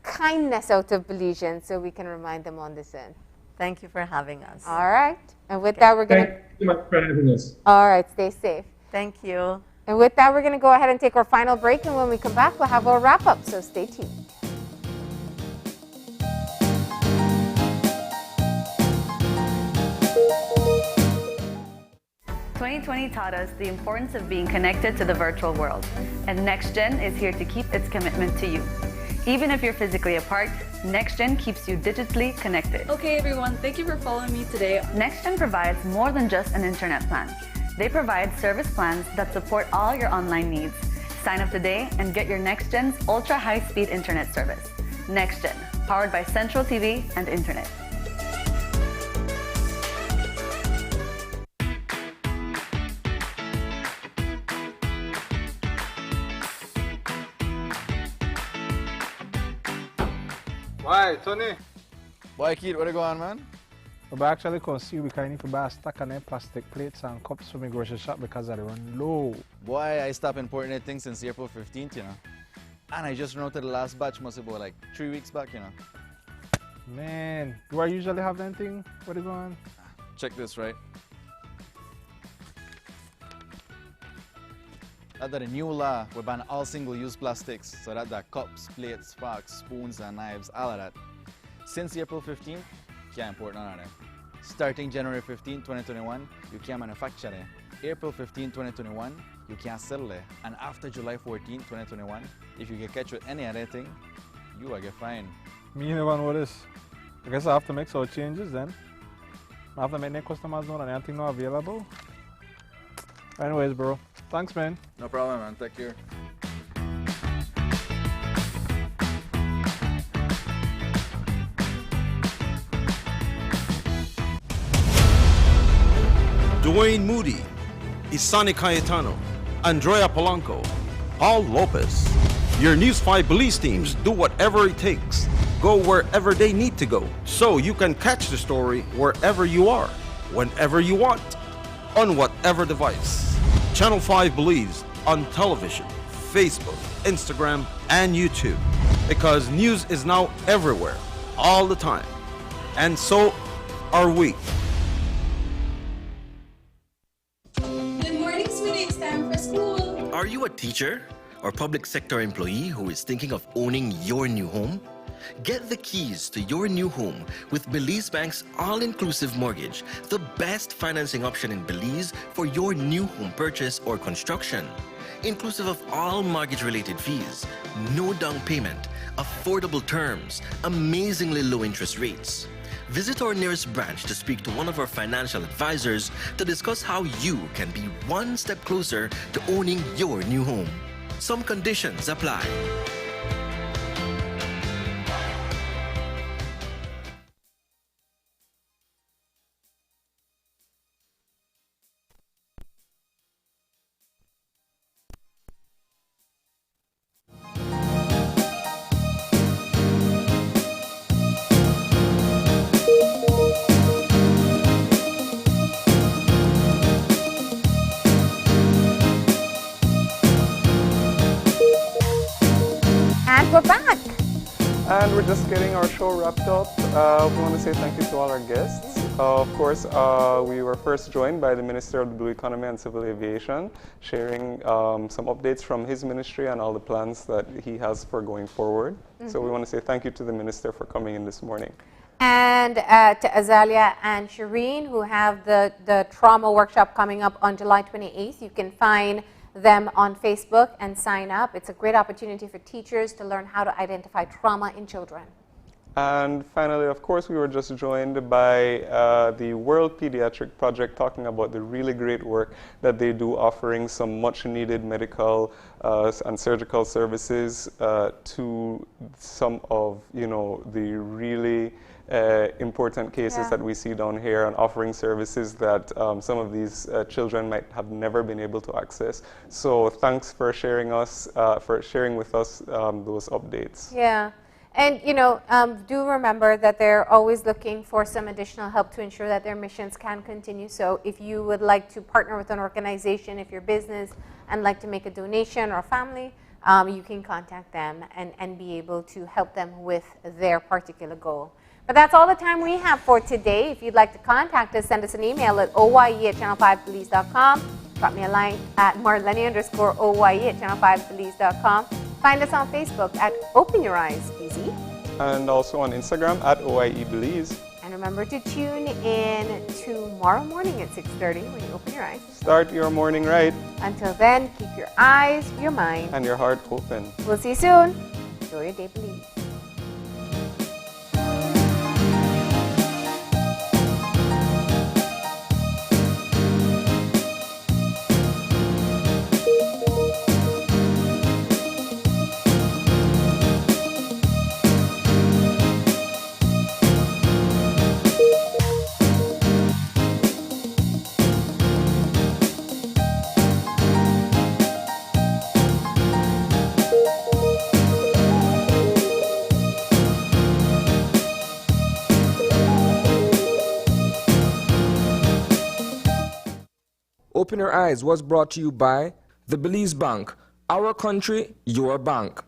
kindness out of Belizeans so we can remind them on this end. Thank you for having us. All right. And with that, we're going to... Thank you so much for having us. All right. Stay safe. Thank you. And with that, we're going to go ahead and take our final break. And when we come back, we'll have our wrap-up. So stay tuned. 2020 taught us the importance of being connected to the virtual world, and NextGen is here to keep its commitment to you. Even if you're physically apart, NextGen keeps you digitally connected. Okay everyone, thank you for following me today. NextGen provides more than just an internet plan. They provide service plans that support all your online needs. Sign up today and get your NextGen's ultra high-speed internet service. NextGen, powered by Central TV and Internet. Why, Tony? Boy, kid, what you go on, man? We actually come see we can need to buy a stack of them plastic plates and cups for my grocery shop because I run low. Boy, I stopped importing that thing since April 15th, you know. And I just routed the last batch, must be about like 3 weeks back, you know. Man, do I usually have anything? What you go on? Check this, right? That's the new law, we ban all single-use plastics, so that the cups, plates, forks, spoons, and knives, all of that. Since April 15th, can't import none of them. Starting January 15, 2021, you can't manufacture them. April 15, 2021, you can't sell them. And after July 14, 2021, if you get catch with any other thing, you will get fined. Me never know this. I guess I have to make some changes then. I have to make the customers know that anything not available. Anyways, bro. Thanks, man. No problem, man. Take care. Dwayne Moody, Isani Cayetano, Andrea Polanco, Paul Lopez. Your News 5 Belize teams do whatever it takes, go wherever they need to go, so you can catch the story wherever you are, whenever you want, on whatever device. Channel 5 Belize on television, Facebook, Instagram, and YouTube, because news is now everywhere, all the time. And so are we. Good morning, sweetie. It's time for school. Are you a teacher or public sector employee who is thinking of owning your new home? Get the keys to your new home with Belize Bank's all-inclusive mortgage, the best financing option in Belize for your new home purchase or construction. Inclusive of all mortgage-related fees, no down payment, affordable terms, amazingly low interest rates. Visit our nearest branch to speak to one of our financial advisors to discuss how you can be one step closer to owning your new home. Some conditions apply. And we're back. And we're just getting our show wrapped up. We want to say thank you to all our guests. Of course, we were first joined by the Minister of the Blue Economy and Civil Aviation, sharing some updates from his ministry and all the plans that he has for going forward. So we want to say thank you to the Minister for coming in this morning. And to Azalia and Shireen, who have the trauma workshop coming up on July 28th. You can find them on Facebook and sign up. It's a great opportunity for teachers to learn how to identify trauma in children. And finally, of course, we were just joined by the World Pediatric Project, talking about the really great work that they do, offering some much needed medical and surgical services to some of, the really important cases that we see down here, and offering services that some of these children might have never been able to access. So thanks for sharing with us those updates. Yeah. And, do remember that they're always looking for some additional help to ensure that their missions can continue. So if you would like to partner with an organization, if you're business and like to make a donation or family, you can contact them and be able to help them with their particular goal. But that's all the time we have for today. If you'd like to contact us, send us an email at oye@channel5belize.com. Drop me a line at marlene_oye@channel5belize.com. Find us on Facebook at Open Your Eyes, easy. And also on Instagram at OIE Belize. And remember to tune in tomorrow morning at 6:30 when you open your eyes. Start your morning right. Until then, keep your eyes, your mind, and your heart open. We'll see you soon. Enjoy your day, Belize. Open Your Eyes was brought to you by the Belize Bank. Our country, your bank.